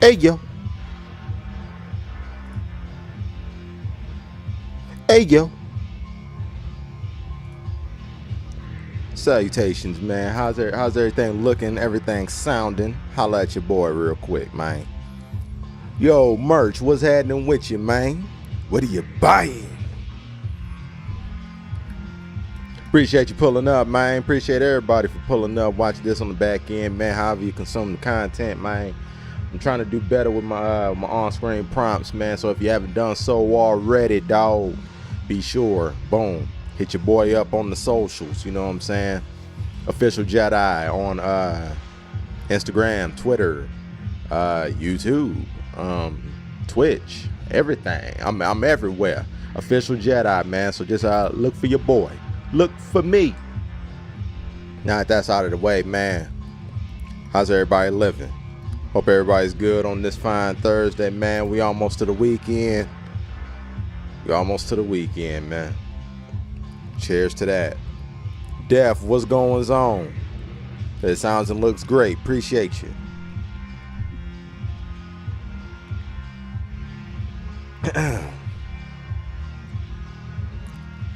Hey yo. Hey yo. Salutations, man. How's everything looking? Everything sounding? Holla at your boy real quick, man. Yo, merch, what's happening with you, man? What are you buying? Appreciate you pulling up, man. Appreciate everybody for pulling up. Watch this on the back end, man. However you consume the content, man. I'm trying to do better with my on-screen prompts, man. So if you haven't done so already, dog, be sure, boom, hit your boy up on the socials. You know what I'm saying? OfficialJetTeye on Instagram, Twitter, YouTube, Twitch, everything. I'm everywhere. OfficialJetTeye, man. So just look for your boy. Look for me. Now that that's out of the way, man. How's everybody living? Hope everybody's good on this fine Thursday, man. We almost to the weekend. Man. Cheers to that. Def, what's going on? It sounds and looks great. Appreciate you.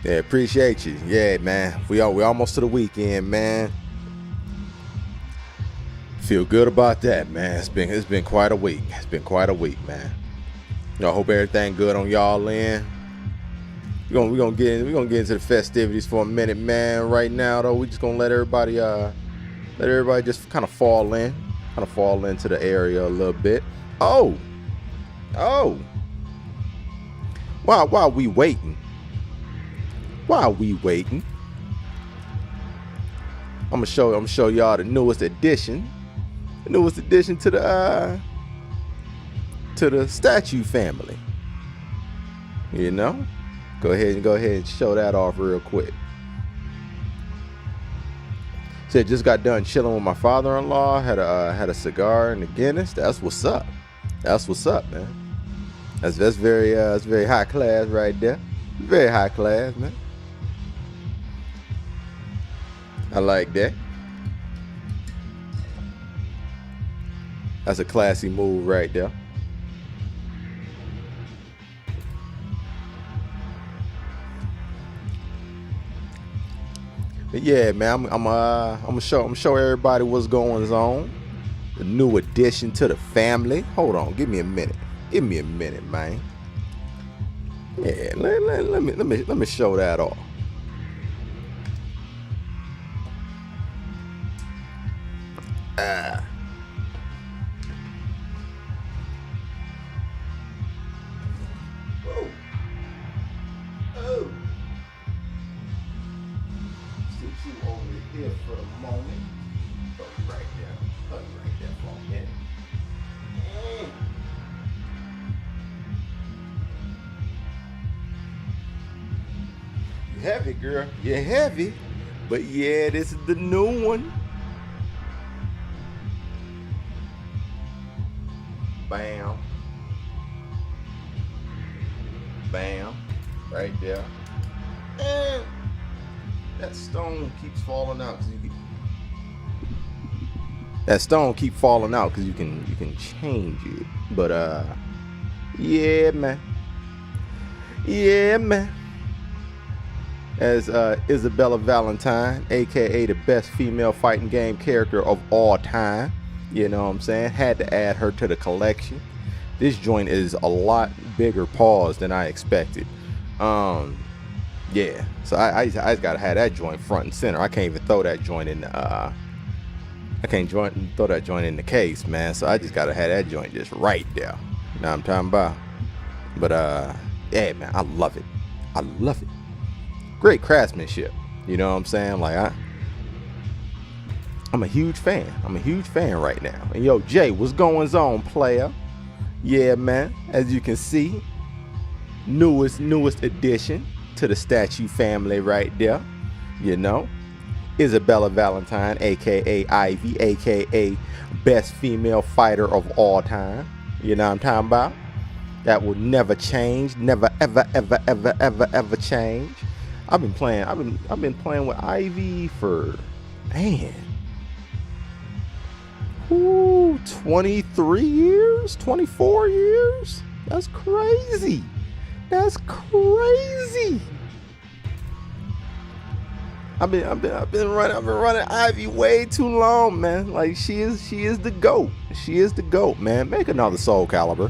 Yeah, appreciate you. Yeah, man. We almost to the weekend, man. Feel good about that, man. It's been quite a week. Man. I hope everything good on y'all end. We're gonna get into the festivities for a minute, man. Right now, though, we just gonna let everybody just kind of fall into the area a little bit. Oh. While we waiting, I'm gonna show y'all the newest addition to the statue family. You know, go ahead and show that off real quick. Said just got done chilling with my father-in-law. Had a cigar and a Guinness. That's what's up, man. That's very high class right there. Very high class, man. I like that. That's a classy move right there. But yeah, man, I'm gonna show everybody what's going on. The new addition to the family. Hold on, give me a minute, man. Yeah, let me show that off. Here for a moment. Put it right there for a minute. You heavy, girl. You're heavy. But yeah, this is the new one. Bam. Bam. Right there. And that stone keeps falling out because you can change it. But yeah, man. As Isabella Valentine, aka the best female fighting game character of all time, you know what I'm saying? Had to add her to the collection. This joint is a lot bigger paws than I expected. Yeah, so I just gotta have that joint front and center. I can't even throw that joint in the throw that joint in the case, man. So I just gotta have that joint just right there. You know what I'm talking about? But yeah, man, I love it. Great craftsmanship. You know what I'm saying? Like I'm a huge fan. Right now. And yo, Jay, what's going on, player? Yeah, man. As you can see, newest addition to the statue family right there. You know, Isabella Valentine, aka Ivy, aka best female fighter of all time. You know what I'm talking about? That will never change, never ever change. I've been playing with Ivy for, man. Ooh. Q, 23 years, 24 years. That's crazy. That's crazy. I've been running Ivy way too long, man. Like she is the GOAT. She is the GOAT, man. Make another Soul Calibur,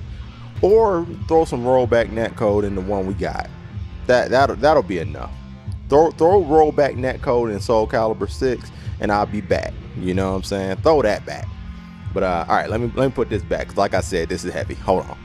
or throw some rollback netcode in the one we got. That'll be enough. Throw rollback netcode in Soul Calibur 6, and I'll be back. You know what I'm saying? Throw that back. But all right, let me put this back, 'cause like I said, this is heavy. Hold on.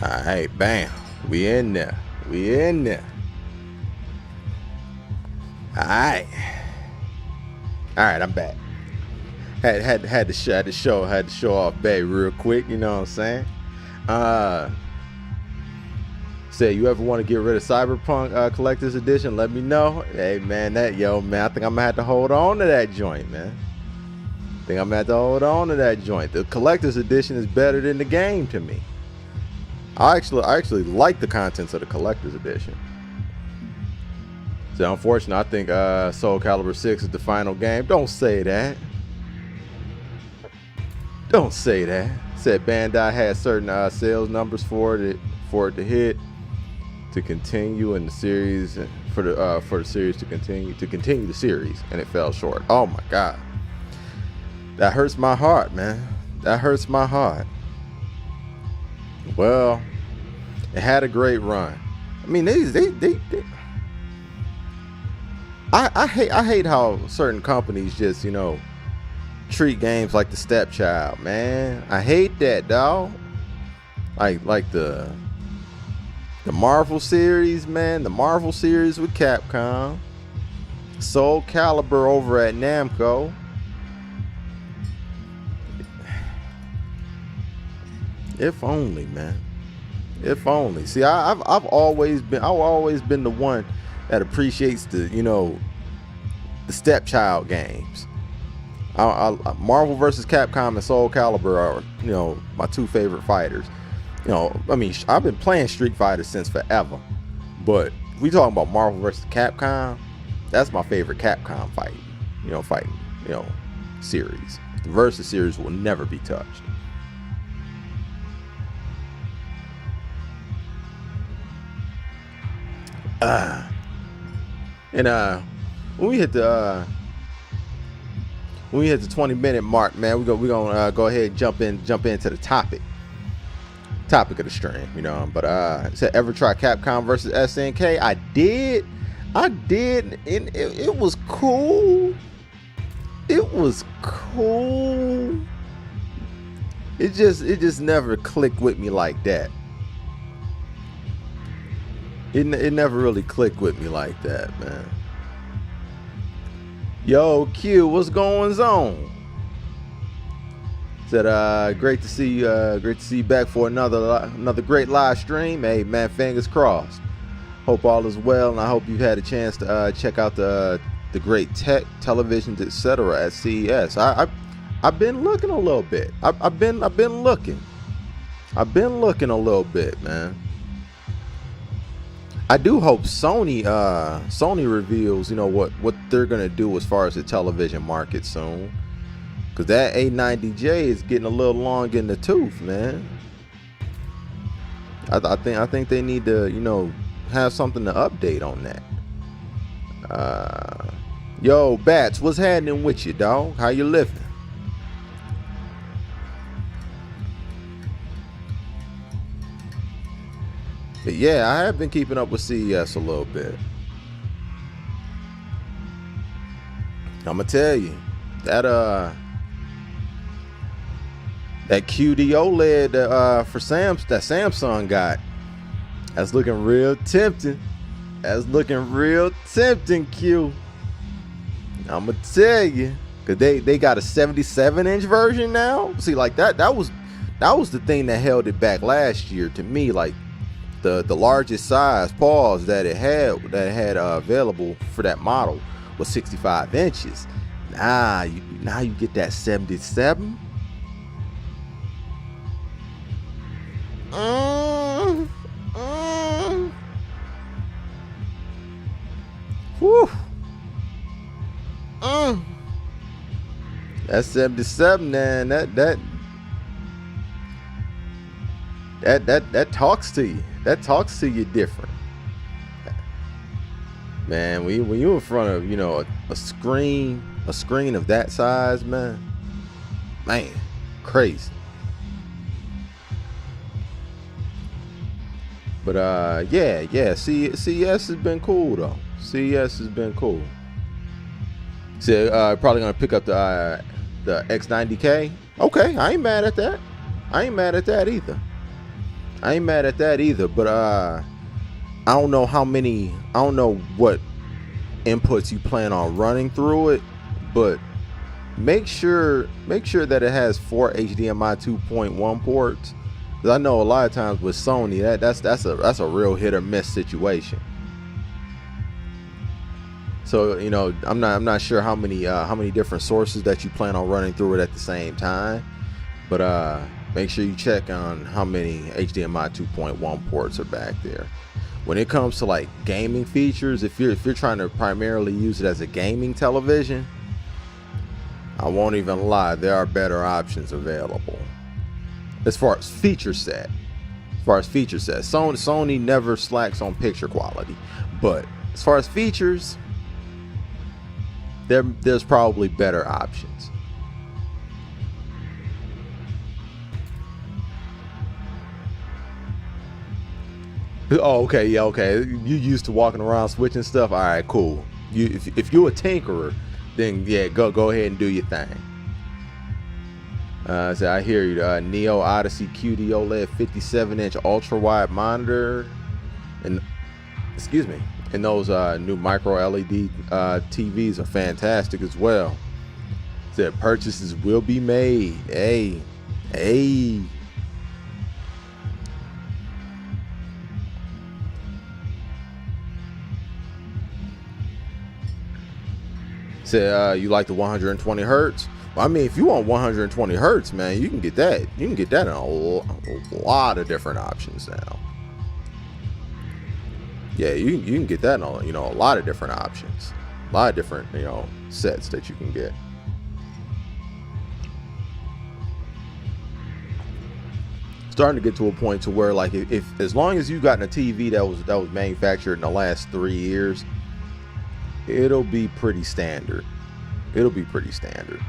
All right, bam. We in there. We in there. All right. All right, I'm back. Had to show off Bay real quick. You know what I'm saying? Say, you ever want to get rid of Cyberpunk Collector's Edition? Let me know. Hey man, man, I think I'm gonna have to hold on to that joint, man. The Collector's Edition is better than the game to me. I actually like the contents of the Collector's Edition. So unfortunately, I think Soul Calibur 6 is the final game. Don't say that. Don't say that. Said Bandai had certain sales numbers for it to hit, to continue in the series, and for the series to continue the series, and it fell short. Oh my God, that hurts my heart, man. That hurts my heart. Well, it had a great run. I mean, I hate how certain companies just, you know, treat games like the stepchild, man. I hate that, dog. Like the Marvel series, man. The Marvel series with Capcom. Soul Calibur over at Namco. If only, man. If only. See, I've always been the one that appreciates the stepchild games. Marvel vs. Capcom and Soul Calibur are, my two favorite fighters. I mean, I've been playing Street Fighter since forever, but if we talking about Marvel vs. Capcom, that's my favorite Capcom fighting series. The Versus series will never be touched. When we hit the 20-minute mark, man, we're gonna go ahead and jump into the topic of the stream, But said, ever try Capcom versus SNK? I did, and it was cool. It was cool. It just never clicked with me like that. It never really clicked with me like that, man. Yo, Q, what's going on? Said, great to see you back for another great live stream. Hey, man, fingers crossed. Hope all is well, and I hope you've had a chance to check out the great tech, televisions, etc. at CES. I've been looking a little bit. I've been looking a little bit, man. I do hope Sony reveals, what they're gonna do as far as the television market soon, because that A90J is getting a little long in the tooth, man. I think they need to, have something to update on that. Yo, Bats, what's happening with you, dog? How you living? But yeah, I have been keeping up with CES a little bit. I'm gonna tell you that QD OLED that Samsung got, that's looking real tempting. Q. I'm gonna tell you, cause they got a 77-inch version now. See, like that was the thing that held it back last year to me. Like the largest size pause that it had available for that model was 65 inches. Now you get that 77. Whew. That's 77, man. That talks to you. That talks to you different, man. When you're in front of, you know, a screen of that size, man, crazy. But yeah. CES has been cool though. CES has been cool. So probably gonna pick up the X90K. Okay, I ain't mad at that. I ain't mad at that either. But I don't know what inputs you plan on running through it, but make sure that it has 4 HDMI 2.1 ports. Because I know a lot of times with Sony that's a real hit or miss situation. So, you know, I'm not sure how many different sources that you plan on running through it at the same time, but make sure you check on how many HDMI 2.1 ports are back there. When it comes to like gaming features, if you're trying to primarily use it as a gaming television, I won't even lie, there are better options available. As far as feature set, Sony never slacks on picture quality, but as far as features, there's probably better options. Oh, okay, yeah, okay. You used to walking around switching stuff. All right, cool. If you're a tinkerer, then yeah, go ahead and do your thing. So I hear you. Neo Odyssey QD OLED 57-inch ultra wide monitor, and those new micro LED TVs are fantastic as well. Said purchases will be made. Hey. Say you like the 120 hertz. Well, I mean, if you want 120 hertz, man, you can get that. You can get that in a lot of different options now. Yeah, you can get that in a lot of different options, a lot of different sets that you can get. Starting to get to a point to where, like, if as long as you've gotten a TV that was manufactured in the last 3 years, it'll be pretty standard. It'll be pretty standard.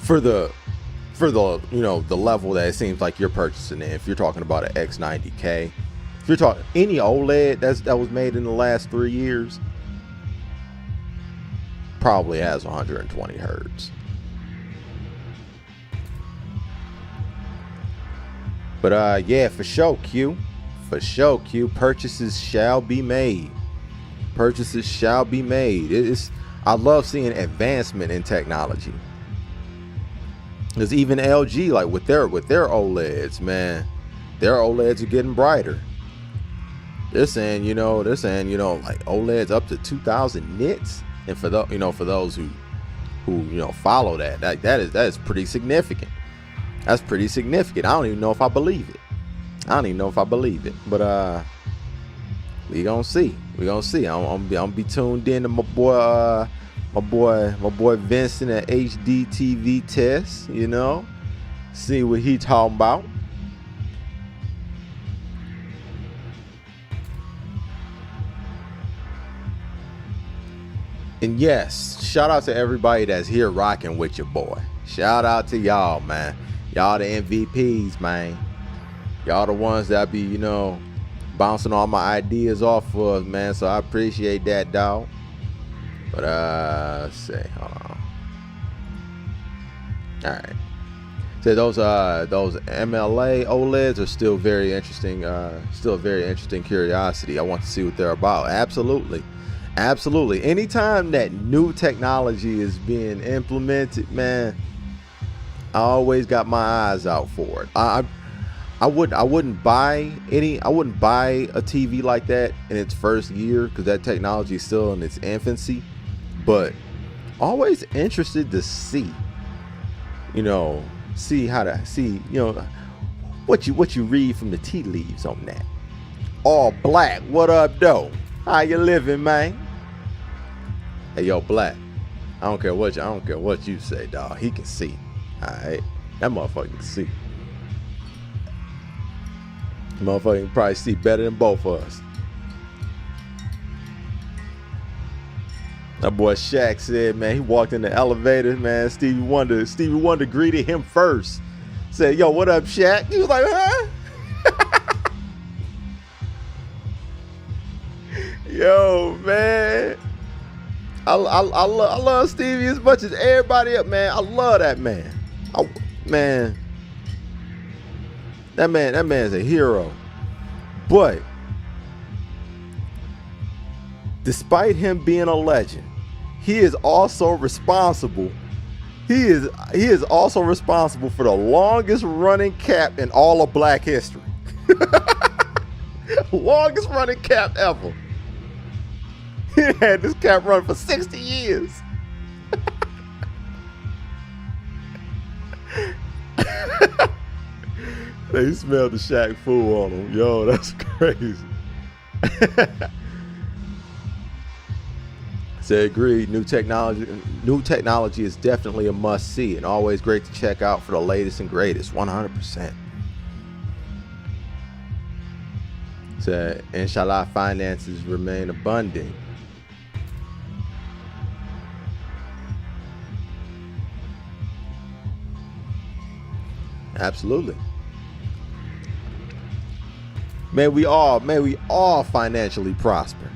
For the the level that it seems like you're purchasing in. If you're talking about an X90K, if you're talking any OLED that was made in the last 3 years, probably has 120 hertz. But yeah, for sure, Q. Purchases shall be made. I love seeing advancement in technology. Because even LG, like with their OLEDs, man, their OLEDs are getting brighter. They're saying like OLEDs up to 2,000 nits, and for those who follow that is pretty significant. That's pretty significant. I don't even know if I believe it. But we gonna see. I'm gonna be tuned in to my boy Vincent at HD TV Test. See what he talking about. And yes, shout out to everybody that's here rocking with your boy. Shout out to y'all, man. Y'all the MVPs, man. Y'all the ones that be, bouncing all my ideas off of, man. So I appreciate that, dog. But let's see. Hold on. All right. So those MLA OLEDs are still very interesting. Still a very interesting curiosity. I want to see what they're about. Absolutely, absolutely. Anytime that new technology is being implemented, man, I always got my eyes out for it. I wouldn't buy a TV like that in its first year because that technology is still in its infancy. But always interested to see, what you read from the tea leaves on that. All Black, what up though? How you living, man? Hey yo, Black. I don't care what you say, dog. He can see. Alright. That motherfucker can see. Motherfucker can probably see better than both of us. That boy Shaq said, man, he walked in the elevator, man. Stevie Wonder greeted him first. Said, yo, what up, Shaq? He was like, huh? Yo, man. I love Stevie as much as everybody else, man. I love that man. That man's a hero. But despite him being a legend, he is also responsible. He is also responsible for the longest running cap in all of Black history. Longest running cap ever. He had this cap run for 60 years. They smelled the Shaq Fu on him. Yo, that's crazy. Say agreed. New technology is definitely a must see and always great to check out for the latest and greatest. 100%. Say inshallah finances remain abundant. Absolutely. May we all financially prosper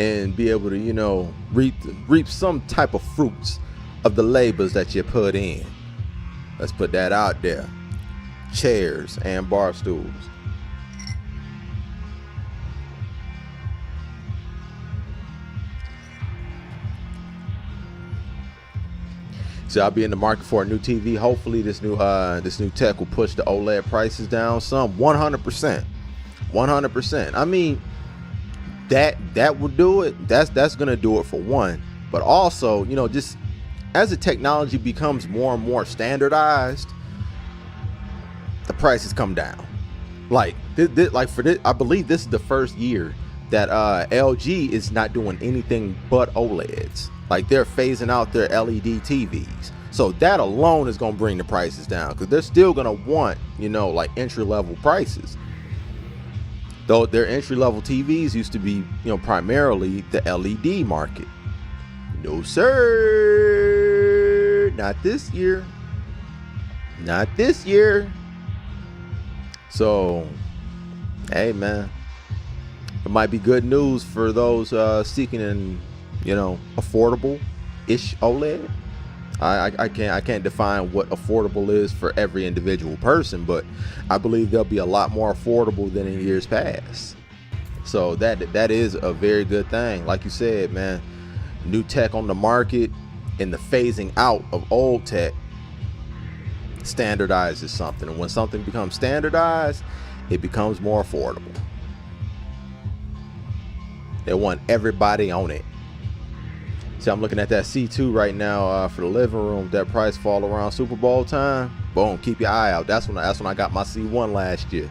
and be able to, reap some type of fruits of the labors that you put in. Let's put that out there. Chairs and bar stools. So I'll be in the market for a new TV. Hopefully this new tech will push the OLED prices down some. 100%. 100%. I mean, that will do it. That's gonna do it for one. But also, just as the technology becomes more and more standardized, the prices come down. Like I believe this is the first year that LG is not doing anything but OLEDs. Like they're phasing out their LED TVs. So that alone is going to bring the prices down because they're still going to want, like entry-level prices. Though their entry-level TVs used to be, primarily the LED market. No, sir. Not this year. Not this year. So, hey, man. It might be good news for those seeking an affordable-ish OLED. I can't define what affordable is for every individual person, but I believe they'll be a lot more affordable than in years past. So that is a very good thing. Like you said, man, new tech on the market and the phasing out of old tech standardizes something. And when something becomes standardized, it becomes more affordable. They want everybody on it. See, I'm looking at that C2 right now for the living room. That price fall around Super Bowl time. Boom, keep your eye out. That's when I got my C1 last year.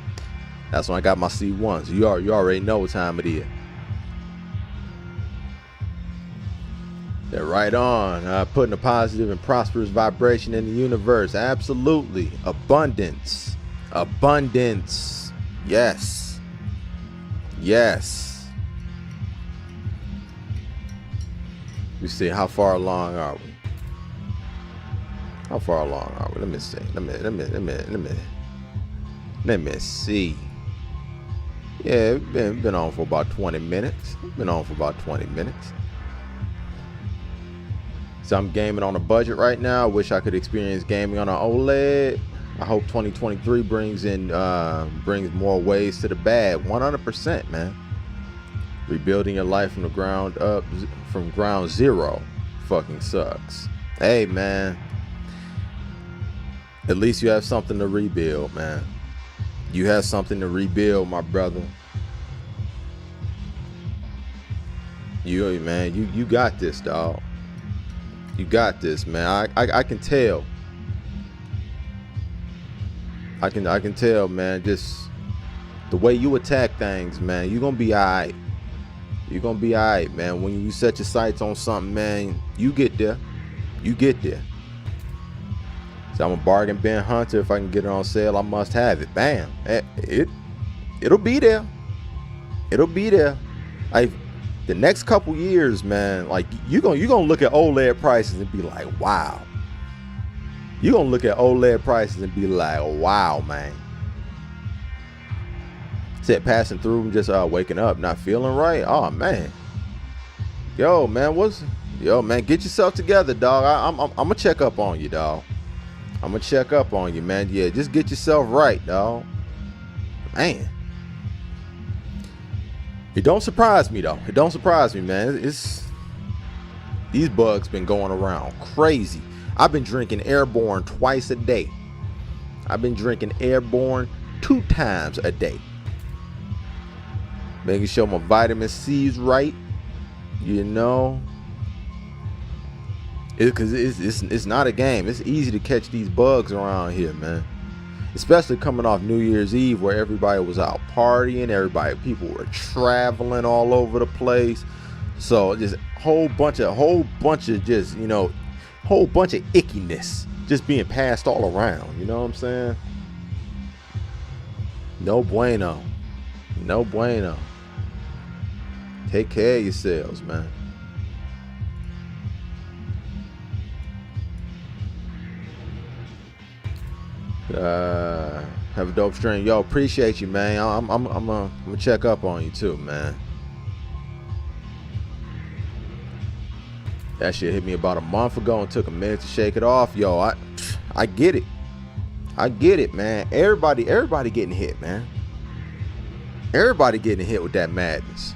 That's when I got my C1. So you already know what time it is. They're right on. Putting a positive and prosperous vibration in the universe. Absolutely. Abundance. Abundance. Yes. Yes. We see how far along are we? How far along are we? Let me see. Let me see. Yeah, been on for about 20 minutes. Been on for about 20 minutes. So I'm gaming on a budget right now. I wish I could experience gaming on an OLED. I hope 2023 brings more ways to the bad. 100%, man. Rebuilding your life from the ground up, from ground zero, fucking sucks. Hey, man. At least you have something to rebuild, man. You have something to rebuild, my brother. You got this, dog. You got this, man. I can tell. I can tell, man. Just the way you attack things, man. You're gonna be alright. You're gonna be alright, man. When you set your sights on something, man, you get there. You get there. So I'm a bargain bin hunter. If I can get it on sale, I must have it. Bam. It'll be there. It'll be there. Like the next couple years, man, like you're gonna look at OLED prices and be like, wow. You're gonna look at OLED prices and be like, wow, man. Said passing through and just waking up, not feeling right. Oh man. Yo, man, get yourself together, dog. I'm gonna check up on you, dog. I'm gonna check up on you, man. Yeah, just get yourself right, dog. Man. It don't surprise me though. It don't surprise me, man. These bugs been going around crazy. I've been drinking Airborne twice a day. I've been drinking Airborne 2 times a day. Making sure my vitamin C's right. You know. Because it's not a game. It's easy to catch these bugs around here, man. Especially coming off New Year's Eve, where everybody was out partying, people were traveling all over the place. So just whole bunch of just, you know, whole bunch of ickiness just being passed all around. You know what I'm saying? No bueno. No bueno. Take care of yourselves, man. Have a dope stream. Yo, appreciate you, man. I'm gonna check up on you too, man. That shit hit me about a month ago and took a minute to shake it off. Yo, I get it. I get it, man. Everybody getting hit, man. Everybody getting hit with that madness.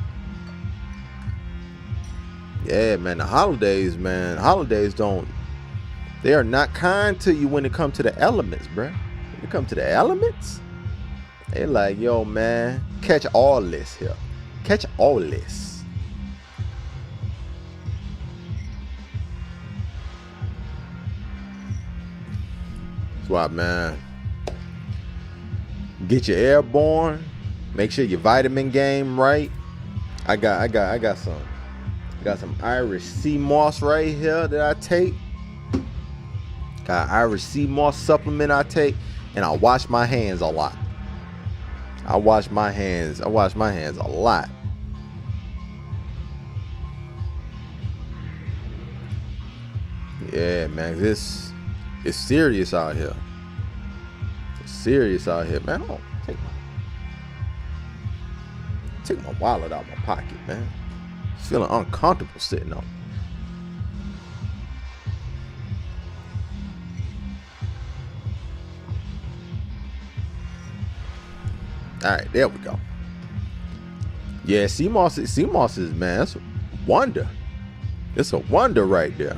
Yeah, man. The holidays, man. Holidays they are not kind to you when it comes to the elements, bruh. When it comes to the elements, they like, yo, man, catch all this here. Catch all this. That's why, man. Get your Airborne. Make sure your vitamin game right. I got some Irish sea moss right here that I take. Got Irish sea moss supplement I take, and I wash my hands a lot. I wash my hands a lot. Yeah, man, this is serious out here. It's serious out here, man. Oh, take my wallet out of my pocket, man. Feeling uncomfortable sitting on it. All right, there we go. Yeah, sea moss is, man, that's a wonder. It's a wonder right there.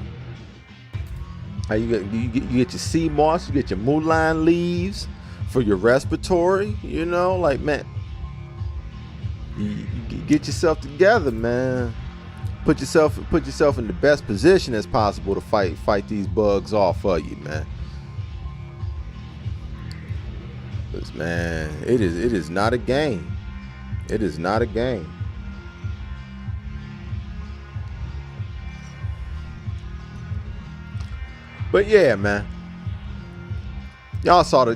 How you get your sea moss, you get your mullein leaves for your respiratory. You know, like, man, you get yourself together, man. Put yourself in the best position as possible to fight these bugs off of you, man. Because, man, it is not a game. It is not a game. But yeah, man. Y'all saw the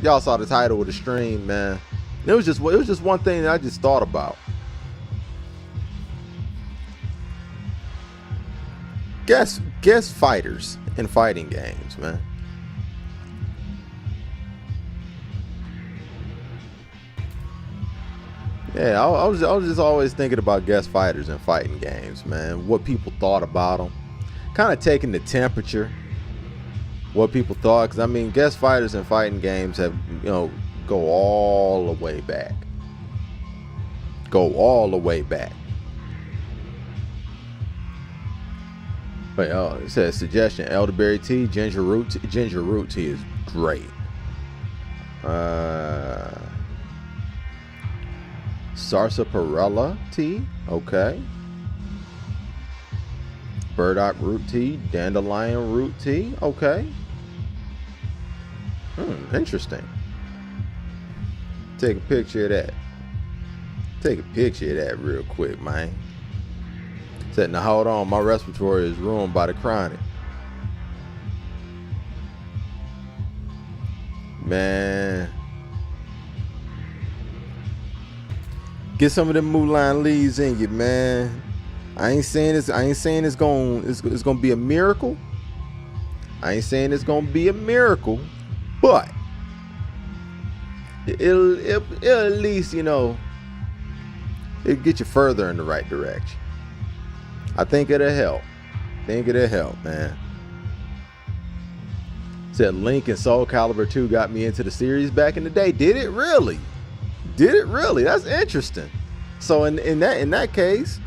title of the stream, man. It was just one thing that I just thought about. Guess fighters in fighting games, man. Yeah, I was just always thinking about guest fighters in fighting games, man. What people thought about them. kind of taking the temperature, what people thought, because I mean, guest fighters in fighting games have, you know, go all the way back. Go all the way back. Wait, oh, it says suggestion: elderberry tea, ginger root tea. Ginger root tea is great. Sarsaparilla tea, okay. Burdock root tea, dandelion root tea, okay. Interesting. Take a picture of that. Take a picture of that real quick, man. Said, now hold on, my respiratory is ruined by the chronic. Man. Get some of them Mulan leaves in you, man. I ain't saying it's gonna be a miracle. I ain't saying it's gonna be a miracle, but it'll at least, you know, it'll get you further in the right direction. I think it'll help. Man. Said Link and Soul Calibur 2 got me into the series back in the day. Did it really? That's interesting. So in that case,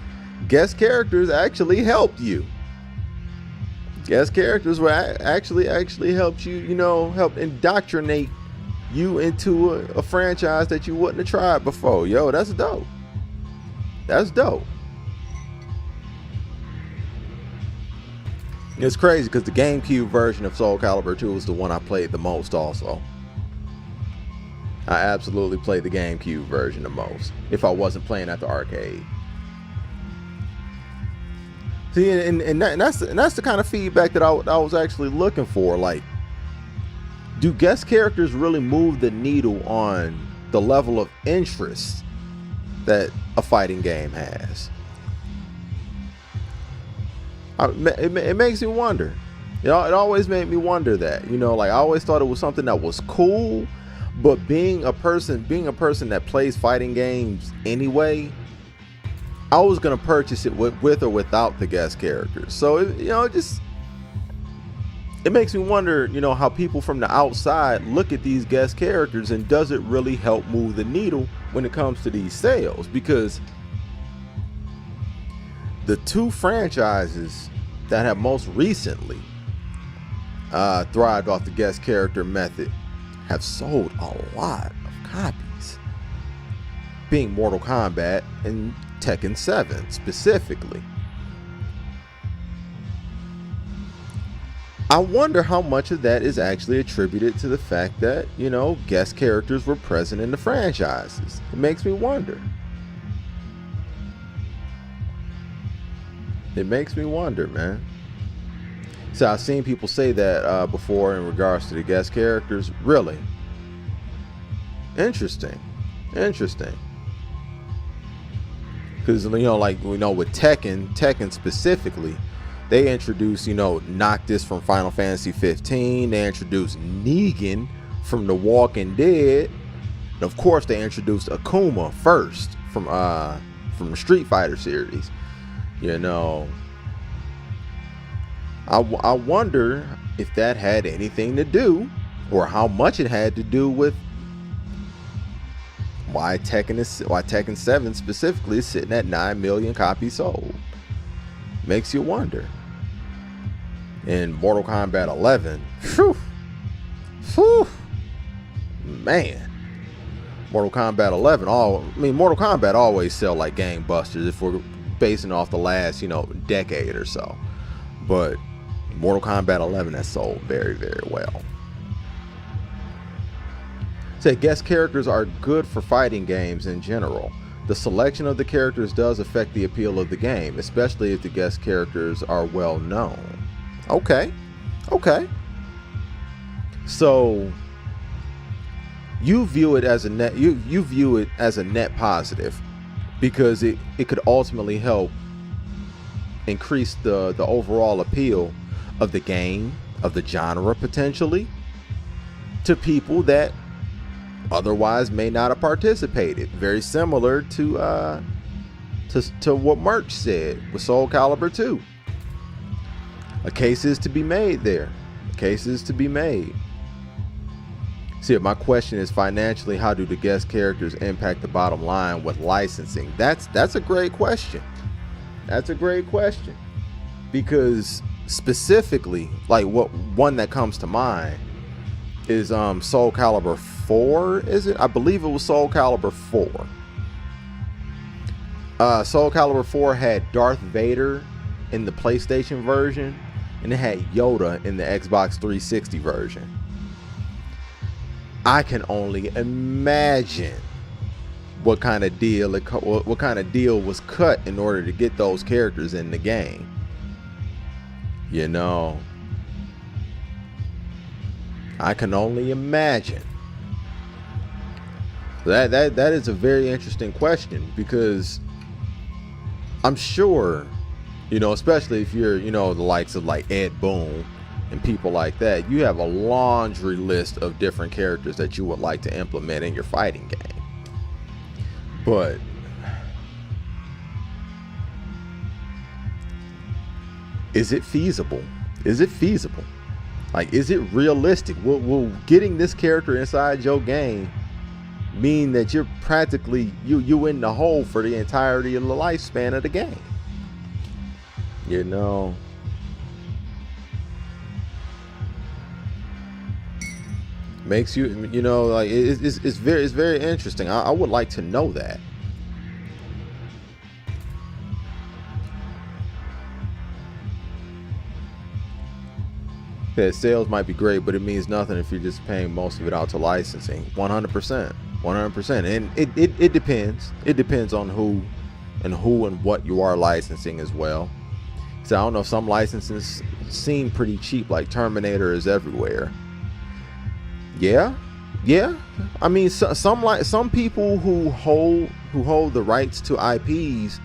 guest characters actually helped you. Guest characters were actually helped you, you know, help indoctrinate you into a franchise that you wouldn't have tried before. Yo, that's dope. That's dope. It's crazy because the GameCube version of Soul Calibur 2 was the one I played the most also. I absolutely played the GameCube version the most if I wasn't playing at the arcade. See, and that's the kind of feedback that I was actually looking for. Like, do guest characters really move the needle on the level of interest that a fighting game has? It makes me wonder. You know, it always made me wonder that. You know, like I always thought it was something that was cool, but being a person that plays fighting games anyway, I was gonna purchase it with or without the guest characters. So it makes me wonder, you know, how people from the outside look at these guest characters, and does it really help move the needle when it comes to these sales? Because the two franchises that have most recently thrived off the guest character method have sold a lot of copies, being Mortal Kombat and Tekken 7 specifically. I wonder how much of that is actually attributed to the fact that, you know, guest characters were present in the franchises. It makes me wonder. It makes me wonder, man. So I've seen people say that before in regards to the guest characters. Really? Interesting. Because, you know, like we know with Tekken specifically, they introduced, you know, Noctis from Final Fantasy 15. They introduced Negan from The Walking Dead. And of course, they introduced Akuma first from the Street Fighter series. You know, I wonder if that had anything to do, or how much it had to do with why Tekken 7 specifically is sitting at 9 million copies sold. Makes you wonder. In Mortal Kombat 11, man, Mortal Kombat 11. Mortal Kombat always sell like gangbusters if we're basing off the last, you know, decade or so. But Mortal Kombat 11 has sold very, very well. Say guest characters are good for fighting games in general. The selection of the characters does affect the appeal of the game, especially if the guest characters are well known. Okay. So you view it as a net. You view it as a net positive, because it could ultimately help increase the overall appeal of the game, of the genre, potentially to people that otherwise may not have participated. Very similar to what Merch said with Soul Calibur 2. A case is to be made there. A case is to be made. See, my question is, financially, how do the guest characters impact the bottom line with licensing? That's a great question. That's a great question. Because specifically, like, what one that comes to mind is Soul Calibur 4, is it? I believe it was Soul Calibur 4. Soul Calibur 4 had Darth Vader in the PlayStation version, and it had Yoda in the Xbox 360 version. I can only imagine what kind of deal was cut in order to get those characters in the game. You know, I can only imagine. That is a very interesting question, because I'm sure, you know, especially if you're, you know, the likes of like Ed Boon and people like that, you have a laundry list of different characters that you would like to implement in your fighting game. But is it feasible? Is it feasible? Like, is it realistic? Will getting this character inside your game mean that you're practically you in the hole for the entirety of the lifespan of the game? You know, makes you, you know, like, it's very interesting. I would like to know that. That sales might be great, but it means nothing if you're just paying most of it out to licensing. 100%, 100%. And it depends. It depends on who and what you are licensing as well. So I don't know, some licenses seem pretty cheap, like Terminator is everywhere. Yeah. I mean, some people who hold the rights to IPs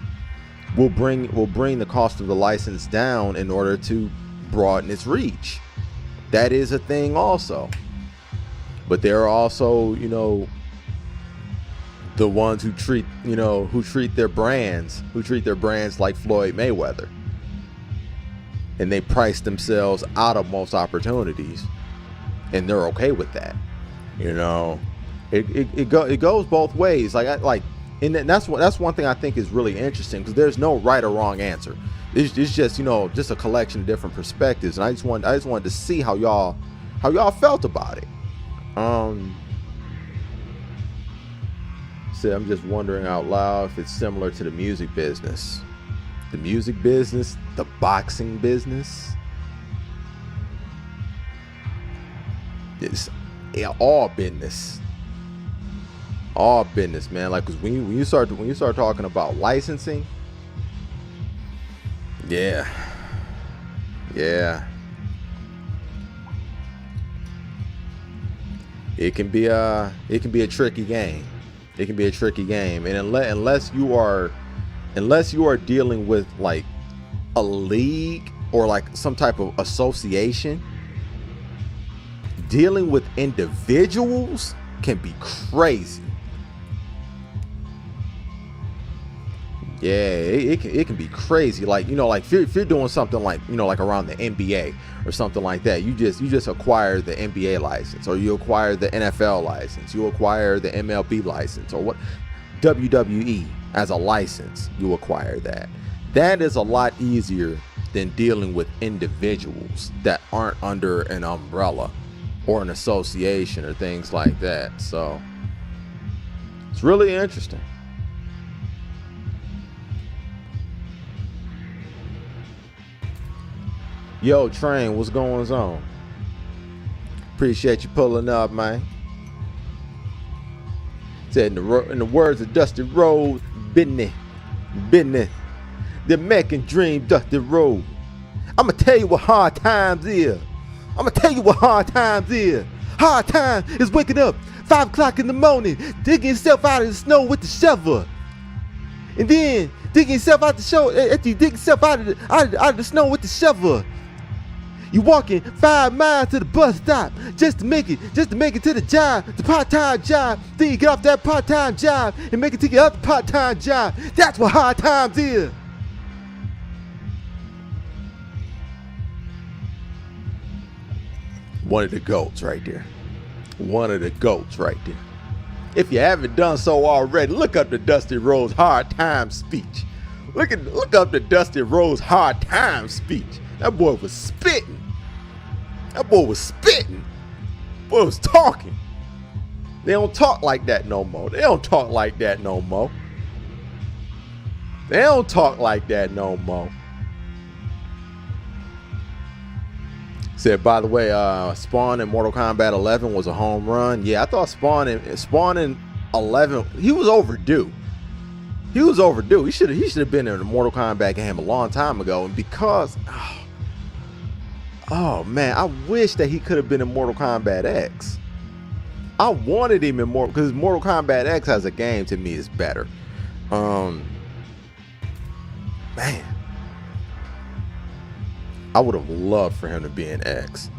will bring the cost of the license down in order to broaden its reach. That is a thing also. But there are also, you know, the ones who treat their brands like Floyd Mayweather, and they price themselves out of most opportunities, and they're okay with that. You know, it goes both ways. And that's one thing I think is really interesting, because there's no right or wrong answer. It's just, you know, just a collection of different perspectives, and I just wanted to see how y'all felt about it. So I'm just wondering out loud if it's similar to the music business. The music business, the boxing business. It's all business. All business, man. Like, 'cause when you start talking about licensing, yeah. It can be a tricky game. It can be a tricky game, and unless you are dealing with like a league or like some type of association, dealing with individuals can be crazy. Yeah, it can be crazy. Like, you know, like if you're doing something like, you know, like around the NBA or something like that, you just acquire the NBA license, or you acquire the NFL license, you acquire the MLB license, or what, WWE as a license, you acquire that. That is a lot easier than dealing with individuals that aren't under an umbrella or an association or things like that. So it's really interesting. Yo, Train, what's going on? Appreciate you pulling up, man. Said in the words of Dusty Rhodes, business. The American dream, Dusty Rhodes. I'ma tell you what hard times is. Hard time is waking up 5 o'clock in the morning, digging yourself out of the snow with the shovel, and then digging yourself out the show. After you dig yourself out of the snow with the shovel, you walking 5 miles to the bus stop just to make it to the job, the part-time job. Then you get off that part-time job and make it to your other part-time job. That's what hard times is. One of the GOATs right there. One of the GOATs right there. If you haven't done so already, look up the Dusty Rhodes Hard Time speech. Look up the Dusty Rhodes Hard Time speech. That boy was spitting. That boy was spitting. Boy was talking. They don't talk like that no more. They don't talk like that no more. They don't talk like that no more. Said, by the way, Spawn in Mortal Kombat 11 was a home run. Yeah, I thought Spawn in 11, he was overdue. He was overdue. He should have been in a Mortal Kombat game a long time ago. And because, oh man, I wish that he could have been in Mortal Kombat X. I wanted him in more because Mortal Kombat X as a game to me is better. Man, I would have loved for him to be in X.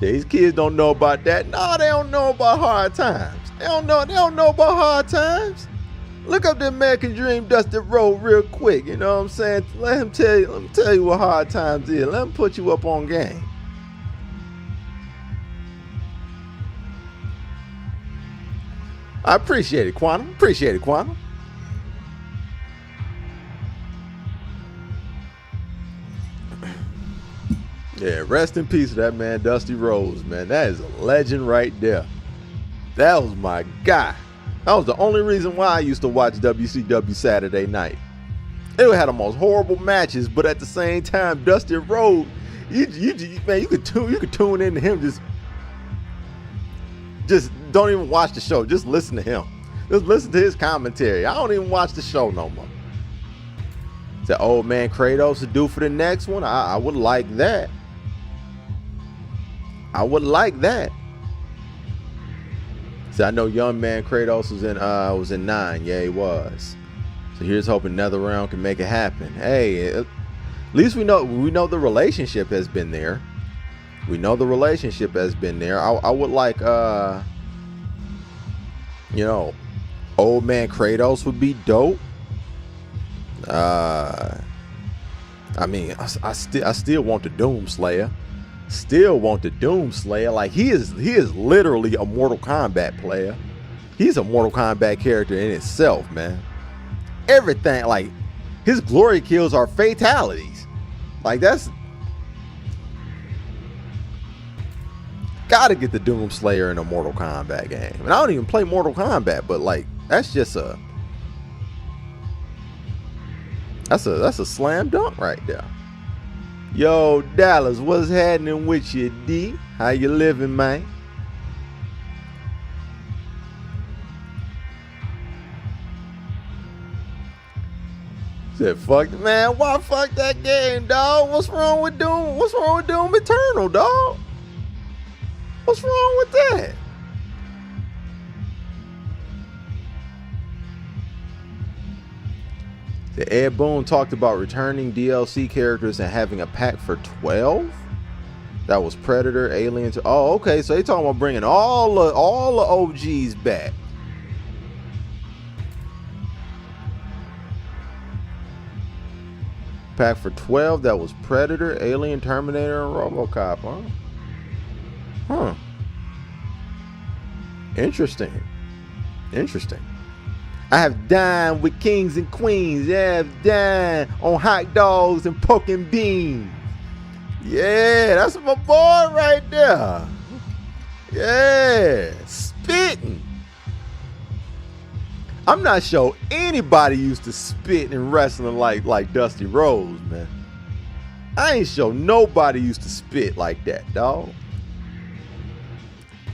Yeah, these kids don't know about that. No, they don't know about hard times. They don't know about hard times. Look up the American Dream Dusty Rhodes real quick. You know what I'm saying? Let him tell you what hard times is. Let him put you up on game. I appreciate it, Quantum. Appreciate it, Quantum. Yeah, rest in peace to that man, Dusty Rhodes, man. That is a legend right there. That was my guy. That was the only reason why I used to watch WCW Saturday Night. It had the most horrible matches, but at the same time, Dusty Rhodes, man, you could tune into him. Just don't even watch the show. Just listen to him. Just listen to his commentary. I don't even watch the show no more. That old man Kratos to do for the next one. I would like that. I would like that. So I know young man Kratos was in 9. Yeah, he was. So here's hoping NetherRealm can make it happen. Hey, at least we know the relationship has been there. We know the relationship has been there. I would like old man Kratos would be dope. I mean, I still want the Doomslayer. Still want the Doomslayer. Like he is literally a Mortal Kombat player. He's a Mortal Kombat character in itself, man. Everything, like his glory kills are fatalities. Like that's gotta get the Doomslayer in a Mortal Kombat game. And I don't even play Mortal Kombat, but like that's a slam dunk right there. Yo, Dallas, what's happening with you, D? How you living, man? Said, fuck, man, why fuck that game, dog? What's wrong with Doom? What's wrong with Doom Eternal, dog? What's wrong with that? The Ed Boon talked about returning DLC characters and having a pack for 12. That was Predator, Aliens. Oh, okay. So they talking about bringing all the OGs back. Pack for 12. That was Predator, Alien, Terminator, and RoboCop. Huh. Interesting. I have dined with kings and queens. Yeah, I have dined on hot dogs and pork and beans. Yeah, that's my boy right there. Yeah, spitting. I'm not sure anybody used to spit in wrestling like Dusty Rhodes, man. I ain't sure nobody used to spit like that, dog.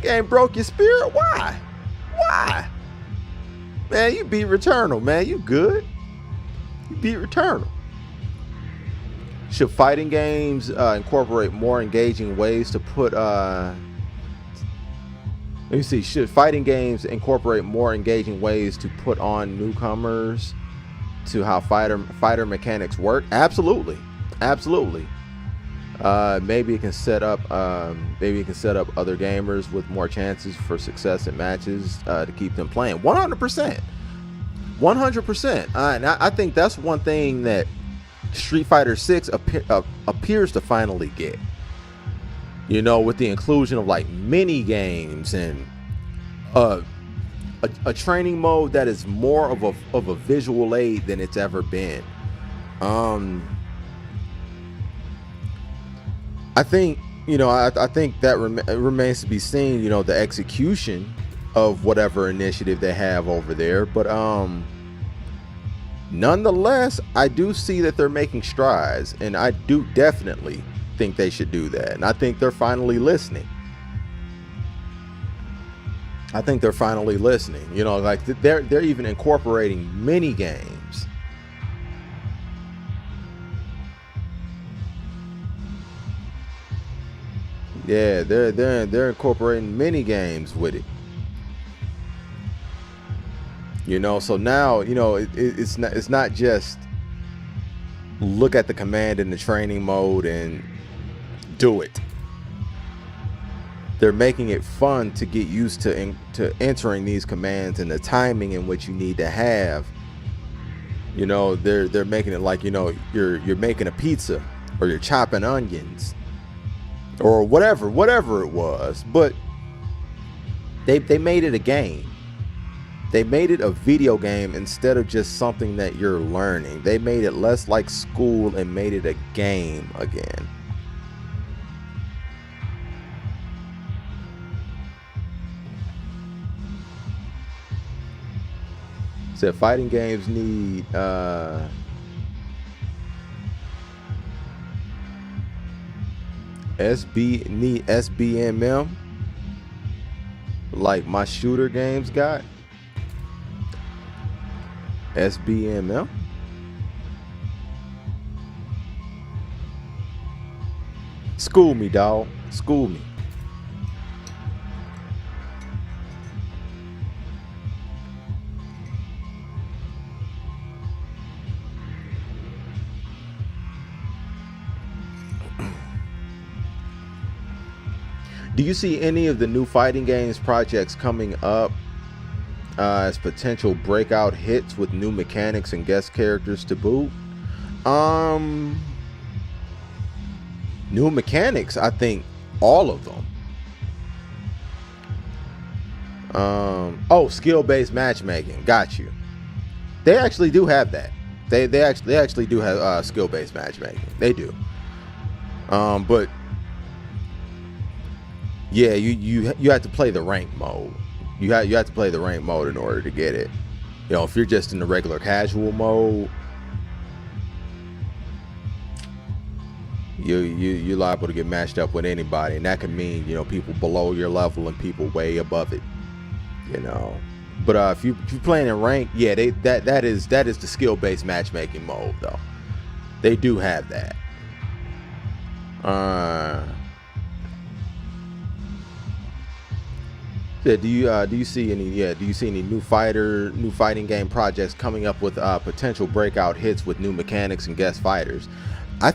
Game broke your spirit? Why? Man, you beat Returnal, man. You good. You beat Returnal. Should fighting games incorporate more engaging ways to put... let me see. Should fighting games incorporate more engaging ways to put on newcomers to how fighter mechanics work? Absolutely. Maybe it can set up other gamers with more chances for success in matches to keep them playing. 100%. And I think that's one thing that Street Fighter 6 appears to finally get. with the inclusion of like mini games and a training mode that is more of a visual aid than it's ever been. I think I think that remains to be seen, the execution of whatever initiative they have over there, but nonetheless, I do see that they're making strides, and I do definitely think they should do that, and I think they're finally listening. Like they're even incorporating mini games. Yeah, they're incorporating mini games with it. So now it's not just look at the command in the training mode and do it. They're making it fun to get used to entering these commands and the timing in which you need to have. They're making it like you're making a pizza, or you're chopping onions, or whatever it was. But they made it a game. They made it a video game instead of just something that you're learning. They made it less like school and made it a game again. Said fighting games need SBMM like my shooter games got. SBMM. School me, dog. School me. Do you see any of the new fighting games projects coming up as potential breakout hits with new mechanics and guest characters to boot? New mechanics, I think all of them. Skill-based matchmaking. Got you. They actually do have that. They actually do have skill-based matchmaking. They do. But yeah, you have to play the rank mode. You have to play the rank mode in order to get it. If you're just in the regular casual mode, you're liable to get matched up with anybody, and that can mean people below your level and people way above it. But if you're playing in rank, yeah, that is the skill-based matchmaking mode though. They do have that. Yeah, do you see any new fighting game projects coming up with potential breakout hits with new mechanics and guest fighters? I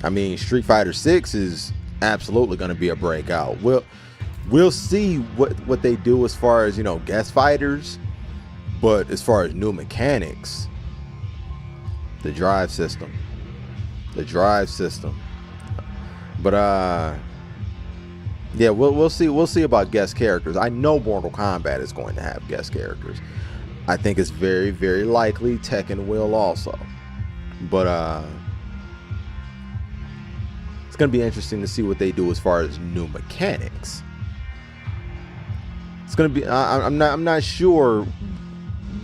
mean, Street Fighter 6 is absolutely going to be a breakout. We'll see what they do as far as guest fighters, but as far as new mechanics, the drive system. But yeah, we'll see about guest characters. I know Mortal Kombat is going to have guest characters. I think it's very, very likely Tekken will also. But it's going to be interesting to see what they do as far as new mechanics. It's going to be I'm not sure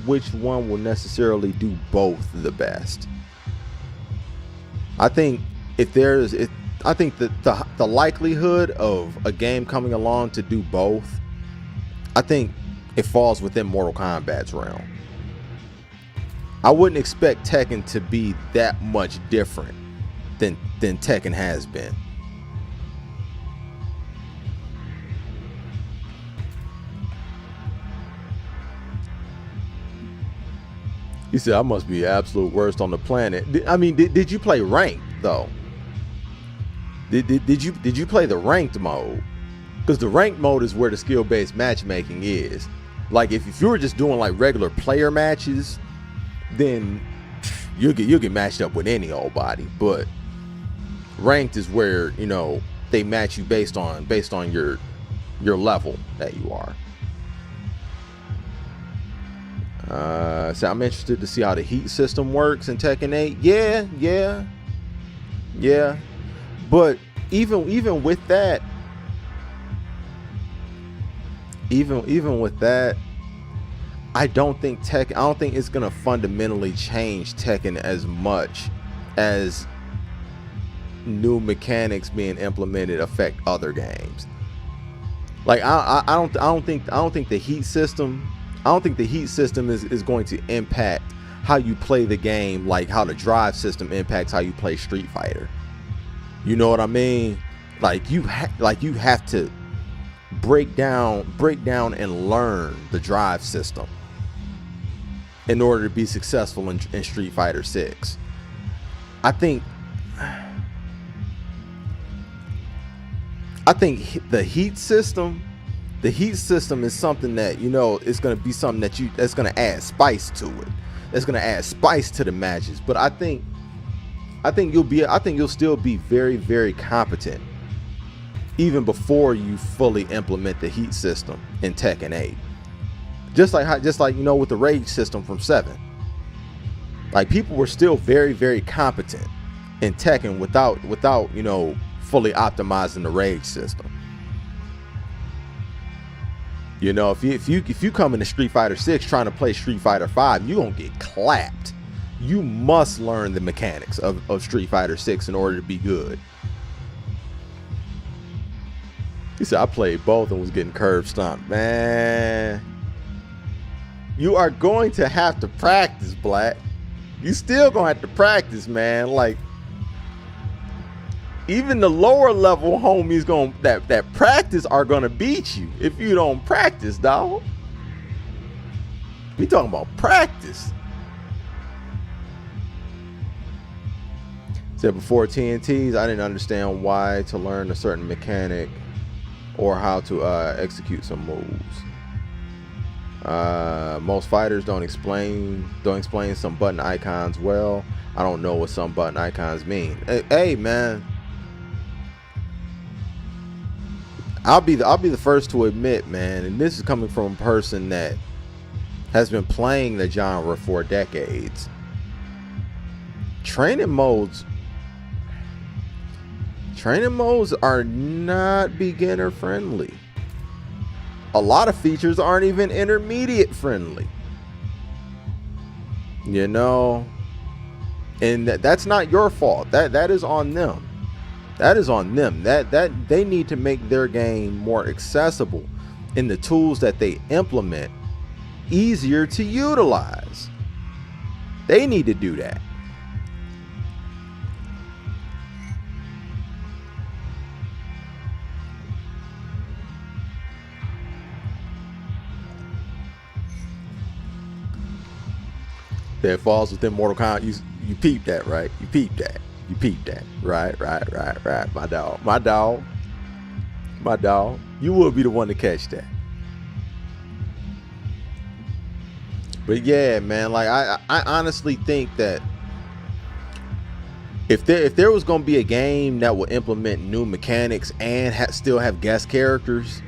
which one will necessarily do both the best. I think I think that the likelihood of a game coming along to do both, I think it falls within Mortal Kombat's realm. I wouldn't expect Tekken to be that much different than Tekken has been. You said I must be the absolute worst on the planet. I mean, did you play ranked though? Did you play the ranked mode? Because the ranked mode is where the skill-based matchmaking is. Like if you were just doing like regular player matches, then you'll get matched up with any old body. But ranked is where they match you based on your level that you are. So I'm interested to see how the heat system works in Tekken 8. Yeah. But even with that, even with that, I don't think it's gonna fundamentally change Tekken as much as new mechanics being implemented affect other games. Like I don't think the heat system is going to impact how you play the game like how the drive system impacts how you play Street Fighter. You know what I mean? Like you have to break down and learn the drive system in order to be successful in Street Fighter 6. I think the heat system is something that, you know, it's going to be something that's going to add spice to it. It's going to add spice to the matches. But I think you'll still be very, very competent even before you fully implement the heat system in Tekken 8. Just like you know, with the rage system from 7. Like, people were still very, very competent in Tekken without you know, fully optimizing the rage system. You know, if you come into Street Fighter 6 trying to play Street Fighter 5, you're gonna get clapped. You must learn the mechanics of Street Fighter 6 in order to be good. He said, I played both and was getting curb stomped. Man, you are going to have to practice, Black. You still gonna have to practice, man. Like, even the lower level homies that practice are gonna beat you if you don't practice, dog. We talking about practice. Said before TNTs, I didn't understand why to learn a certain mechanic or how to execute some moves. Most fighters don't explain some button icons well. I don't know what some button icons mean. Hey man, I'll be the first to admit, man, and this is coming from a person that has been playing the genre for decades. Training modes are not beginner friendly. A lot of features aren't even intermediate friendly. You know, and that's not your fault. That is on them. That is on them. That they need to make their game more accessible and the tools that they implement easier to utilize. They need to do that. That falls within Mortal Kombat. You peeped that, right? You peeped that. Right. My dog. You will be the one to catch that. But yeah, man, like I honestly think that if there was gonna be a game that would implement new mechanics and still have guest characters,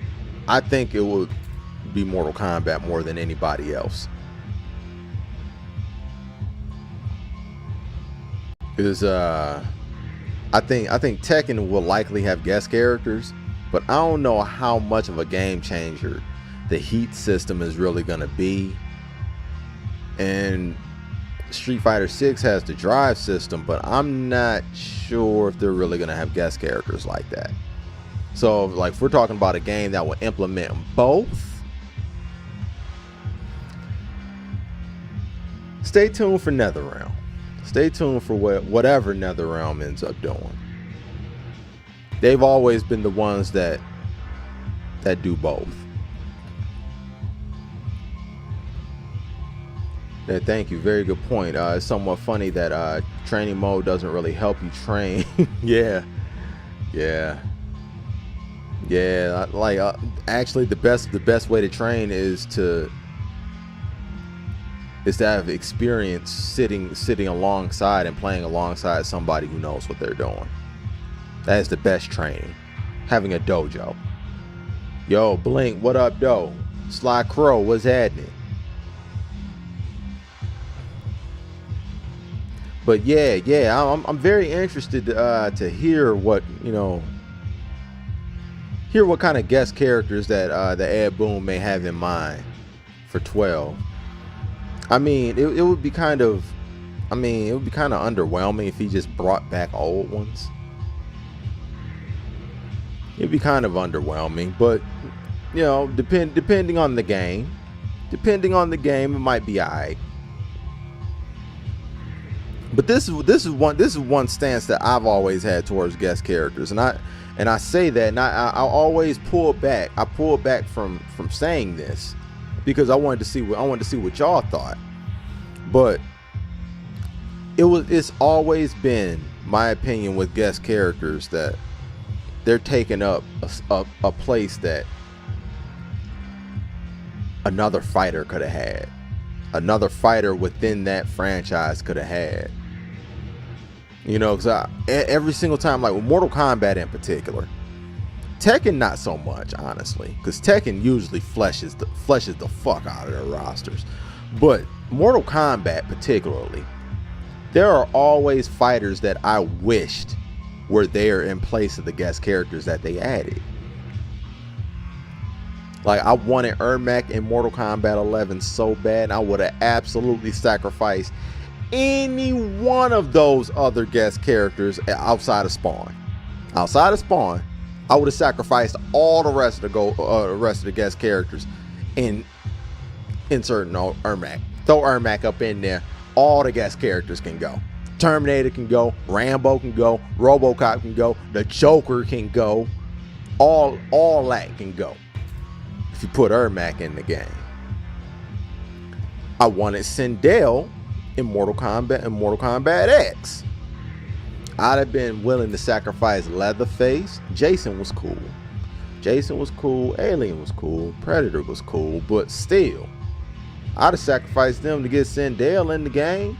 I think it would be Mortal Kombat more than anybody else. Because I think Tekken will likely have guest characters, but I don't know how much of a game changer the heat system is really gonna be. And Street Fighter 6 has the drive system, but I'm not sure if they're really gonna have guest characters like that. So, like, if we're talking about a game that will implement both, stay tuned for NetherRealm. Stay tuned for whatever NetherRealm ends up doing. They've always been the ones that do both. Yeah, thank you. Very good point. It's somewhat funny that training mode doesn't really help you train. Yeah. Like actually, the best way to train is to have experience sitting alongside and playing alongside somebody who knows what they're doing. That is the best training. having a dojo. Yo, Blink, what up, though? Sly Crow, what's happening? But yeah, I'm very interested to hear what, hear what kind of guest characters that the Ed Boon may have in mind for 12. I mean, it would be kind of, underwhelming if he just brought back old ones. It'd be kind of underwhelming, but depending on the game, it might be alright. But this is one stance that I've always had towards guest characters, and I say that, and I always pull back. I pull back from saying this because I wanted to see what y'all thought. But it's always been my opinion with guest characters that they're taking up a place that another fighter could have had, another fighter within that franchise could have had. Because every single time, like with Mortal Kombat in particular, Tekken not so much, honestly, because Tekken usually fleshes the fuck out of their rosters. But Mortal Kombat particularly, there are always fighters that I wished were there in place of the guest characters that they added. Like, I wanted Ermac in Mortal Kombat 11 so bad, and I would have absolutely sacrificed any one of those other guest characters outside of Spawn. Outside of Spawn, I would have sacrificed all the rest of the guest characters and inserting Ermac. Throw Ermac up in there. All the guest characters can go. Terminator can go. Rambo can go. RoboCop can go. The Joker can go. All that can go if you put Ermac in the game. I wanted Sindel in Mortal Kombat X. I'd have been willing to sacrifice Leatherface. Jason was cool. Alien was cool. Predator was cool. But still, I'd have sacrificed them to get Sindel in the game.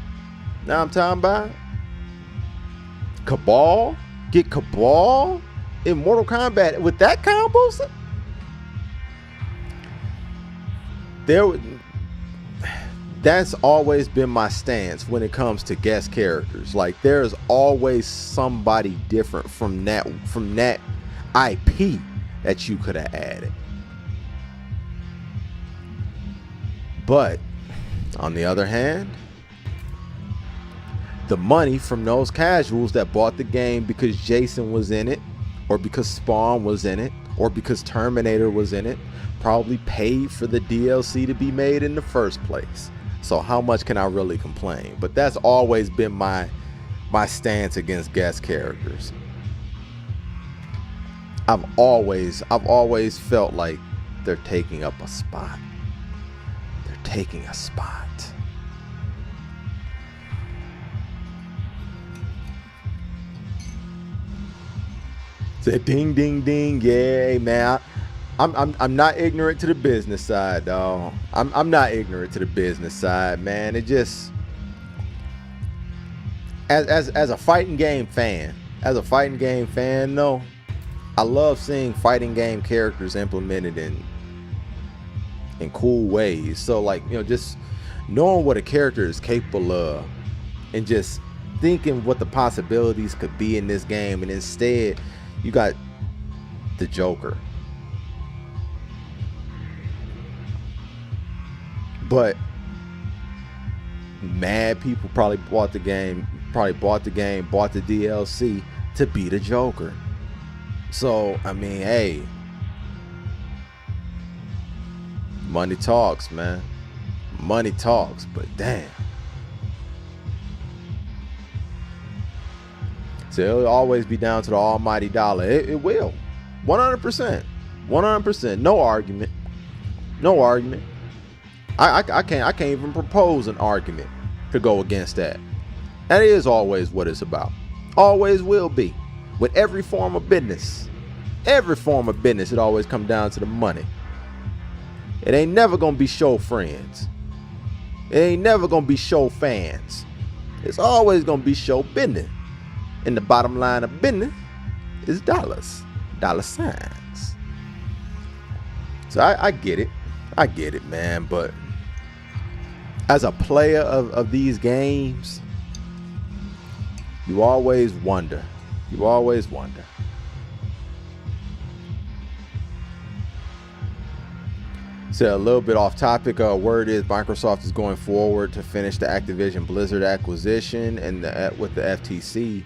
Now I'm talking about Cabal. Get Cabal in Mortal Kombat with that combo set. That's always been my stance when it comes to guest characters. Like, there's always somebody different from that IP that you could have added. But on the other hand, the money from those casuals that bought the game because Jason was in it, or because Spawn was in it, or because Terminator was in it, probably paid for the DLC to be made in the first place. So how much can I really complain? But that's always been my stance against guest characters. I've always felt like they're taking up a spot. They're taking a spot. Say ding ding ding, yeah, man. I'm not ignorant to the business side, dog. I'm not ignorant to the business side, man. It just, as a fighting game fan, though, I love seeing fighting game characters implemented in cool ways. So, like, just knowing what a character is capable of, and just thinking what the possibilities could be in this game, and instead you got the Joker. But mad people probably bought the game, bought the DLC to be the Joker. So, I mean, hey, money talks, man. Money talks, but damn. So it'll always be down to the almighty dollar. It will. 100%. 100%. No argument. I can't even propose an argument to go against that. That is always what it's about. Always will be. With every form of business. It always comes down to the money. It ain't never gonna be show friends. It ain't never gonna be show fans. It's always gonna be show business. And the bottom line of business is dollars. dollar signs. So I get it. I get it, man. But as a player of these games, you always wonder. You always wonder. So a little bit off topic. Word is Microsoft is going forward to finish the Activision Blizzard acquisition, and with the FTC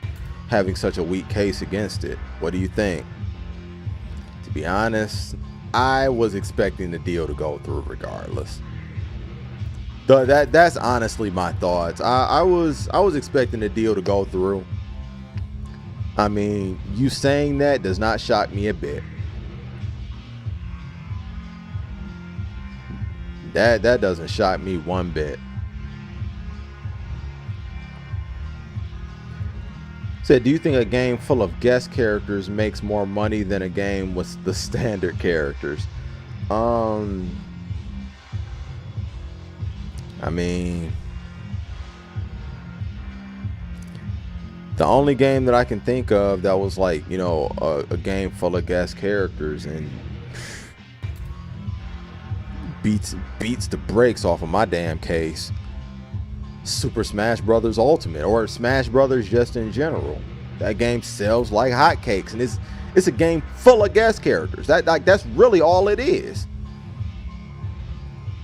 having such a weak case against it. What do you think? To be honest, I was expecting the deal to go through regardless. That's honestly my thoughts. I was expecting the deal to go through. I mean, you saying that does not shock me a bit. That doesn't shock me one bit. Said, do you think a game full of guest characters makes more money than a game with the standard characters? I mean, the only game that I can think of that was like, you know, a game full of guest characters and beats the brakes off of my damn case, Super Smash Brothers Ultimate, or Smash Brothers just in general. That game sells like hotcakes, and it's a game full of guest characters. That's really all it is.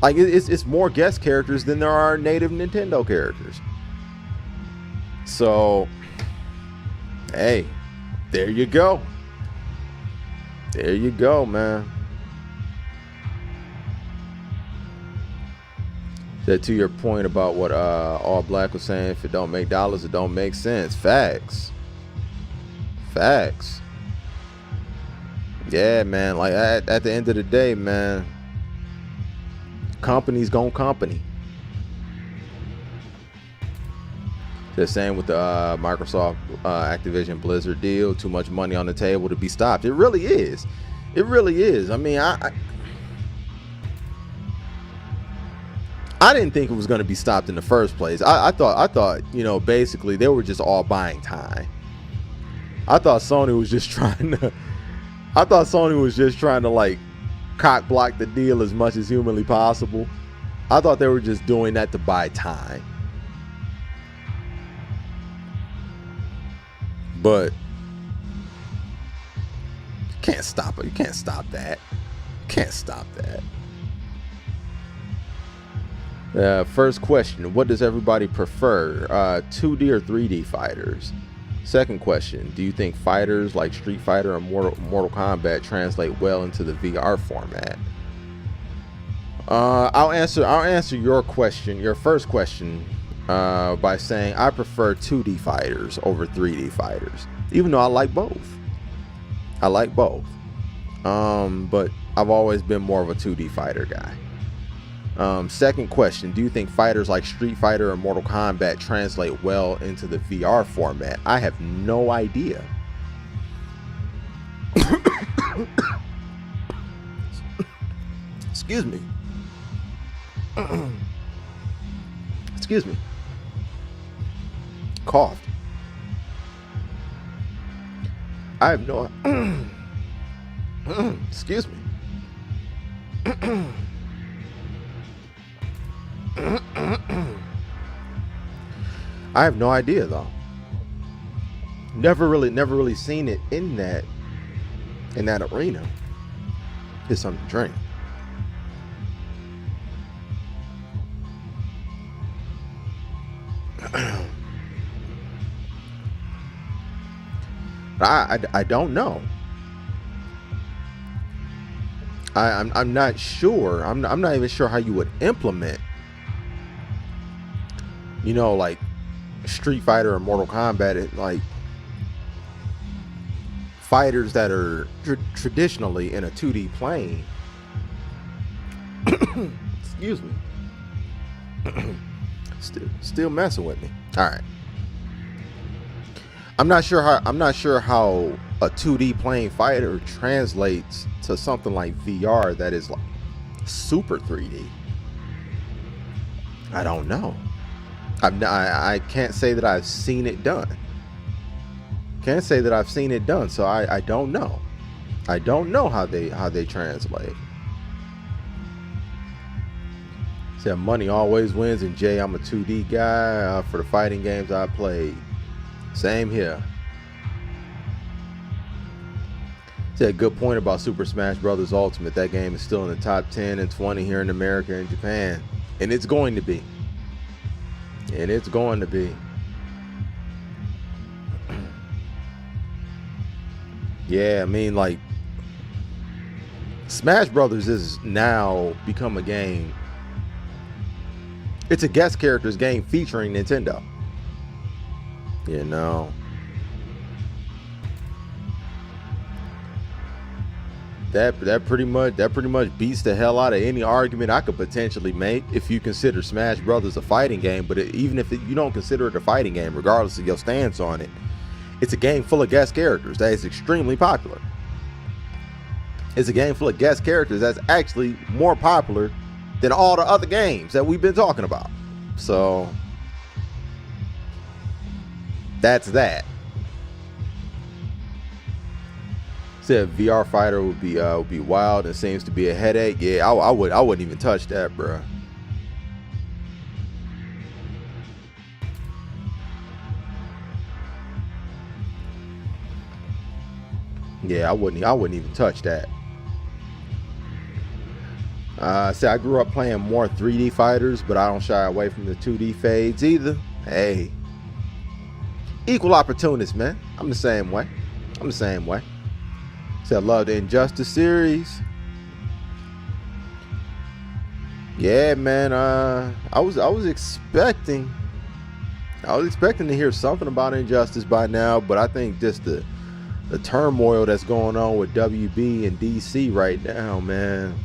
Like it's more guest characters than there are native Nintendo characters. So, hey, there you go. There you go, man. That to your point about what All Black was saying, if it don't make dollars, it don't make sense. Facts. Facts. Yeah, man. Like at the end of the day, man, companies gon' company. The same with the Microsoft Activision Blizzard deal. Too much money on the table to be stopped. It really is. It really is. I mean, I didn't think it was going to be stopped in the first place. I thought, you know, basically they were just all buying time. I thought Sony was just trying to like cock block the deal as much as humanly possible. I thought they were just doing that to buy time. But you can't stop it. You can't stop that. You can't stop that. First question, what does everybody prefer, 2D or 3D fighters? Second question, do you think fighters like Street Fighter or Mortal Kombat translate well into the VR format? I'll answer your question, your first question, by saying I prefer 2D fighters over 3D fighters, even though I like both. I like both. But I've always been more of a 2D fighter guy. Second question, do you think fighters like Street Fighter or Mortal Kombat translate well into the VR format? I have no idea. Excuse me. Excuse me. Coughed. I have no excuse me. I have no idea though. Never really seen it in that arena. Get something to drink. I don't know. I'm not sure. I'm not even sure how you would implement, you know, like Street Fighter or Mortal Kombat, like fighters that are traditionally in a 2D plane. Excuse me. Still messing with me. All right. I'm not sure how a 2D plane fighter translates to something like VR that is like super 3D. I don't know. I can't say that I've seen it done. Can't say that I've seen it done, so I don't know. I don't know how they translate. Said money always wins, and Jay, I'm a 2D guy for the fighting games I played. Same here. Said good point about Super Smash Bros. Ultimate. That game is still in the top 10 and 20 here in America and Japan, and it's going to be. And it's going to be. Yeah, I mean, like, Smash Brothers is now become a game. It's a guest characters game featuring Nintendo. You know. That pretty much beats the hell out of any argument I could potentially make if you consider Smash Brothers a fighting game. But even if you don't consider it a fighting game, regardless of your stance on it, it's a game full of guest characters that is extremely popular. It's a game full of guest characters that's actually more popular than all the other games that we've been talking about. So that's that. Said VR fighter would be wild and seems to be a headache. Yeah, I wouldn't even touch that, bro. Yeah, I wouldn't even touch that. See, I grew up playing more 3D fighters, but I don't shy away from the 2D fades either. Hey, equal opportunist, man. I'm the same way. See, I love the Injustice series. Yeah, man. I was expecting to hear something about Injustice by now, but I think just the turmoil that's going on with WB and DC right now, man.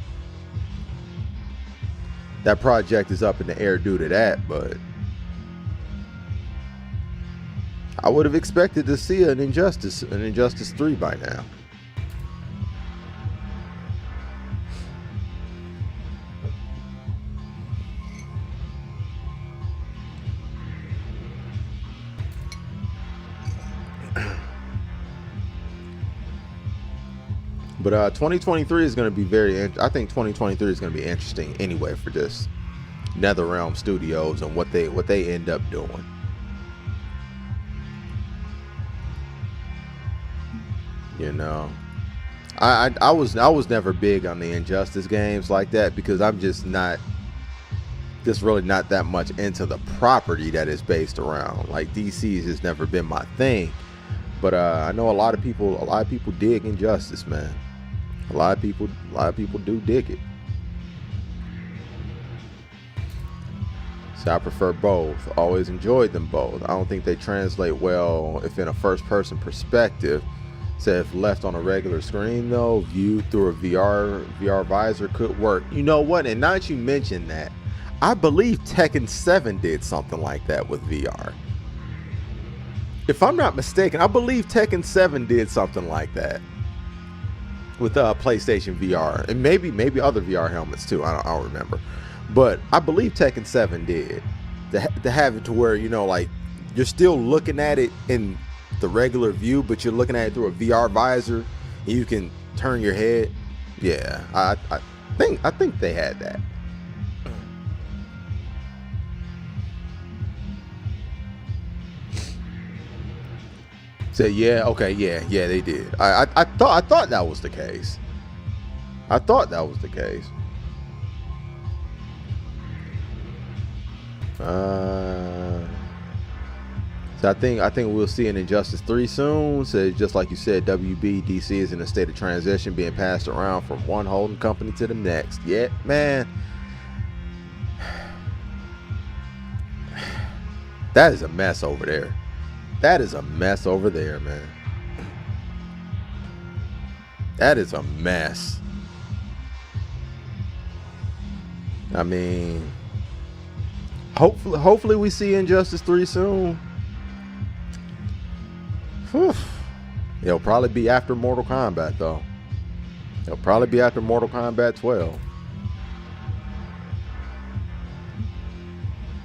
That project is up in the air due to that, but I would have expected to see an Injustice 3 by now. But 2023 is going to be I think 2023 is going to be interesting anyway for just NetherRealm Studios and what they end up doing. You know, I was never big on the Injustice games like that because I'm just really not that much into the property that is based around. Like DC's has never been my thing. But I know a lot of people dig Injustice, man. A lot of people do dig it. So I prefer both. Always enjoyed them both. I don't think they translate well if in a first-person perspective. So if left on a regular screen though, viewed through a VR visor could work. You know what? And now that you mention that, I believe Tekken 7 did something like that with VR. If I'm not mistaken, I believe Tekken 7 did something like that with PlayStation VR, and maybe other VR helmets too. I don't remember, but I believe Tekken 7 did to have it to where, you know, like you're still looking at it in the regular view, but you're looking at it through a VR visor, and you can turn your head. Yeah, I think they had that. So yeah, okay, yeah, they did. I thought that was the case. So I think we'll see an Injustice 3 soon. So just like you said, WB DC is in a state of transition, being passed around from one holding company to the next. Yeah, man. That is a mess over there. That is a mess over there, man. That is a mess. I mean, hopefully we see Injustice 3 soon. Whew. It'll probably be after Mortal Kombat though. It'll probably be after Mortal Kombat 12.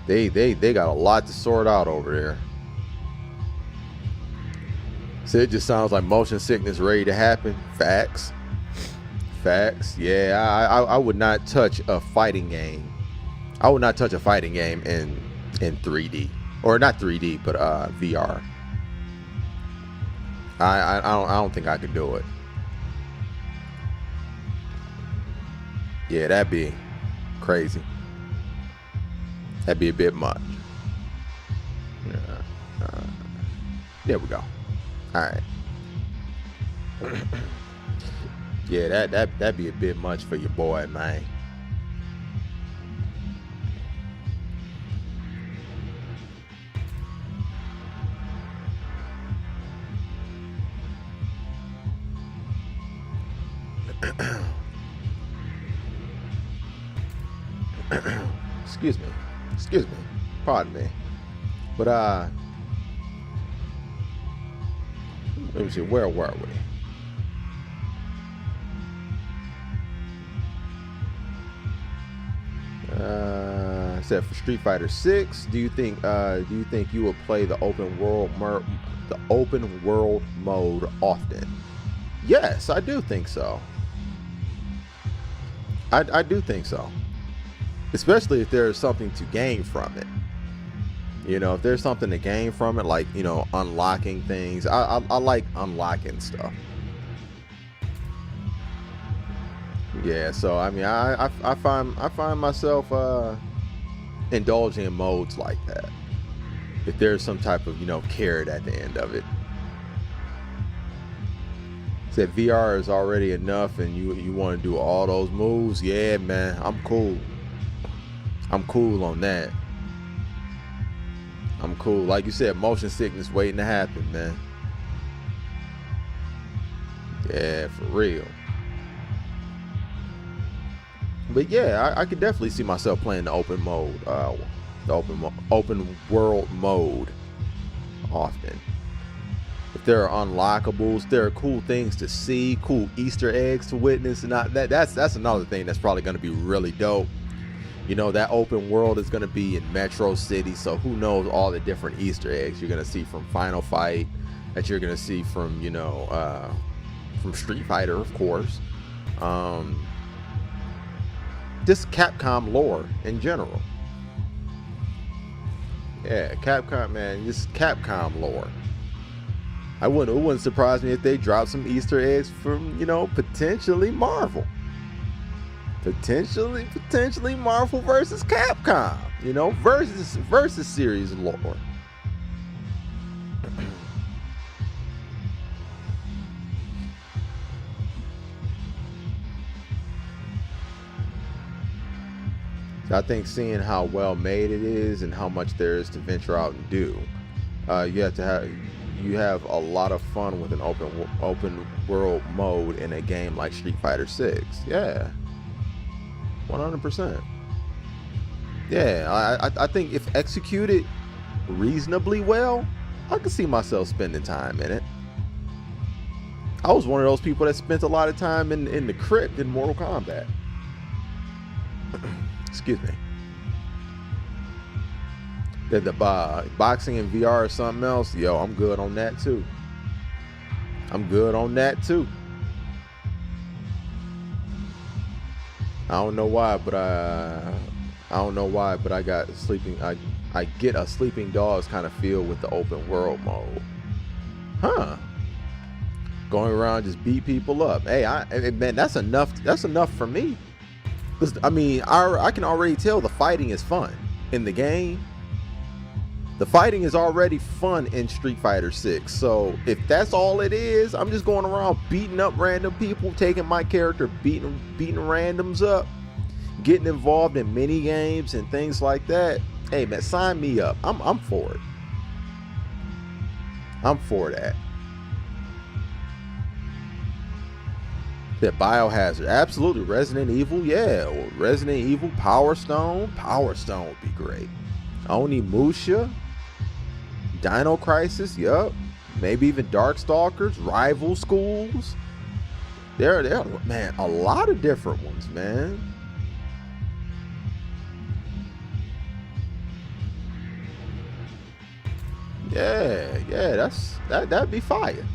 They got a lot to sort out over there. So it just sounds like motion sickness ready to happen. Facts. Facts. Yeah, I would not touch a fighting game. I would not touch a fighting game in 3D. Or not 3D, but VR. I don't think I could do it. Yeah, that'd be crazy. That'd be a bit much. There we go. All right. Yeah, that'd be a bit much for your boy, man. Excuse me, pardon me, but let me see, where were we? Said for Street Fighter 6, do you think you will play the open world mode often? Yes, I do think so. I do think so. Especially if there's something to gain from it. You know, if there's something to gain from it, like, you know, unlocking things. I like unlocking stuff. Yeah, so I mean, I find myself indulging in modes like that. If there's some type of, you know, carrot at the end of it. Said VR is already enough and you want to do all those moves. Yeah, man, I'm cool. I'm cool on that. I'm cool. Like you said, motion sickness waiting to happen, man. Yeah, for real. But yeah, I could definitely see myself playing the open mode, the open world mode often. If there are unlockables, there are cool things to see, cool Easter eggs to witness, and that's another thing that's probably going to be really dope. You know, that open world is going to be in Metro City, so who knows all the different Easter eggs you're going to see from Final Fight, that you're going to see from, you know, from Street Fighter, of course. Just Capcom lore in general. Yeah, Capcom, man, just Capcom lore. It wouldn't surprise me if they dropped some Easter eggs from, you know, potentially Marvel. Potentially Marvel versus Capcom, you know, versus series lore. So I think seeing how well made it is and how much there is to venture out and do, you have a lot of fun with an open world mode in a game like Street Fighter 6. Yeah. 100%. Yeah, I think if executed reasonably well, I could see myself spending time in it. I was one of those people that spent a lot of time in the crypt in Mortal Kombat. Excuse me. The boxing and VR or something else, yo, I'm good on that too. I don't know why, but I got sleeping. I get a Sleeping Dogs kind of feel with the open world mode. Huh? Going around just beat people up. Hey, man, that's enough. That's enough for me. Cause I mean, I can already tell the fighting is fun in the game. The fighting is already fun in Street Fighter 6. So if that's all it is, I'm just going around beating up random people, taking my character, beating randoms up, getting involved in mini games and things like that. Hey man, sign me up. I'm for it. I'm for that. That Biohazard, absolutely. Resident Evil, yeah. Resident Evil, Power Stone would be great. Onimusha, Dino Crisis, yup. Maybe even Darkstalkers, Rival Schools. There, man, a lot of different ones, man. Yeah, that'd be fire.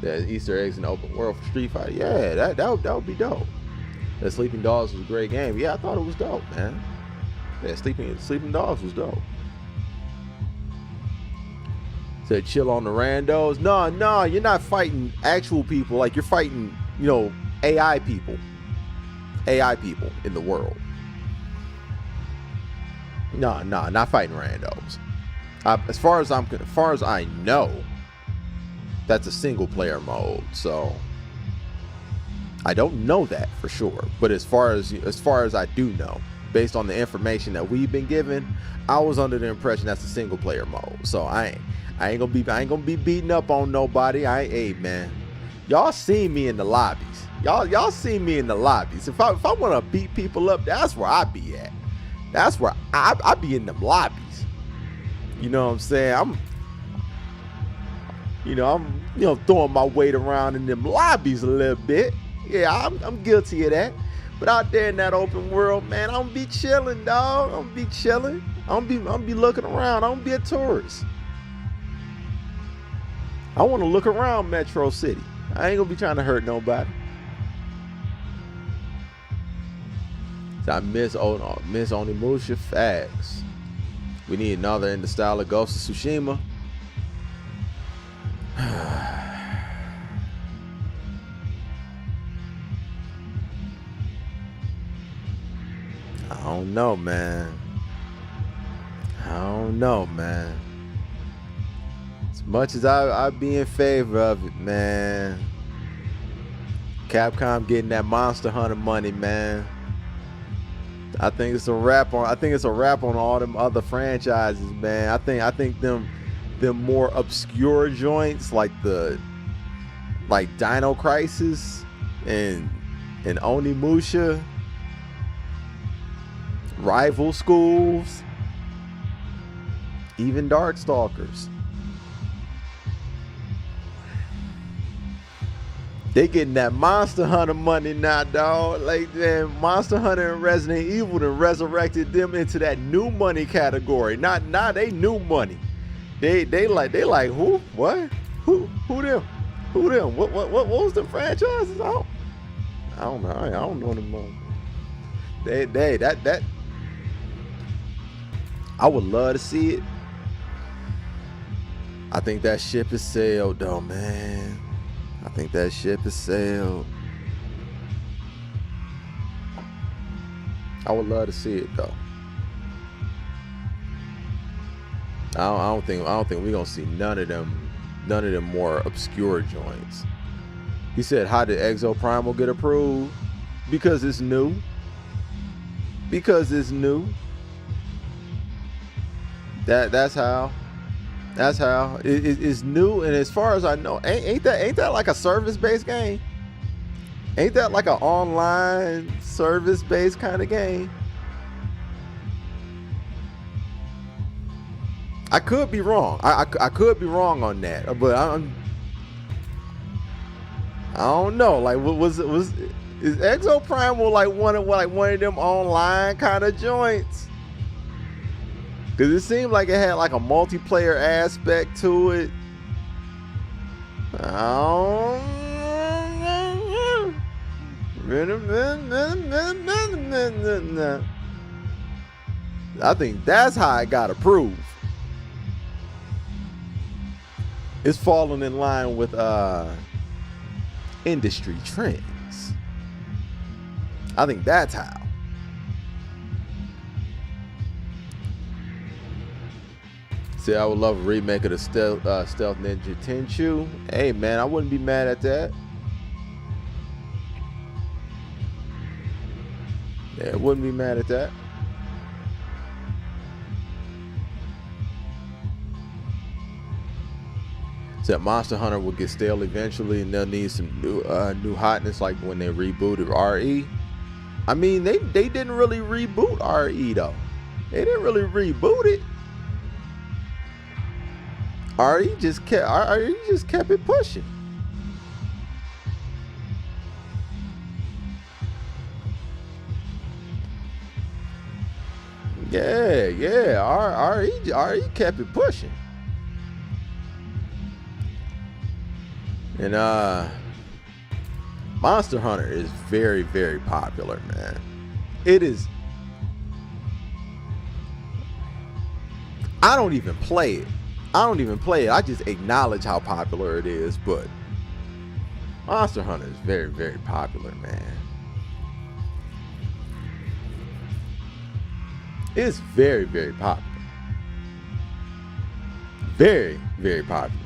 The Easter eggs in the open world for Street Fighter. Yeah, that would be dope. That Sleeping Dogs was a great game. Yeah, I thought it was dope, man. Yeah, Sleeping Dogs was dope. Said chill on the randos. No, you're not fighting actual people. Like, you're fighting, you know, AI people in the world. No, not fighting randos. As far as I know, that's a single player mode. So I don't know that for sure. But as far as I do know, based on the information that we've been given, I was under the impression that's a single player mode. So I ain't gonna be beating up on nobody. Hey man, y'all seen me in the lobbies. Y'all seen me in the lobbies. If I want to beat people up, that's where I be at. That's where I be in them lobbies. You know what I'm saying? I'm throwing my weight around in them lobbies a little bit. Yeah, I'm guilty of that. But out there in that open world, man, I'm gonna be chilling, dog. I'm gonna be chilling. I'm gonna be looking around. I'm gonna be a tourist. I want to look around Metro City. I ain't gonna be trying to hurt nobody. So I miss Onimusha. Facts. We need another in the style of Ghost of Tsushima. I don't know, man. As much as I'd be in favor of it, man. Capcom getting that Monster Hunter money, man. I think it's a wrap on all them other franchises, man. I think them more obscure joints like Dino Crisis and Onimusha, Rival Schools, even Darkstalkers. They getting that Monster Hunter money now, dog. Like, man, Monster Hunter and Resident Evil done resurrected them into that new money category. Not they new money. They like who? What? Who them? Who them? What was the franchises? I don't know. I don't know them. That I would love to see it. I think that ship is sailed though, man. I think that ship is sailed. I would love to see it though. I don't think we're gonna see none of them more obscure joints. He said, how did Exo Primal get approved? Because it's new. That's how. It's new, and as far as I know, ain't that like a service-based game? Ain't that like an online service-based kind of game? I could be wrong. I could be wrong on that, but I don't know. Like, is Exo Primal like one of them online kind of joints? Because it seemed like it had like a multiplayer aspect to it. I think that's how it got approved. It's falling in line with industry trends. I think that's how. See, I would love a remake of the Stealth Ninja Tenchu. Hey, man, I wouldn't be mad at that. Yeah, I wouldn't be mad at that. Said Monster Hunter will get stale eventually, and they'll need some new hotness, like when they rebooted RE. I mean, they didn't really reboot RE though. They didn't really reboot it. RE just kept it pushing. Yeah. RE kept it pushing. And Monster Hunter is very, very popular, man. It is. I don't even play it. I just acknowledge how popular it is, but Monster Hunter is very, very popular, man. It's very, very popular. Very, very popular.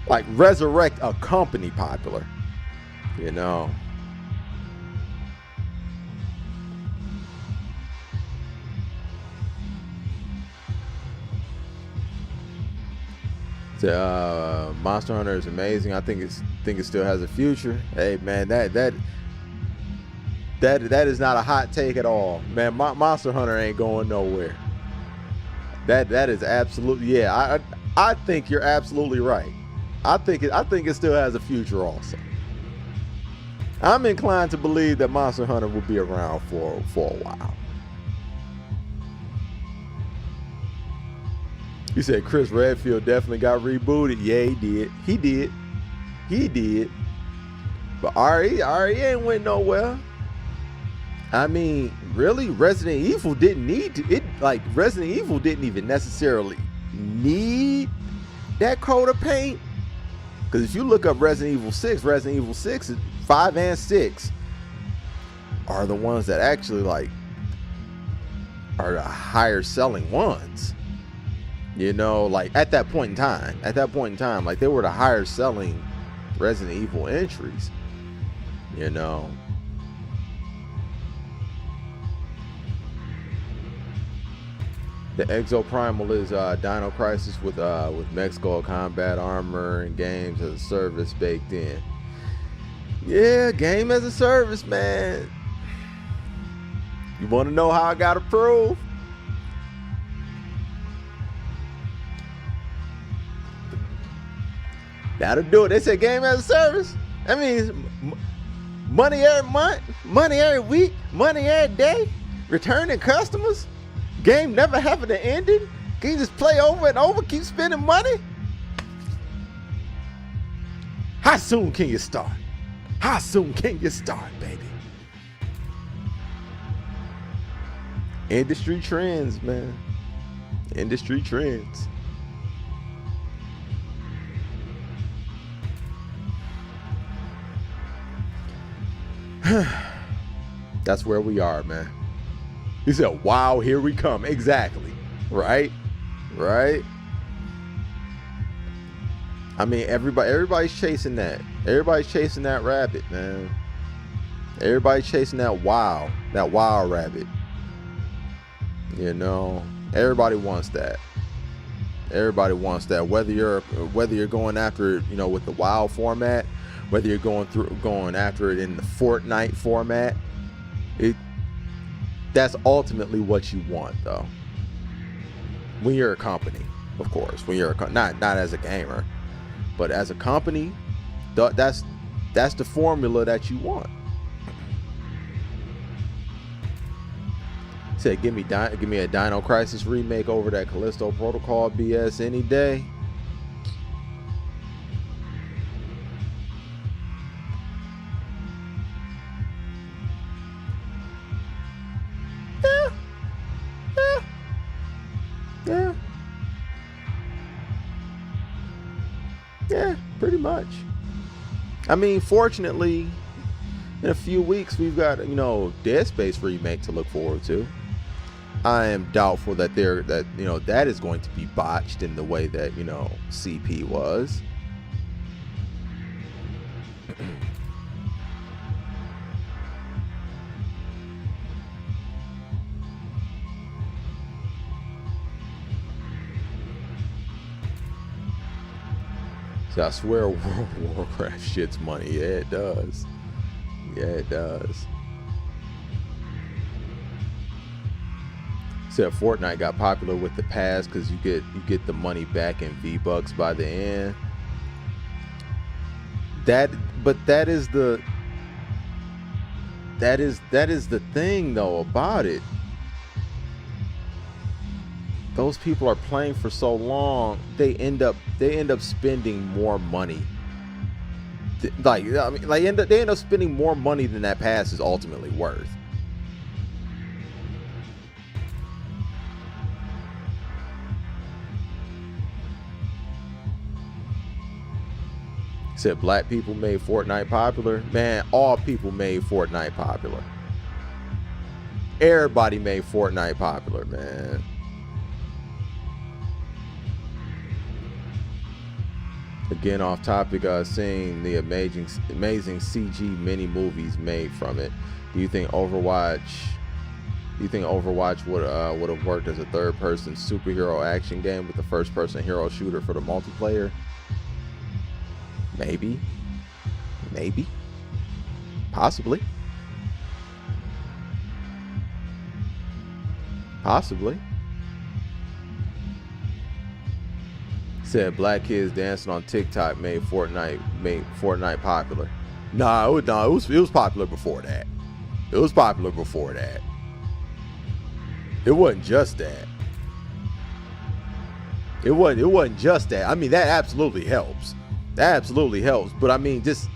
Like Resurrect a company popular, you know. Monster Hunter is amazing. I think it still has a future. Hey man, that is not a hot take at all, man. Monster Hunter ain't going nowhere. That is absolutely, yeah. I think you're absolutely right. I think it still has a future also. I'm inclined to believe that Monster Hunter will be around for a while. You said Chris Redfield definitely got rebooted. Yeah, he did. But RE ain't went nowhere. I mean, really, Resident Evil didn't need to. Resident Evil didn't even necessarily need that coat of paint. Because if you look up Resident Evil 6, 5 and 6 are the ones that actually are the higher selling ones. You know, like at that point in time, like they were the higher selling Resident Evil entries. You know. The Exo Primal is Dino Crisis with mech skull combat armor and games as a service baked in. Yeah, game as a service, man. You want to know how I got approved? That'll do it. They said game as a service. That means money every month, money every week, money every day, returning customers. Game never having an ending. Can you just play over and over, keep spending money? How soon can you start? How soon can you start, baby? Industry trends, man. Industry trends. That's where we are, man. He said, wow, here we come. Exactly. Right? I mean, everybody's chasing that. Everybody's chasing that rabbit, man. Everybody's chasing that wow rabbit. You know, everybody wants that. Everybody wants that. Whether you're going after it, you know, with the WoW format, whether you're going after it in the Fortnite format, that's ultimately what you want, though. When you're a company, of course. When you're not as a gamer, but as a company, that's the formula that you want. Said, give me a Dino Crisis remake over that Callisto Protocol BS any day. Yeah, pretty much. I mean, fortunately, in a few weeks we've got, you know, Dead Space remake to look forward to. I am doubtful that that is going to be botched in the way that, you know, CP was. So I swear World of Warcraft shits money. Yeah, it does. Yeah, it does. Said Fortnite got popular with the pass because you get the money back in V-Bucks by the end. That is the thing though about it. Those people are playing for so long, they end up spending more money Like, I mean, like they end up spending more money than that pass is ultimately worth. Said black people made Fortnite popular. Man, all people made Fortnite popular. Everybody made Fortnite popular, man. Again, off topic, seeing the amazing CG mini movies made from it. Do you think Overwatch would have worked as a third-person superhero action game with the first-person hero shooter for the multiplayer? Maybe, possibly. Said black kids dancing on TikTok made Fortnite popular. No, it was popular before that. It wasn't just that. It wasn't just that. I mean, that absolutely helps. But I mean, just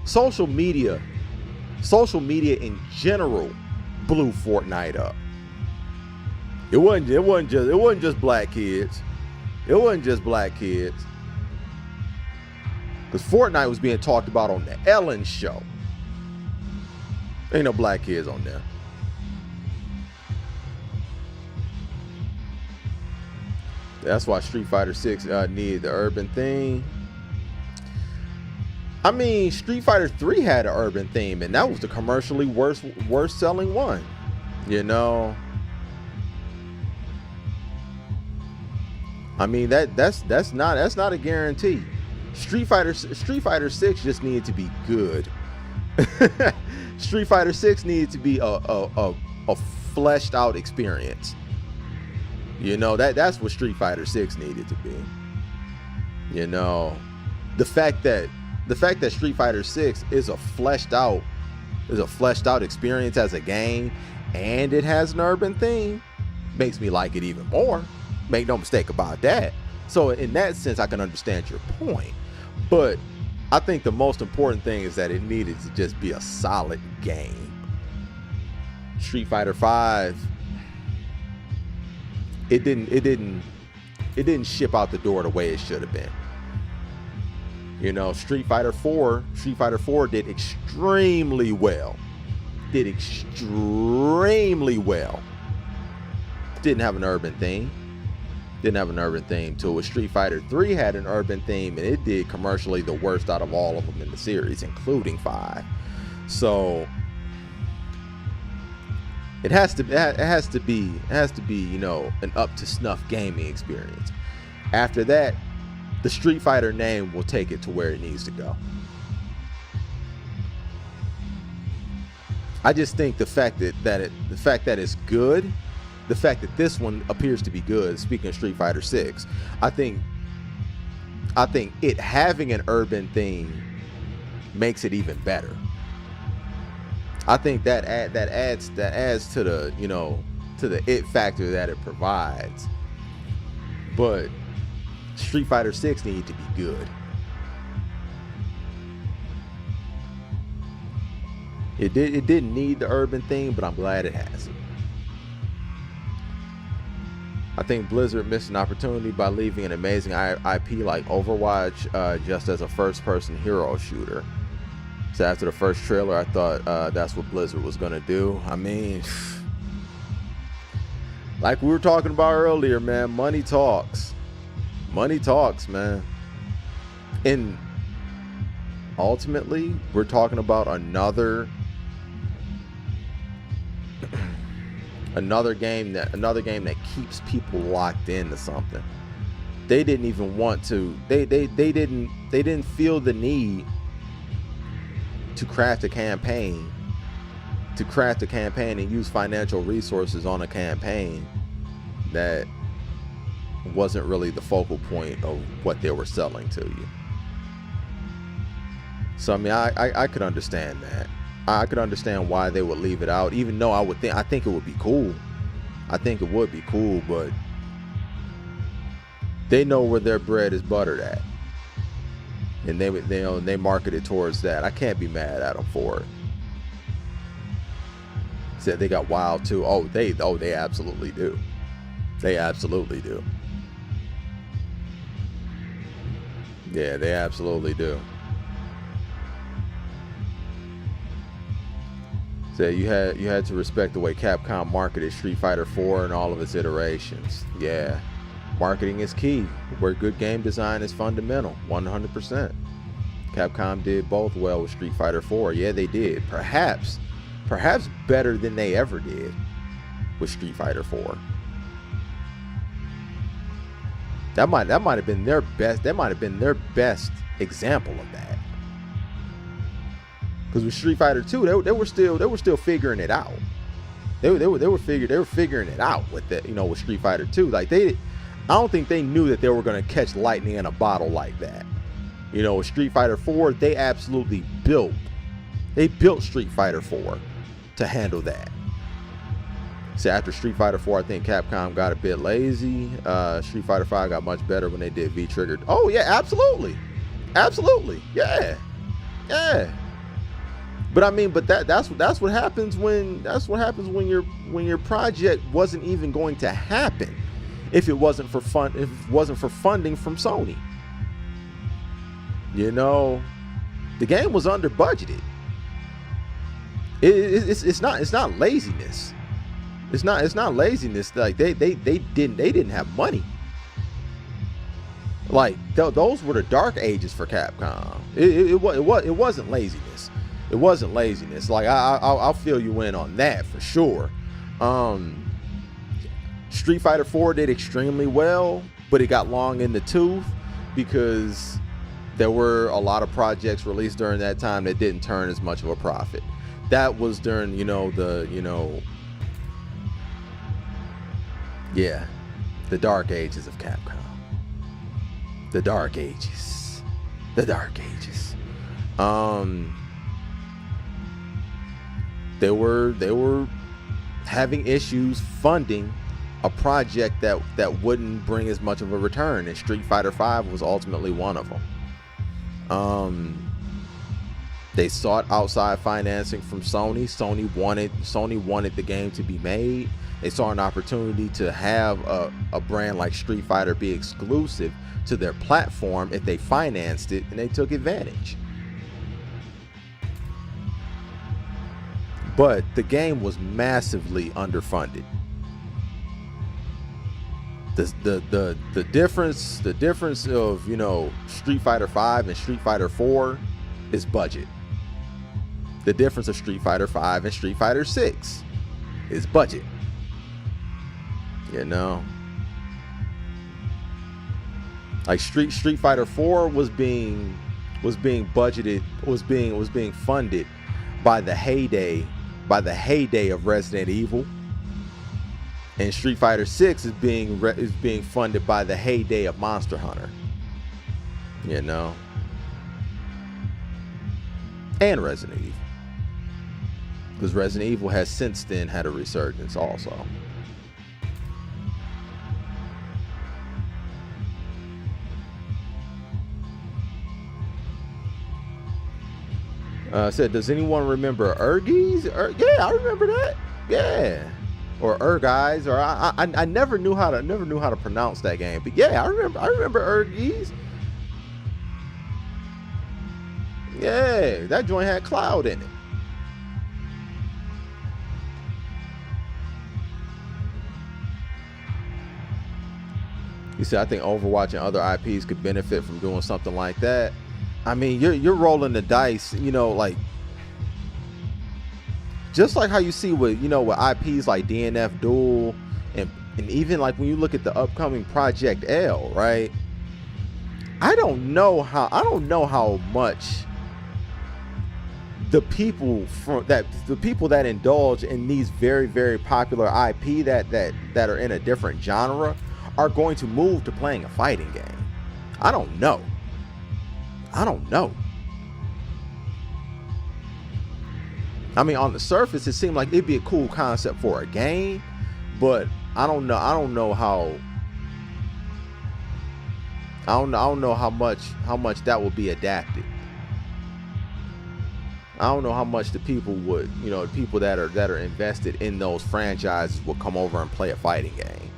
social media in general blew Fortnite up. It wasn't just black kids. Because Fortnite was being talked about on the Ellen show. Ain't no black kids on there. That's why Street Fighter 6 needed the urban theme. I mean, Street Fighter 3 had an urban theme, and that was the commercially worst selling one. You know, I mean that's not a guarantee. Street Fighter 6 just needed to be good. Street Fighter 6 needed to be a fleshed out experience. You know, that's what Street Fighter 6 needed to be. You know, the fact that Street Fighter 6 is a fleshed out experience as a game, and it has an urban theme, makes me like it even more. Make no mistake about that. So in that sense, I can understand your point. But I think the most important thing is that it needed to just be a solid game. Street Fighter 5, it didn't ship out the door the way it should have been. You know, Street Fighter 4 did extremely well. Didn't have an urban theme. To it. Street Fighter 3 had an urban theme, and it did commercially the worst out of all of them in the series, including 5. So it has to be, you know, an up to snuff gaming experience. After that, the Street Fighter name will take it to where it needs to go. I just think the fact that it's good, the fact that this one appears to be good, speaking of Street Fighter 6, I think it having an urban theme makes it even better. I think that adds to the, you know, to the it factor that it provides. But Street Fighter 6 needed to be good. It didn't need the urban theme, but I'm glad it has it. I think Blizzard missed an opportunity by leaving an amazing IP like Overwatch just as a first-person hero shooter. So after the first trailer, I thought that's what Blizzard was going to do. I mean, like we were talking about earlier, man, money talks. Money talks, man. And ultimately, we're talking about another game that keeps people locked into something. They didn't even want to. They didn't feel the need to craft a campaign and use financial resources on a campaign that wasn't really the focal point of what they were selling to you. So I mean, I could understand that. I could understand why they would leave it out, even though I think it would be cool. I think it would be cool, but they know where their bread is buttered at. and they marketed towards that. I can't be mad at them for it. Said they got wild too. Oh, they absolutely do. They absolutely do. Yeah, they absolutely do. So you had to respect the way Capcom marketed Street Fighter 4 and all of its iterations. Yeah, marketing is key. Where good game design is fundamental, 100%. Capcom did both well with Street Fighter 4. Yeah, they did. Perhaps better than they ever did with Street Fighter 4. That might have been their best. That might have been their best example of that. Because with Street Fighter 2, they were still figuring it out. They were figuring it out with that, with Street Fighter 2. Like I don't think they knew that they were gonna catch lightning in a bottle like that. With Street Fighter 4, they absolutely built Street Fighter 4 to handle that. So after Street Fighter 4, I think Capcom got a bit lazy. Street Fighter 5 got much better when they did V-Trigger. Oh yeah, absolutely, yeah. But I mean, that's what happens when your project wasn't even going to happen if it wasn't for funding from Sony. The game was under budgeted. It's not laziness. It's not laziness. Like they didn't have money. Like those were the dark ages for Capcom. It wasn't laziness. It wasn't laziness. Like I'll fill you in on that for sure. Street Fighter 4 did extremely well, but it got long in the tooth because there were a lot of projects released during that time that didn't turn as much of a profit. That was during the dark ages of Capcom. The dark ages. They were having issues funding a project that wouldn't bring as much of a return, and Street Fighter 5 was ultimately one of them. They sought outside financing from Sony. Sony wanted the game to be made. They saw an opportunity to have a brand like Street Fighter be exclusive to their platform if they financed it, and they took advantage. But the game was massively underfunded. The difference of Street Fighter 5 and Street Fighter 4 is budget. The difference of Street Fighter 5 and Street Fighter 6 is budget. Like Street Fighter 4 was being budgeted, was being funded by the heyday of Resident Evil, and Street Fighter 6 is being funded by the heyday of Monster Hunter. And Resident Evil, because Resident Evil has since then had a resurgence also. Said, does anyone remember Ergies? Yeah, I remember that. Yeah, or Ergies, or I never knew how to pronounce that game. But yeah, I remember Ergies. Yeah, that joint had Cloud in it. He said, I think Overwatch and other IPs could benefit from doing something like that. I mean, you're rolling the dice, like just like how you see with with IPs like DNF Duel, and even like when you look at the upcoming Project L, right? I don't know how much the people that indulge in these very, very popular IP that are in a different genre are going to move to playing a fighting game. I don't know. I mean, on the surface, it seemed like it'd be a cool concept for a game, but I don't know how I don't know how much that will be adapted. I don't know how much the people would, the people that are invested in those franchises will come over and play a fighting game.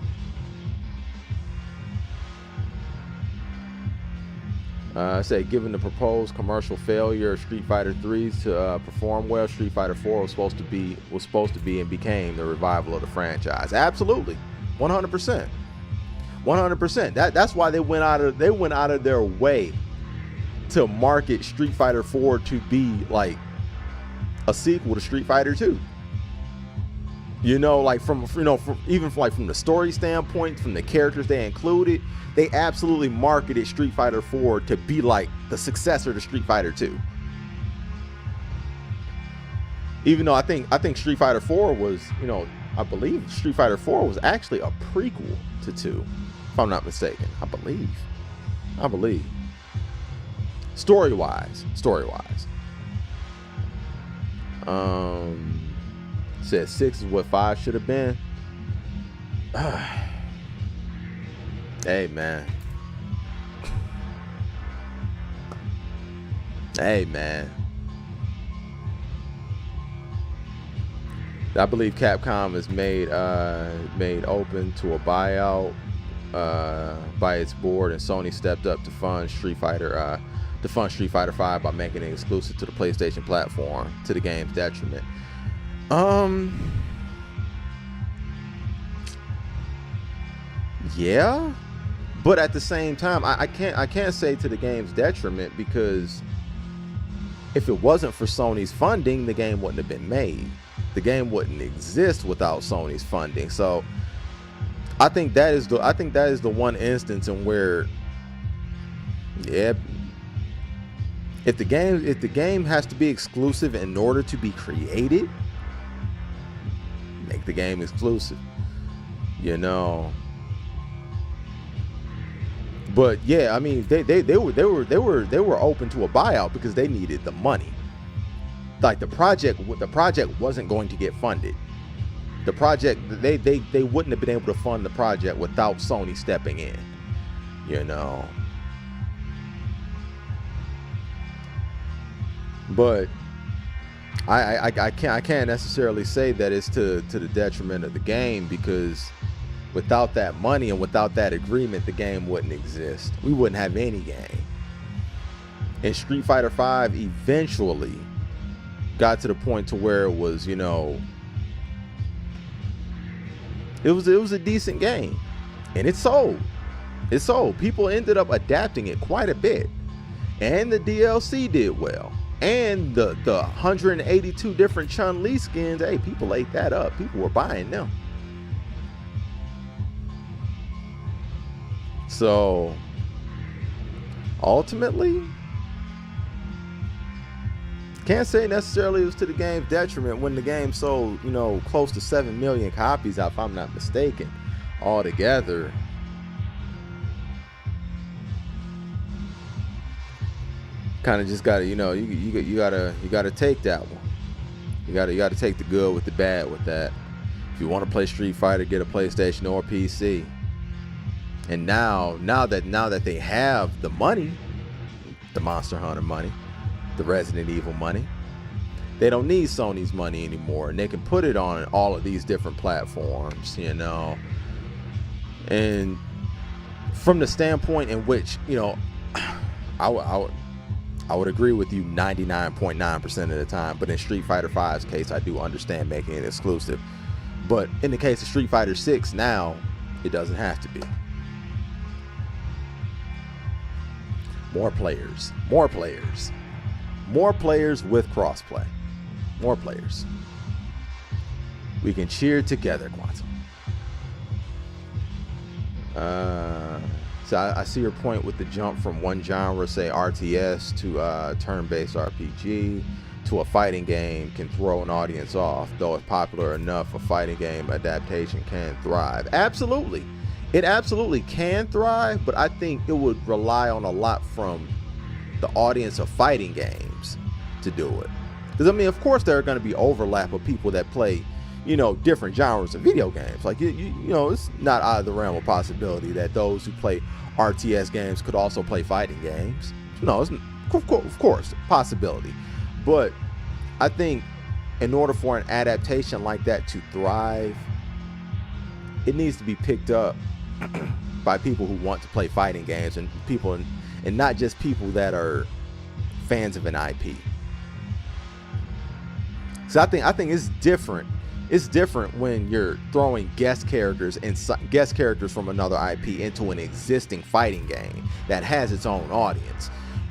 Say, given the proposed commercial failure of Street Fighter 3 to perform well, Street Fighter 4 was supposed to be and became the revival of the franchise. Absolutely, 100%, 100%. That's why they went out of their way to market Street Fighter 4 to be like a sequel to Street Fighter 2. Like from the story standpoint, from the characters they included, they absolutely marketed Street Fighter 4 to be like the successor to Street Fighter 2. Even though I think Street Fighter 4 was, I believe Street Fighter 4 was actually a prequel to 2, if I'm not mistaken. I believe. Story-wise. Said 6 is what 5 should have been. Hey man. I believe Capcom is made open to a buyout by its board, and Sony stepped up to fund Street Fighter 5 by making it exclusive to the PlayStation platform, to the game's detriment. Yeah, but at the same time, I can't say to the game's detriment, because if it wasn't for Sony's funding, the game wouldn't have been made. The game wouldn't exist without Sony's funding. So I think that is the one instance in where, yeah, if the game has to be exclusive in order to be created, make the game exclusive. But yeah, I mean, they were open to a buyout because they needed the money. Like the project wasn't going to get funded. The project, they wouldn't have been able to fund the project without Sony stepping in. But I can't necessarily say that it's to the detriment of the game, because without that money and without that agreement, the game wouldn't exist. We wouldn't have any game. And Street Fighter 5 eventually got to the point to where it was, it was a decent game, and it sold. People ended up adapting it quite a bit, and the DLC did well. And the 182 different Chun-Li skins, hey, people ate that up. People were buying them. So ultimately, can't say necessarily it was to the game's detriment when the game sold, close to 7 million copies, if I'm not mistaken, altogether. Kind of just gotta, you gotta take that one. You gotta take the good with the bad with that. If you want to play Street Fighter, get a PlayStation or PC. And now that they have the money, the Monster Hunter money, the Resident Evil money, they don't need Sony's money anymore, and they can put it on all of these different platforms, And from the standpoint in which, I would agree with you 99.9% of the time, but in Street Fighter 5's case, I do understand making it exclusive. But in the case of Street Fighter 6 now, it doesn't have to be. More players with crossplay. More players. We can cheer together, Quantum. So I see your point with the jump from one genre, say RTS, to turn-based RPG, to a fighting game can throw an audience off. Though if popular enough, a fighting game adaptation can thrive. Absolutely. It absolutely can thrive, but I think it would rely on a lot from the audience of fighting games to do it. Because, I mean, of course there are going to be overlap of people that play, you know, different genres of video games. Like, you know, it's not out of the realm of possibility that those who play RTS games could also play fighting games. No, it's, of course, possibility. But I think in order for an adaptation like that to thrive, it needs to be picked up by people who want to play fighting games, and people, and not just people that are fans of an IP. So I think it's different. It's different when you're throwing guest characters from another IP into an existing fighting game that has its own audience.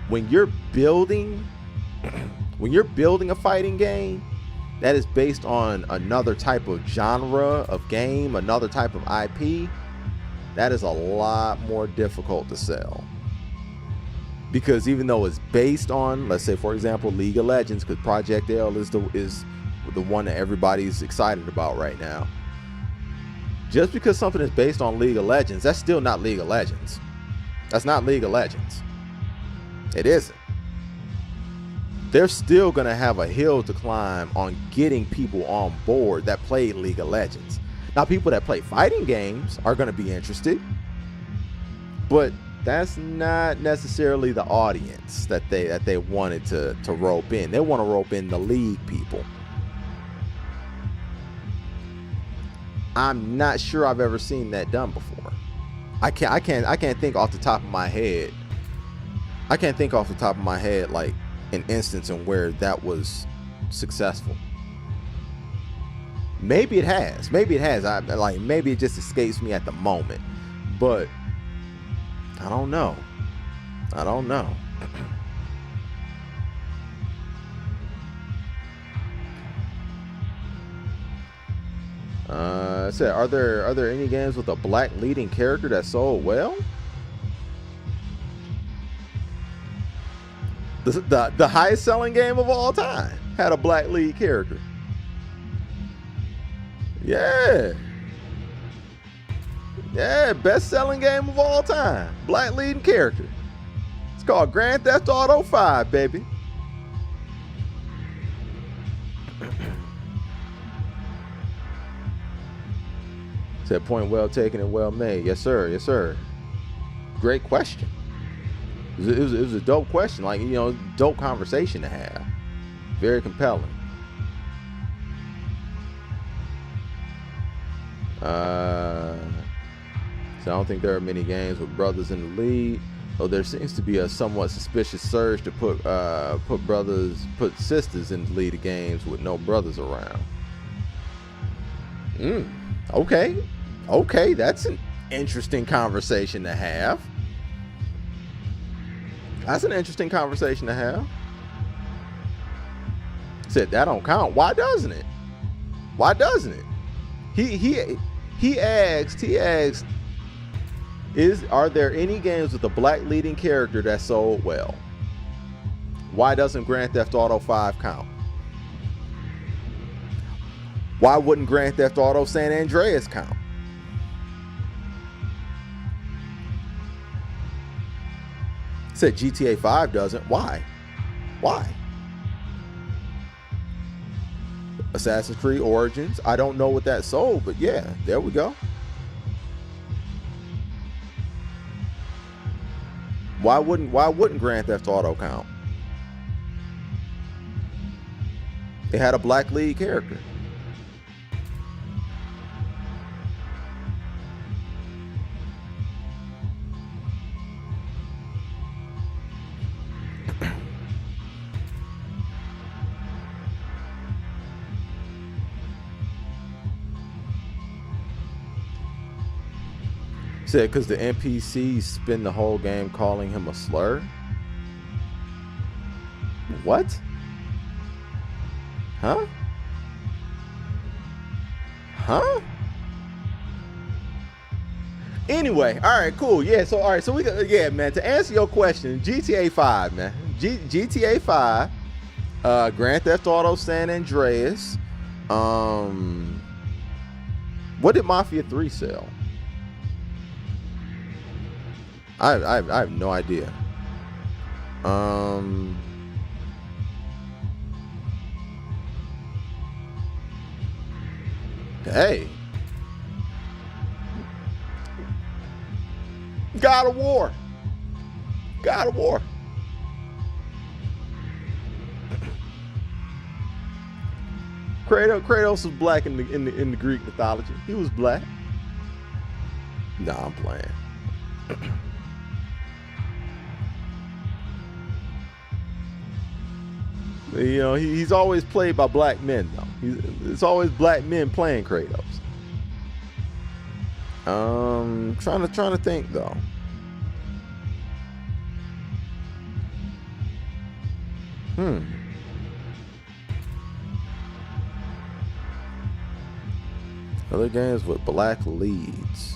When you're building a fighting game that is based on another type of genre of game, another type of IP, that is a lot more difficult to sell. Because even though it's based on, let's say for example, League of Legends, because Project L is the one that everybody's excited about right now. Just because something is based on League of Legends, that's still not League of Legends. That's not League of Legends. It isn't. They're still going to have a hill to climb on getting people on board that play League of Legends. Now, people that play fighting games are going to be interested, but that's not necessarily the audience that they wanted to rope in. They want to rope in the League people. I'm not sure I've ever seen that done before. I can't think off the top of my head. I can't think off the top of my head like an instance in where that was successful. Maybe it has. Maybe it has. Maybe it just escapes me at the moment. But I don't know. I don't know. Said, are there any games with a black leading character that sold well? The highest selling game of all time had a black lead character. Yeah, best selling game of all time, black leading character. It's called Grand Theft Auto 5, baby. Said, point well taken and well made. Yes, sir. Yes, sir. Great question. It was a dope question. Like, you know, dope conversation to have. Very compelling. So I don't think there are many games with brothers in the lead. Though there seems to be a somewhat suspicious surge to put sisters in the lead of games with no brothers around. Okay, that's an interesting conversation to have. That's an interesting conversation to have. Said that don't count. Why doesn't it? Why doesn't it? He asked, are there any games with a black leading character that sold well? Why doesn't Grand Theft Auto 5 count? Why wouldn't Grand Theft Auto San Andreas count? Said GTA 5 doesn't. Why? Assassin's Creed Origins. I don't know what that sold, but yeah, there we go. Why wouldn't Grand Theft Auto count? It had a black lead character. Said because the NPCs spend the whole game calling him a slur. What? Huh? Anyway, all right, cool. Yeah, so all right, so we got, yeah, man, to answer your question, GTA 5, man. GTA 5, Grand Theft Auto San Andreas. What did Mafia 3 sell? I have no idea. Hey. God of War. God of War. Kratos was black in the Greek mythology. He was black. Nah, I'm playing. You know, he's always played by black men, though. It's always black men playing Kratos. Trying to think though. Other games with black leads.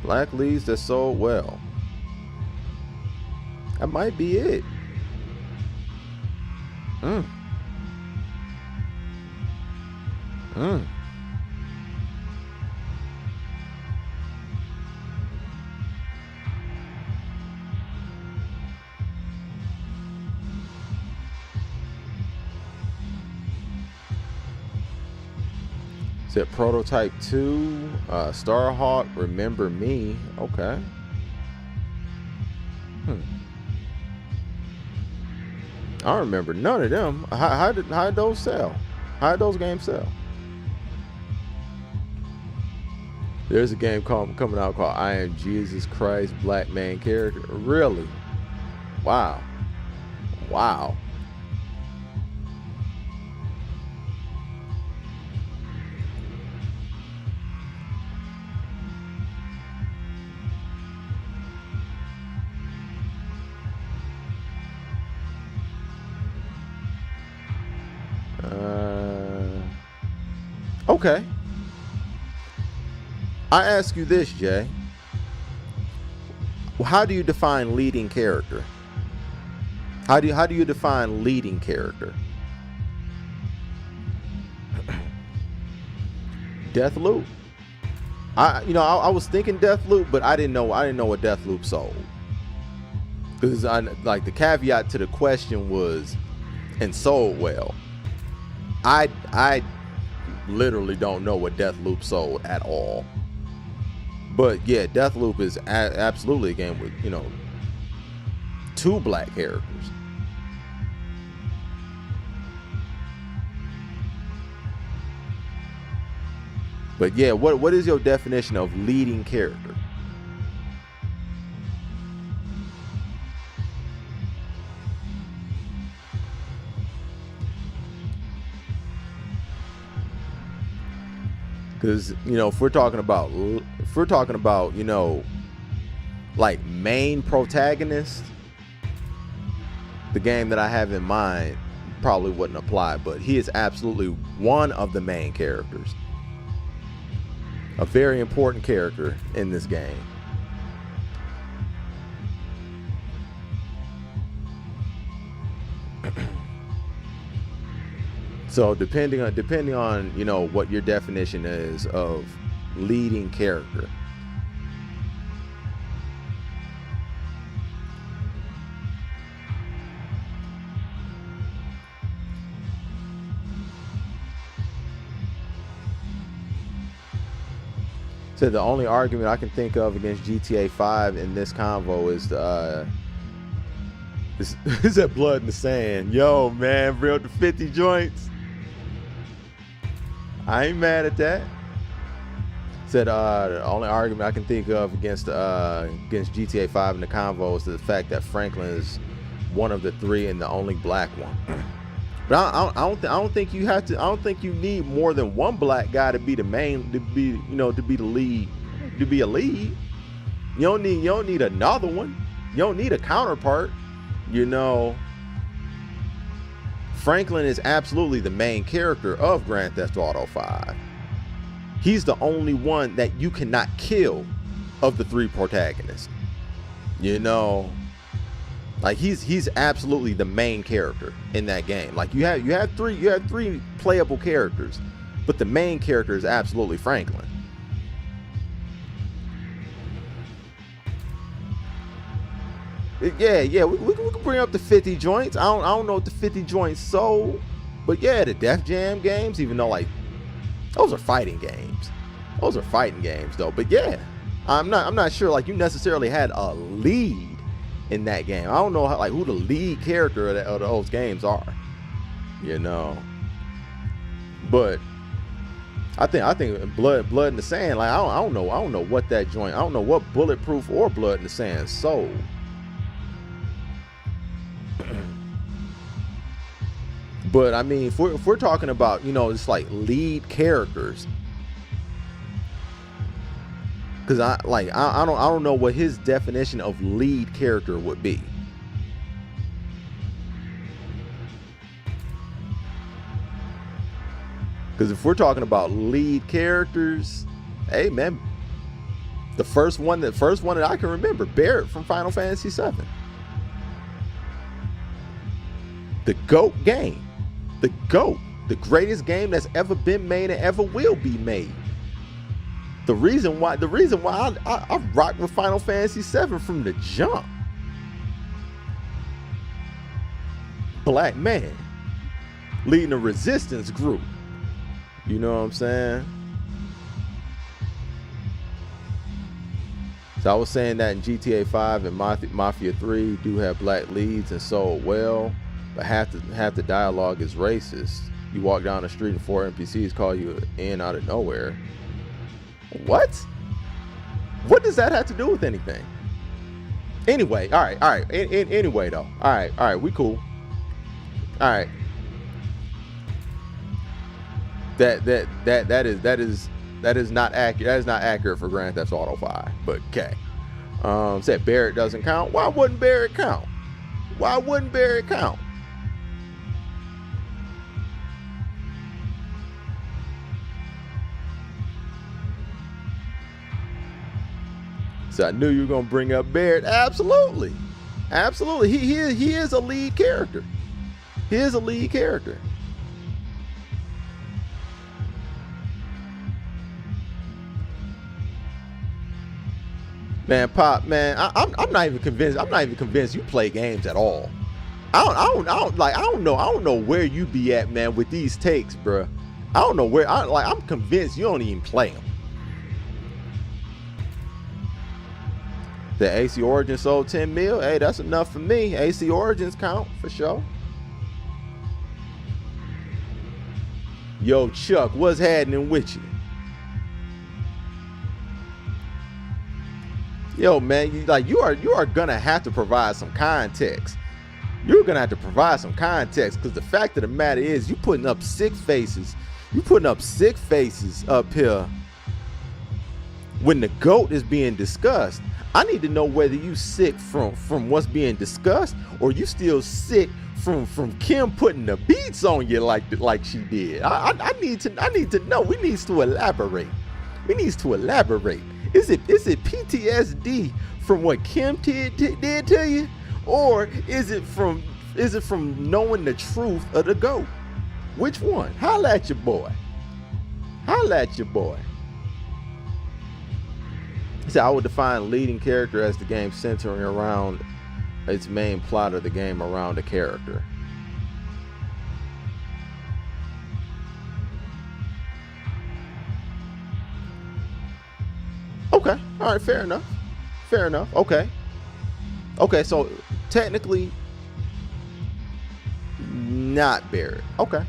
Black leads that sold well. That might be it. Said Prototype 2, Starhawk, Remember Me. Okay. I don't remember none of them. How did those sell? How did those games sell? There's a game coming out called I Am Jesus Christ, Black Man Character. Really? Wow. Wow. Okay. I ask you this, Jay. How do you define leading character? How do you define leading character? Deathloop. I was thinking Deathloop, but I didn't know what Deathloop sold. Because like the caveat to the question was, and sold well. I literally don't know what Deathloop sold at all. But yeah, Deathloop is absolutely a game with, you know, 2 black characters. But yeah, what is your definition of leading character? Because, you know, if we're talking about, you know, like main protagonist, the game that I have in mind probably wouldn't apply, but he is absolutely one of the main characters. A very important character in this game. So depending on you know what your definition is of leading character. So the only argument I can think of against GTA 5 in this convo is is that blood in the sand. Yo, man, real to 50 joints. I ain't mad at that. Said the only argument I can think of against GTA 5 in the convo is the fact that Franklin is one of the 3 and the only black one. But I don't think you have to. I don't think you need more than one black guy to be the main, to be the lead, to be a lead. You don't need another one. You don't need a counterpart. You know, Franklin is absolutely the main character of Grand Theft Auto 5. He's the only one that you cannot kill of the 3 protagonists. You know, like he's absolutely the main character in that game. Like you have 3 playable characters, but the main character is absolutely Franklin. Yeah, we can bring up the 50 joints. I don't know what the 50 joints sold, but yeah, the Def Jam games, even though like those are fighting games. Those are fighting games though. But yeah, I'm not sure like you necessarily had a lead in that game. I don't know how, like who the lead character of those games are, you know. But I think Blood in the Sand, like I don't know what that joint, I don't know what Bulletproof or Blood in the Sand sold. But I mean, if we're talking about, you know, it's like lead characters, because I don't know what his definition of lead character would be. Because if we're talking about lead characters, hey man, the first one that I can remember, Barrett from Final Fantasy VII, the GOAT game, the GOAT, the greatest game that's ever been made and ever will be made. The reason why I rock with Final Fantasy VII from the jump. Black man leading a resistance group. You know what I'm saying? So I was saying that in GTA 5 and Mafia 3 do have black leads and sold well, but half the dialogue is racist. You walk down the street and 4 NPCs call you in out of nowhere. What? What does that have to do with anything? Anyway, all right. Anyway, though, all right, we cool. All right. That is not accurate. That is not accurate for Grand Theft Auto 5. But okay. Said Barrett doesn't count. Why wouldn't Barrett count? Why wouldn't Barrett count? So I knew you were gonna bring up Barrett. Absolutely. He is a lead character. He is a lead character. Man, Pop, man, I'm not even convinced. I'm not even convinced you play games at all. I don't know where you be at, man, with these takes, bro. I don't know where. I'm convinced you don't even play them. The AC Origins sold 10 mil. Hey, that's enough for me. AC Origins count for sure. Yo, Chuck, what's happening with you? Yo, man, you are gonna have to provide some context. You're gonna have to provide some context, because the fact of the matter is, you putting up sick faces. You putting up sick faces up here when the GOAT is being discussed. I need to know whether you sick from what's being discussed, or you still sick from Kim putting the beats on you like she did. I need to know. We need to elaborate. Is it PTSD from what Kim did to you, or is it from knowing the truth of the GOAT? Which one? Holla at your boy. He said, I would define leading character as the game centering around its main plot of the game around a character. Okay. All right. Fair enough. Okay, so technically not Barrett. Okay.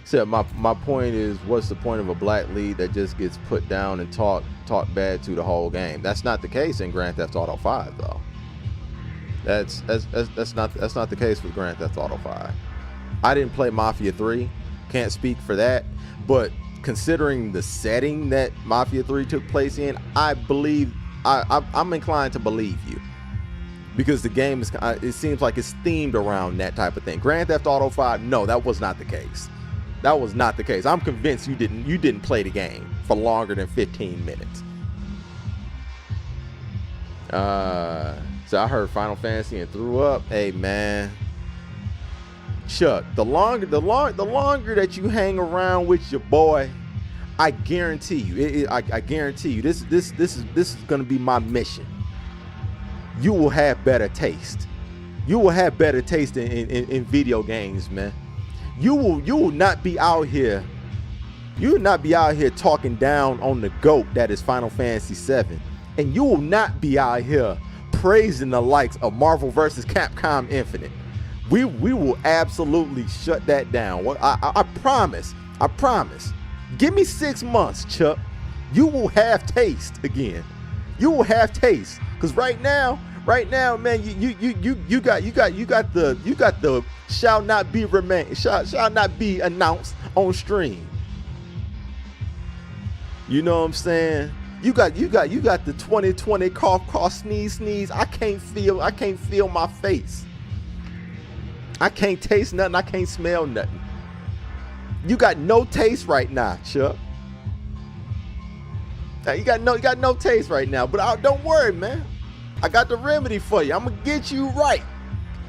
So my point is, what's the point of a black lead that just gets put down and talk bad to the whole game? That's not the case in Grand Theft Auto 5, though. That's not the case with Grand Theft Auto 5. I didn't play Mafia 3, can't speak for that, but considering the setting that Mafia 3 took place in, I believe I'm inclined to believe you, because the game is, it seems like it's themed around that type of thing. Grand Theft Auto 5, no, that was not the case. I'm convinced you didn't play the game for longer than 15 minutes. So I heard Final Fantasy and threw up. Hey man, Chuck, the longer that you hang around with your boy, I guarantee you, I guarantee you, this is gonna be my mission. You will have better taste. You will have better taste in video games, man. You will not be out here. You will not be out here talking down on the GOAT that is Final Fantasy VII, and you will not be out here praising the likes of Marvel vs. Capcom Infinite. We will absolutely shut that down. I promise. I promise. Give me 6 months, Chuck. You will have taste again. You will have taste. Cause right now, man, you got the shall not be announced on stream. You know what I'm saying? You got the 2020 cough sneeze. I can't feel my face. I can't taste nothing. I can't smell nothing. You got no taste right now, Chuck. You got no taste right now. But don't worry, man. I got the remedy for you. I'm gonna get you right.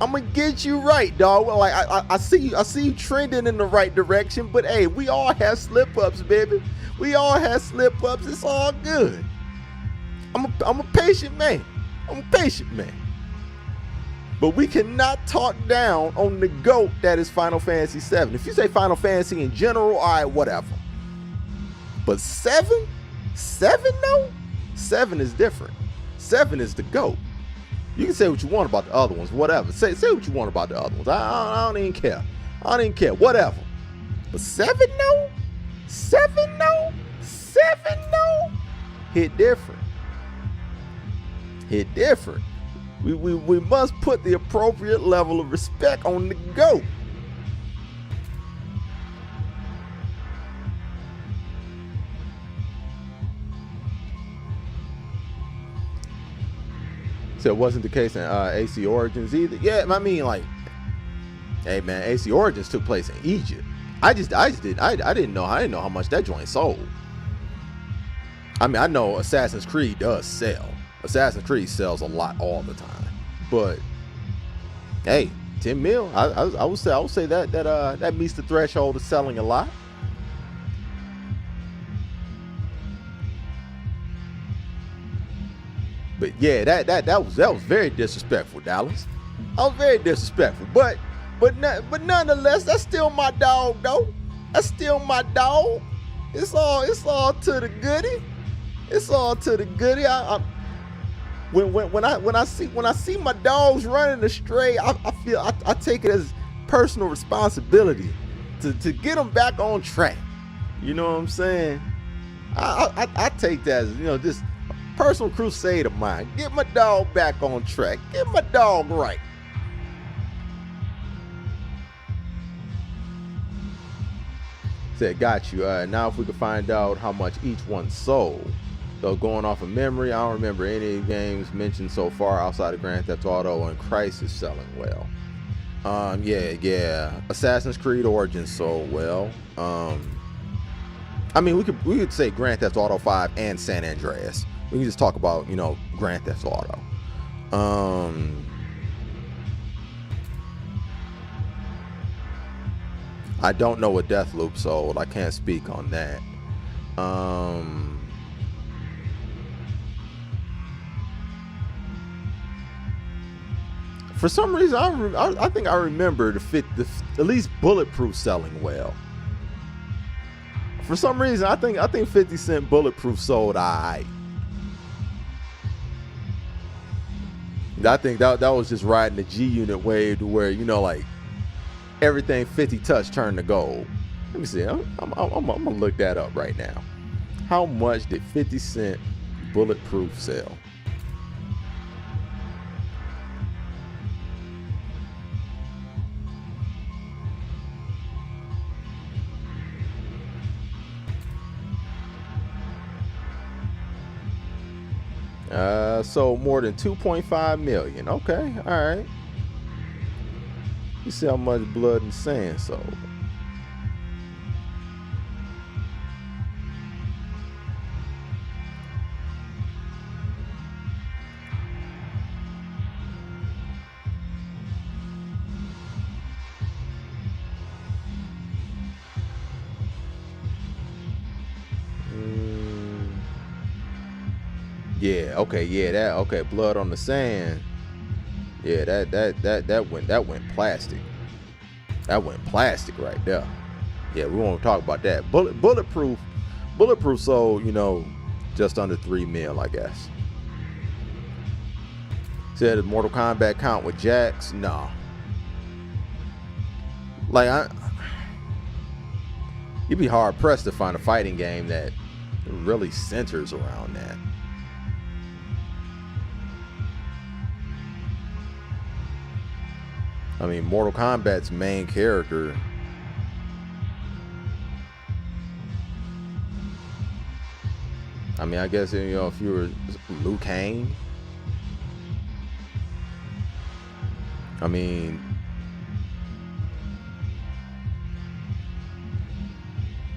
I'm gonna get you right, dog. Like I see you trending in the right direction. But hey, we all have slip-ups, baby. We all have slip-ups. It's all good. I'm a patient man. I'm a patient man. But we cannot talk down on the GOAT that is Final Fantasy VII. If you say Final Fantasy in general, all right, whatever. But 7? 7 though? 7 is different. 7 is the GOAT. You can say what you want about the other ones, whatever. Say what you want about the other ones. I don't even care. I don't even care. Whatever. But 7 though? 7 though? 7 though? Hit different. Hit different. We must put the appropriate level of respect on the GOAT. So it wasn't the case in AC Origins either. Yeah, I mean, like, hey man, AC Origins took place in Egypt. I didn't know how much that joint sold. I mean, I know Assassin's Creed does sell. Assassin's Creed sells a lot all the time. But hey, 10 mil, I would say that meets the threshold of selling a lot. But yeah, that was very disrespectful, Dallas. I was very disrespectful. But nonetheless, that's still my dog, though. That's still my dog. It's all to the goodie. It's all to the goodie. When I see my dogs running astray, I take it as personal responsibility to get them back on track. You know what I'm saying? I take that as, you know, just personal crusade of mine. Get my dog back on track. Get my dog right. Said, got you. Now if we could find out how much each one sold. Though going off of memory, I don't remember any games mentioned so far outside of Grand Theft Auto and Crysis selling well. Yeah. Assassin's Creed Origins sold well. I mean, we could say Grand Theft Auto 5 and San Andreas. We can just talk about, you know, Grand Theft Auto. I don't know what Deathloop sold. I can't speak on that. For some reason, I think I remember at least Bulletproof selling well. For some reason, I think 50 Cent Bulletproof sold alright. I think that was just riding the G-Unit wave to where, you know, like everything 50 touch turned to gold. Let me see. I'm gonna look that up right now. How much did 50 Cent Bulletproof sell? Sold more than 2.5 million. Okay, all right. You see how much Blood and Sand sold. Yeah, okay, yeah, that okay, blood on the sand. Yeah, that went plastic. That went plastic right there. Yeah, we won't talk about that. Bulletproof sold, you know, just under 3 mil, I guess. Said does Mortal Kombat count with Jax? No. Like you'd be hard pressed to find a fighting game that really centers around that. I mean, Mortal Kombat's main character, I mean, I guess, you know, if you were Liu Kang, I mean,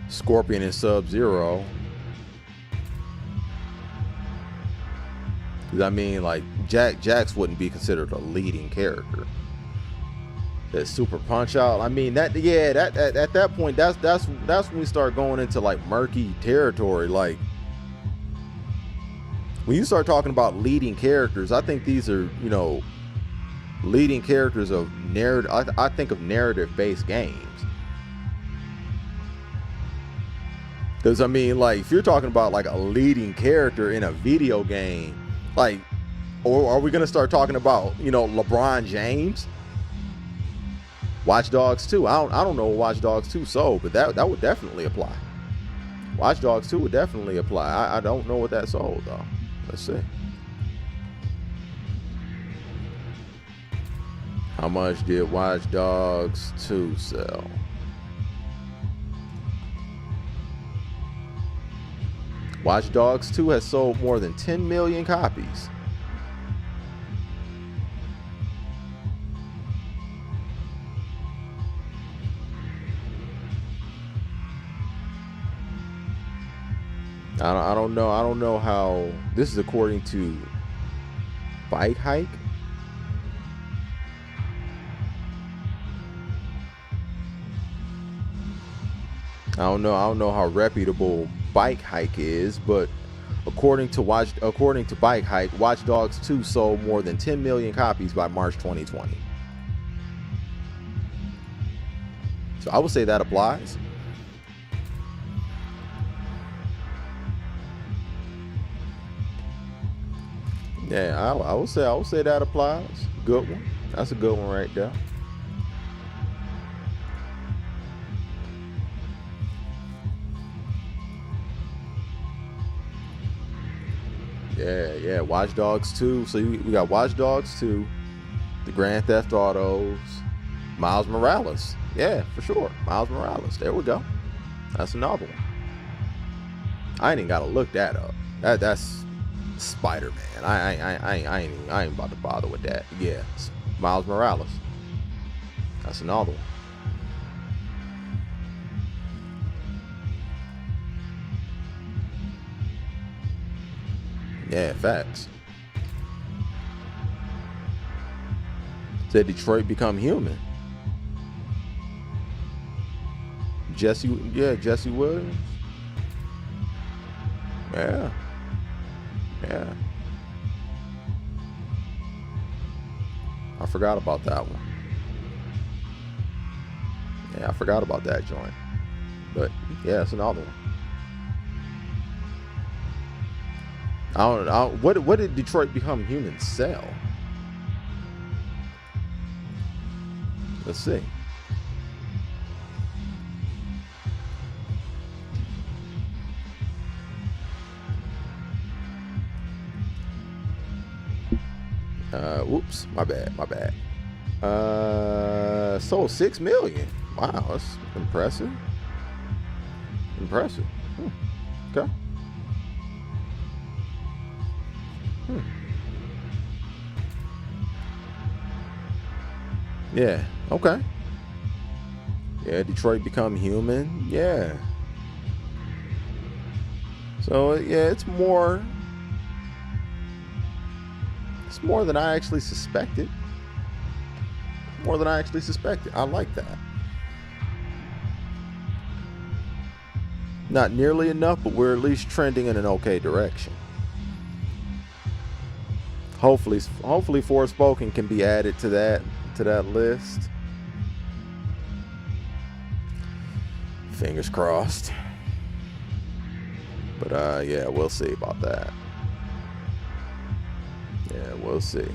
Scorpion and Sub-Zero. I mean, like, Jax wouldn't be considered a leading character. That Super Punch Out, I mean, that, yeah, that at that point, that's when we start going into like murky territory. Like, when you start talking about leading characters, I think these are, you know, leading characters of narrative. I think of narrative-based games. Because I mean, like, if you're talking about like a leading character in a video game, like, or are we gonna start talking about, you know, LeBron James? Watch Dogs 2. I don't know what Watch Dogs 2 sold, but that would definitely apply. Watch Dogs 2 would definitely apply. I don't know what that sold though. Let's see. How much did Watch Dogs 2 sell? Watch Dogs 2 has sold more than 10 million copies. I don't know how this is, according to Fighitng. I don't know how reputable Fighitng is, but according to Fighitng, Watch Dogs 2 sold more than 10 million copies by March 2020. So I would say that applies. Yeah, I would say that applies. Good one. That's a good one right there. Yeah, Watch Dogs 2. So we got Watch Dogs 2, the Grand Theft Autos, Miles Morales. Yeah, for sure. Miles Morales. There we go. That's another one. I ain't even gotta look that up. That's Spider-Man. I ain't about to bother with that. Yeah, Miles Morales. That's another one. Yeah, facts. Said Detroit Become Human. Jesse Williams. Yeah. I forgot about that one. Yeah, I forgot about that joint. But yeah, it's another one. I don't know. What did Detroit Become Human sell? Let's see. Whoops, my bad. Sold 6 million. Wow, that's impressive. Okay. Yeah, okay. Yeah, Detroit Become Human. Yeah. So yeah, it's more than I actually suspected. I like that. Not nearly enough, but we're at least trending in an okay direction. Hopefully Forspoken can be added to that list. Fingers crossed. But yeah, we'll see about that. Yeah, we'll see.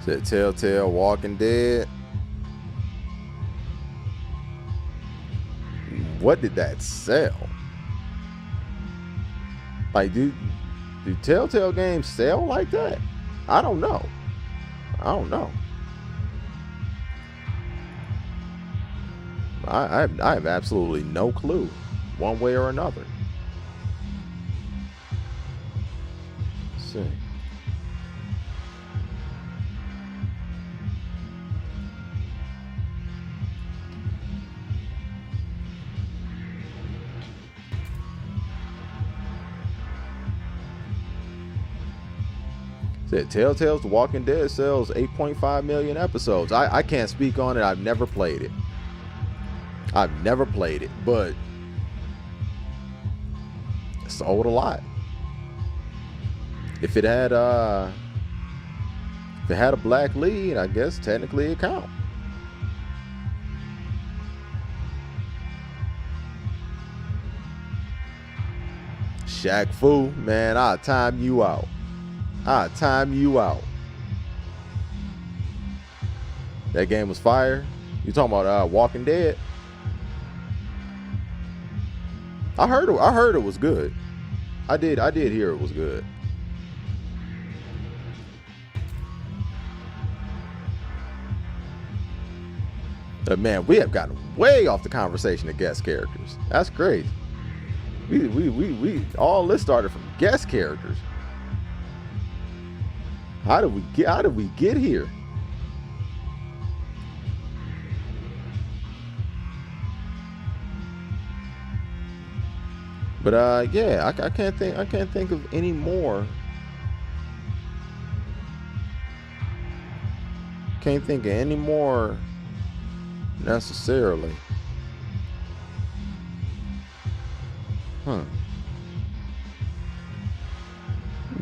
Said Telltale Walking Dead. What did that sell? Like, do Telltale games sell like that? I don't know. I have absolutely no clue, one way or another. Let's see. Said Telltale's The Walking Dead sells 8.5 million episodes. I can't speak on it. I've never played it. But it sold a lot. If it had a black lead, I guess technically it counts. Shaq Fu, man, I'll time you out. That game was fire. You talking about Walking Dead? I heard it was good. I did hear it was good. But man, we have gotten way off the conversation of guest characters. That's crazy. We all this started from guest characters. How did we get here? But yeah, I can't think of any more. Can't think of any more necessarily.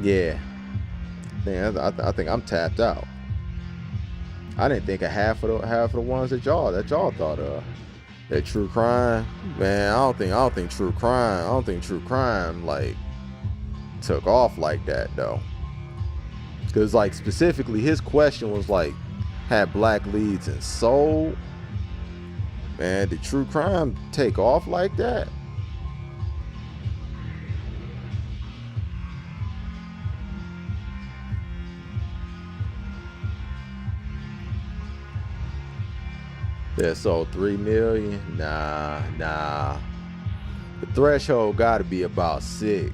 Yeah. I think I'm tapped out. I didn't think of half of the ones that y'all thought of. That true crime, man. I don't think true crime like took off like that though. Cause like specifically his question was like, had black leads and sold. Man, did true crime take off like that? That sold 3 million? Nah. The threshold gotta be about 6.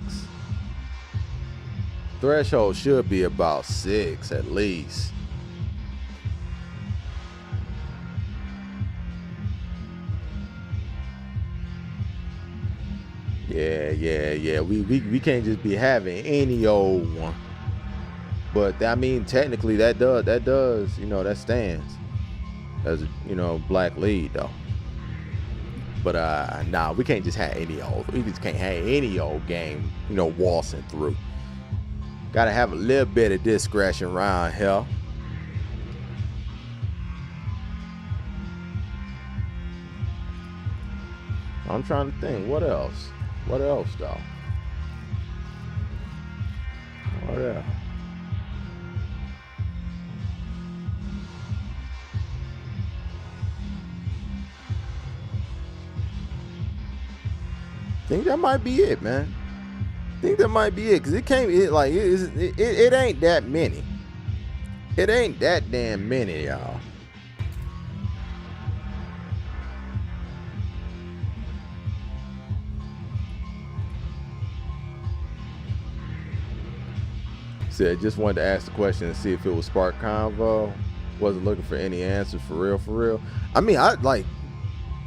Threshold should be about 6 at least. Yeah. We can't just be having any old one. But I mean, technically that does, that stands as a, black lead though. But nah, we can't just have any old. We just can't have any old game, waltzing through. Gotta have a little bit of discretion around here. I'm trying to think. What else? What else though? What else? I think that might be it, man. I think that might be it, because it ain't that many. It ain't that damn many, y'all. Said just wanted to ask the question and see if it would spark convo. Wasn't looking for any answers, for real. I mean, I like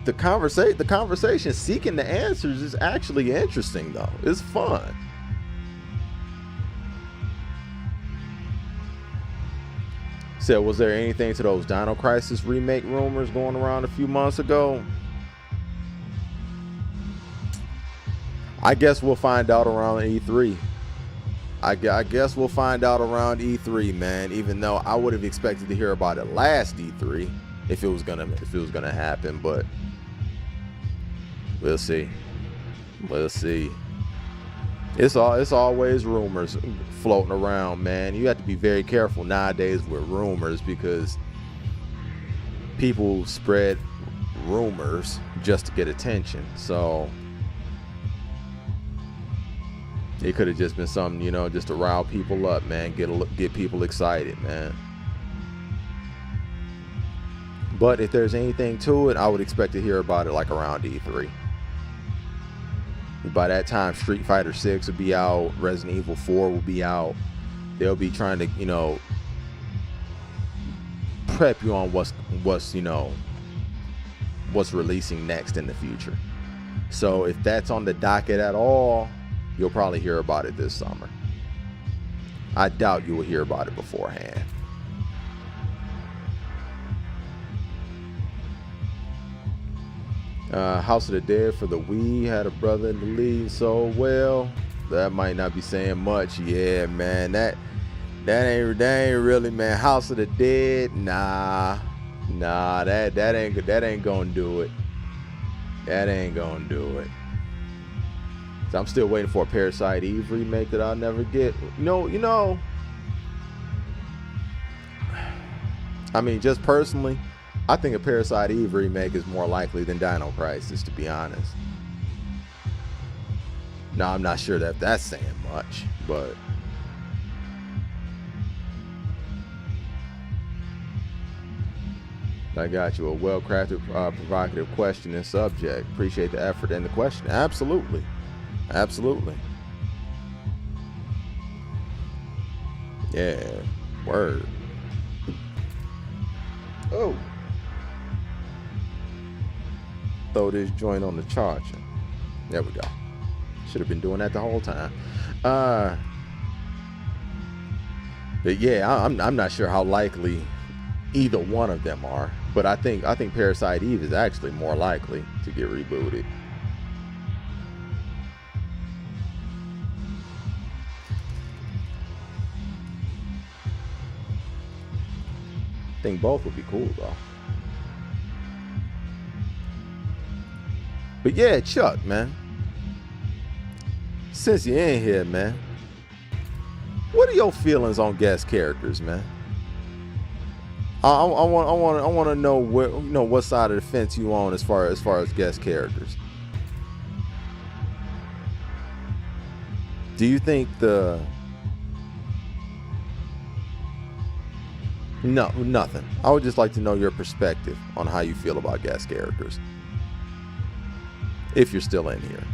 the conversation seeking the answers is actually interesting though. It's fun. Said, was there anything to those Dino Crisis remake rumors going around a few months ago? I guess we'll find out around E3. I guess we'll find out around E3, man. Even though I would have expected to hear about it last E3 if it was gonna happen, but we'll see. We'll see. It's always rumors floating around, man. You have to be very careful nowadays with rumors because people spread rumors just to get attention. So it could have just been something, you know, just to rile people up, man. Get people excited, man. But if there's anything to it, I would expect to hear about it like around E3. By that time, Street Fighter 6 will be out. Resident Evil 4 will be out. They'll be trying to, you know, prep you on what's releasing next in the future. So if that's on the docket at all, you'll probably hear about it this summer. I doubt you will hear about it beforehand. House of the Dead for the Wii had a brother in the lead so well. That might not be saying much. Yeah, man, that ain't really, man. House of the Dead, nah, that ain't gonna do it. That ain't gonna do it. So I'm still waiting for a Parasite Eve remake that I'll never get. You know. I mean, just personally, I think a Parasite Eve remake is more likely than Dino Crisis, to be honest. Now, I'm not sure that that's saying much, but I got you. A well-crafted, provocative question and subject. Appreciate the effort and the question. Absolutely. Absolutely. Yeah. Word. Oh. Throw this joint on the charger. There we go. Should have been doing that the whole time. But yeah, I'm not sure how likely either one of them are. But I think Parasite Eve is actually more likely to get rebooted. I think both would be cool though. But yeah, Chuck, man. Since you're in here, man, what are your feelings on guest characters, man? I want to know what side of the fence you on as far as guest characters. Do you think No, nothing. I would just like to know your perspective on how you feel about guest characters. If you're still in here.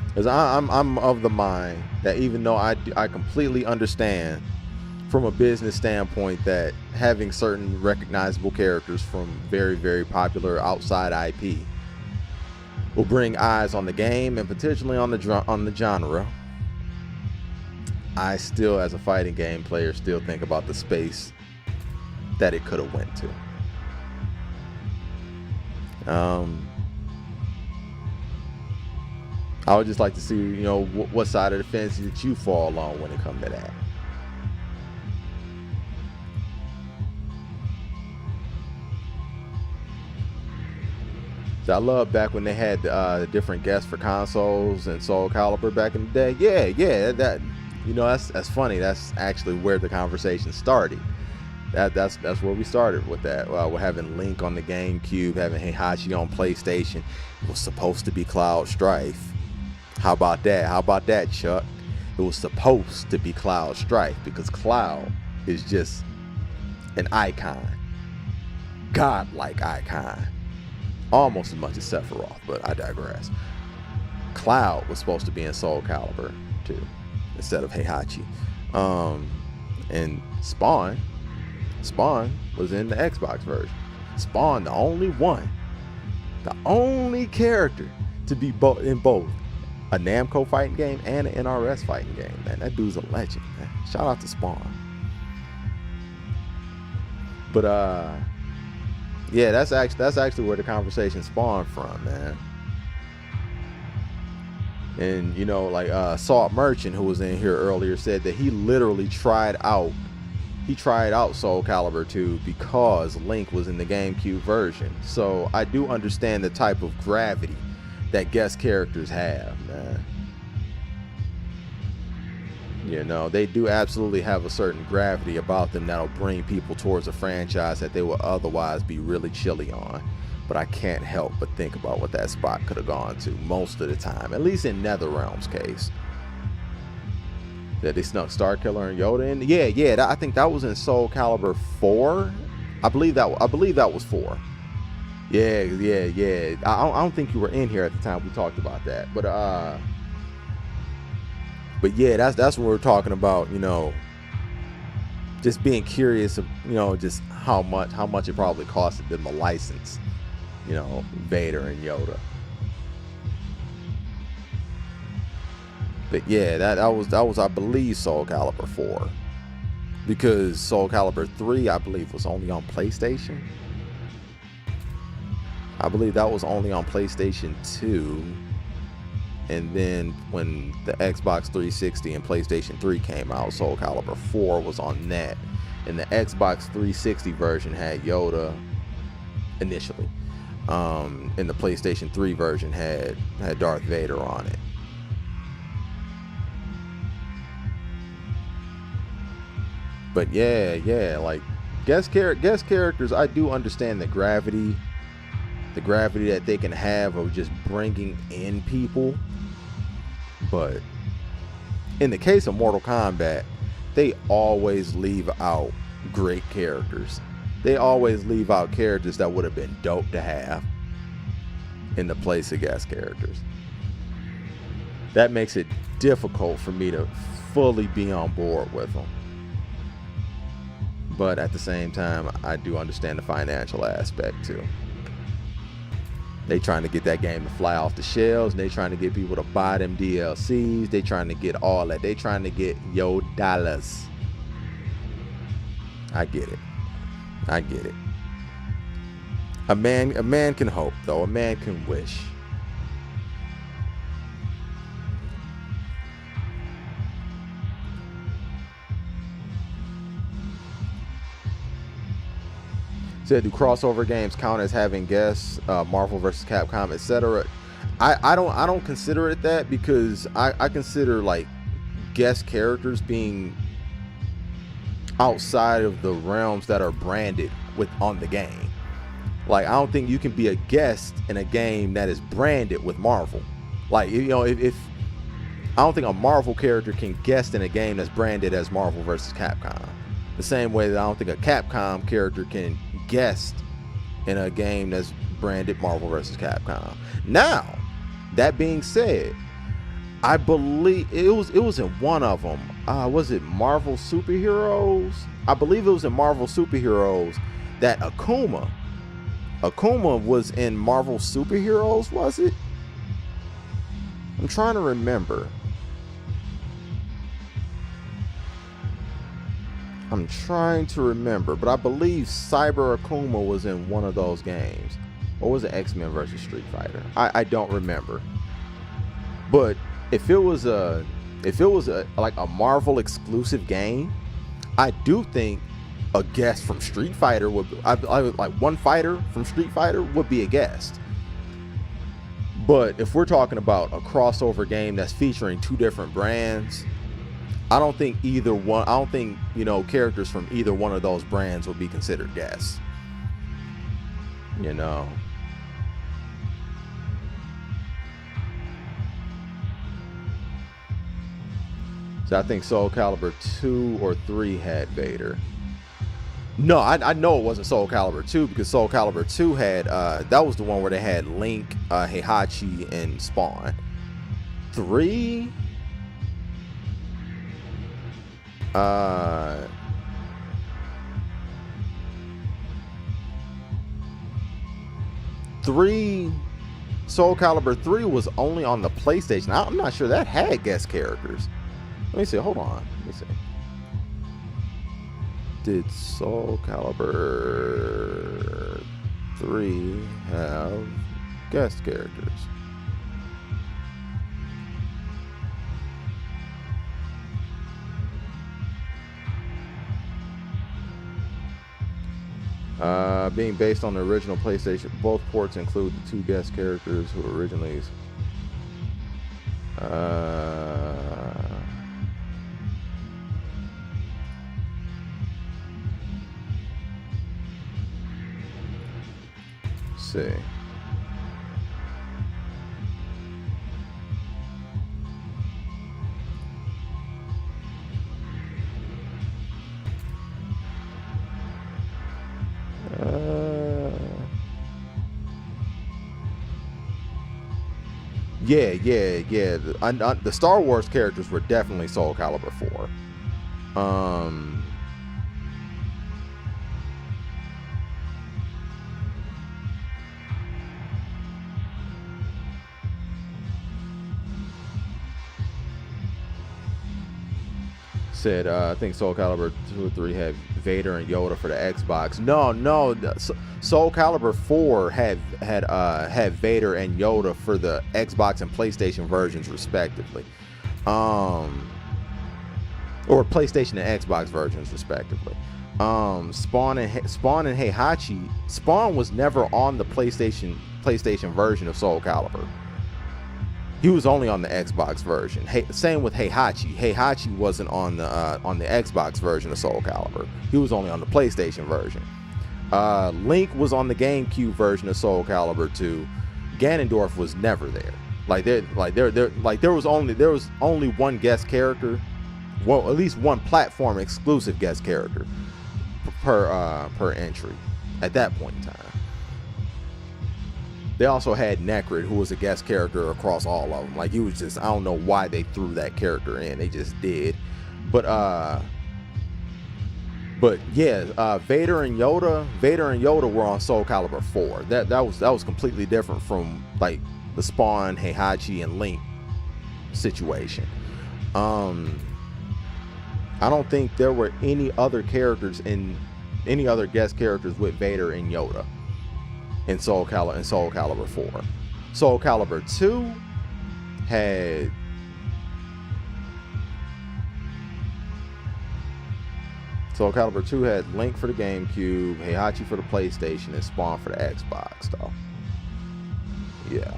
Because I'm of the mind that even though I completely understand from a business standpoint that having certain recognizable characters from very, very popular outside IP will bring eyes on the game and potentially on the genre, I still, as a fighting game player, still think about the space that it could have went to. I would just like to see, what side of the fence that you fall on when it comes to that. So I love back when they had different guests for consoles and Soul Calibur back in the day. Yeah, that's funny. That's actually where the conversation started. That's where we started with that. We're having Link on the GameCube, having Heihachi on PlayStation. It was supposed to be Cloud Strife. How about that, Chuck? It was supposed to be Cloud Strife because Cloud is just an icon, godlike icon, almost as much as Sephiroth. But I digress. Cloud was supposed to be in Soul Calibur too, instead of Heihachi. And Spawn was in the Xbox version. Spawn, the only character to be in both a Namco fighting game and an NRS fighting game, man. That dude's a legend, man. Shout out to Spawn. But yeah, that's actually where the conversation spawned from, man. And you know, like Salt Merchant, who was in here earlier, said that he literally tried out Soul Calibur 2 because Link was in the GameCube version. So I do understand the type of gravity that guest characters have, man. You know, they do absolutely have a certain gravity about them that'll bring people towards a franchise that they would otherwise be really chilly on. But I can't help but think about what that spot could have gone to most of the time, at least in NetherRealm's case. That they snuck Starkiller and Yoda in. Yeah, I think that was in Soul Calibur 4. I believe that was 4. Yeah. I don't think you were in here at the time we talked about that. But yeah, that's what we're talking about, you know. Just being curious of, you know, just how much it probably costed them to license, you know, Vader and Yoda. But yeah, that was I believe Soul Calibur 4. Because Soul Calibur 3 I believe was only on PlayStation. I believe that was only on PlayStation 2. And then when the Xbox 360 and PlayStation 3 came out, Soul Calibur 4 was on that. And the Xbox 360 version had Yoda initially. And the PlayStation 3 version had Darth Vader on it. But yeah, like guest characters, I do understand the gravity that they can have of just bringing in people. But in the case of Mortal Kombat, they always leave out great characters. They always leave out characters that would have been dope to have in the place of guest characters. That makes it difficult for me to fully be on board with them. But at the same time, I do understand the financial aspect too. They trying to get that game to fly off the shelves. They trying to get people to buy them DLCs. They trying to get all that. They trying to get yo dollars. I get it. A man can hope, though. A man can wish. Said, do crossover games count as having guests, Marvel versus Capcom, etc.? I don't consider it that, because I consider like guest characters being outside of the realms that are branded on the game. Like, I don't think you can be a guest in a game that is branded with Marvel. Like, you know, if I don't think a Marvel character can guest in a game that's branded as Marvel versus Capcom. The same way that I don't think a Capcom character can guest in a game that's branded Marvel vs. Capcom. Now, that being said, I believe it was in one of them. Was it Marvel Superheroes? I believe it was in Marvel Superheroes that Akuma was in Marvel Superheroes, was it? I'm trying to remember. But I believe Cyber Akuma was in one of those games. Or was it X-Men versus Street Fighter? I don't remember. But if it was like a Marvel exclusive game, I do think a guest from Street Fighter would like one fighter from Street Fighter would be a guest. But if we're talking about a crossover game that's featuring two different brands, I don't think you know, characters from either one of those brands would be considered guests. You know. So I think Soul Calibur 2 or 3 had Vader. No, I know it wasn't Soul Calibur 2, because Soul Calibur 2 had that was the one where they had Link, Heihachi, and Spawn. 3 Soul Calibur 3 was only on the PlayStation. I'm not sure that had guest characters. Let me see. Hold on. Let me see. Did Soul Calibur 3 have guest characters? Being based on the original PlayStation, both ports include the 2 guest characters who originally. See. Yeah. The Star Wars characters were definitely Soul Calibur 4. Said I think Soul Calibur 2 or 3 had Vader and Yoda for the Xbox. No, Soul Calibur 4 had Vader and Yoda for the Xbox and PlayStation versions respectively, or PlayStation and Xbox versions respectively. Spawn and Heihachi. Spawn was never on the PlayStation version of Soul Calibur. He was only on the Xbox version. Same with Heihachi. Heihachi wasn't on the Xbox version of Soul Calibur. He was only on the PlayStation version. Link was on the GameCube version of Soul Calibur 2. Ganondorf was never there. There was only one guest character. Well, at least one platform exclusive guest character per entry at that point in time. They also had Necrid, who was a guest character across all of them. Like, he was just, I don't know why they threw that character in. They just did. But yeah, Vader and Yoda were on Soul Calibur 4. That was completely different from like the Spawn, Heihachi, and Link situation. I don't think there were any other guest characters with Vader and Yoda in Soul Calibur 4. Soul Calibur 2 had Link for the GameCube, Heihachi for the PlayStation, and Spawn for the Xbox, though. Yeah.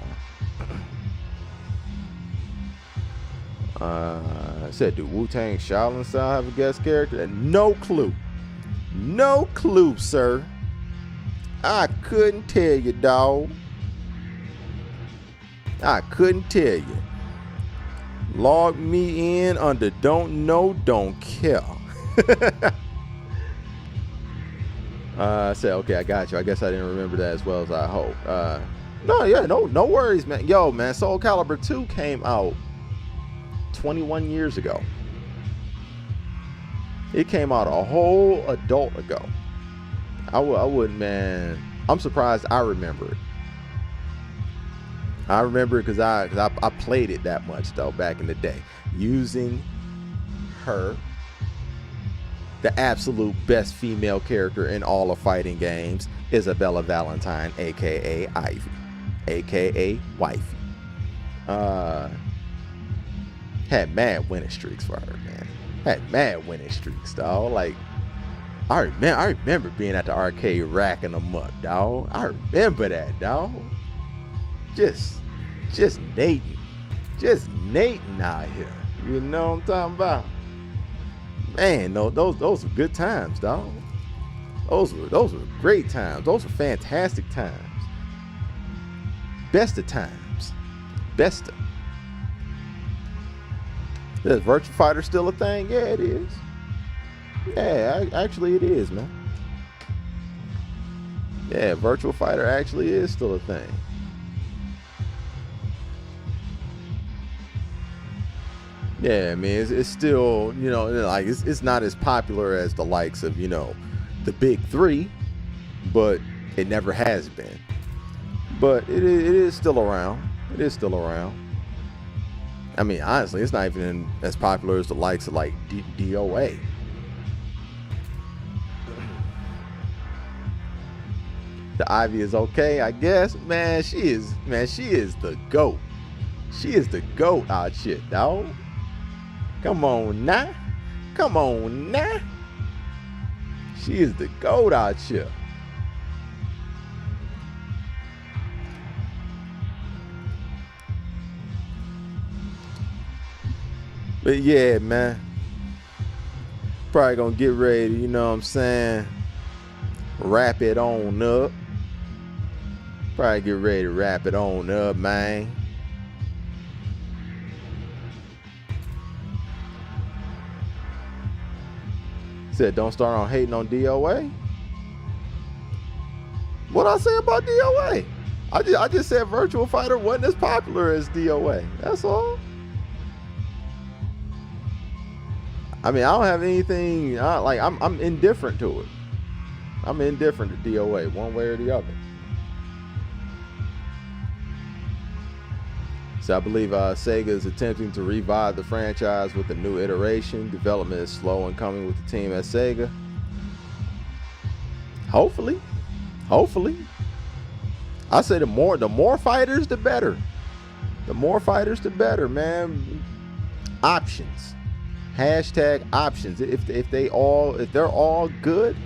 I said, do Wu-Tang Shaolin style have a guest character? No clue. No clue, sir. I couldn't tell you, dog. I couldn't tell you. Log me in under don't know, don't care. I said, okay, I got you. I guess I didn't remember that as well as I hope. No worries, man. Yo, man, Soul Calibur 2 came out 21 years ago. It came out a whole adult ago. I wouldn't, man. I'm surprised I remember it. I remember it because I played it that much, though, back in the day. Using her, the absolute best female character in all of fighting games, Isabella Valentine, a.k.a. Ivy, a.k.a. Wifey. Had mad winning streaks for her, man. Had mad winning streaks, dog. Like, I remember being at the arcade racking them up, dog. I remember that, dog. Just Nating. Just Nating out here. You know what I'm talking about? Man, no, those were good times, dog. Those were great times. Those were fantastic times. Best of times. Best of. Is Virtua Fighter still a thing? Yeah, it is. Yeah, actually it is, man. Yeah, Virtua Fighter actually is still a thing. Yeah, I mean, it's still, you know, like it's not as popular as the likes of, you know, the big three, but it never has been. But it is still around. It is still around. I mean, honestly, it's not even as popular as the likes of like DOA. The Ivy is okay, I guess. Man, she is the GOAT. She is the GOAT out shit, dog. Come on now. Come on now. She is the GOAT out here. But yeah, man. Probably gonna get ready, you know what I'm saying? Wrap it on up. Probably get ready to wrap it on up, man. Said don't start on hating on DOA. What I say about DOA? I just said Virtua Fighter wasn't as popular as DOA. That's all. I mean, I don't have anything. I'm indifferent to it. I'm indifferent to DOA, one way or the other. So I believe Sega is attempting to revive the franchise with a new iteration. Development is slow in coming with the team at Sega. Hopefully. I say the more fighters, the better. The more fighters, the better, man. Options. Hashtag options. If they're all good,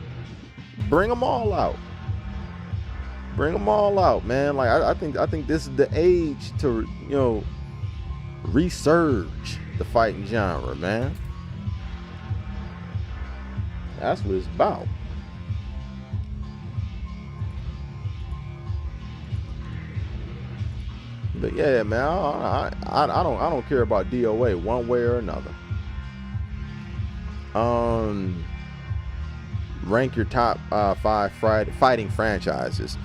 bring them all out. Bring them all out, man. Like I think this is the age to, you know, resurge the fighting genre, man. That's what it's about. But yeah, man, I don't care about DOA one way or another. Rank your top 5 fighting franchises.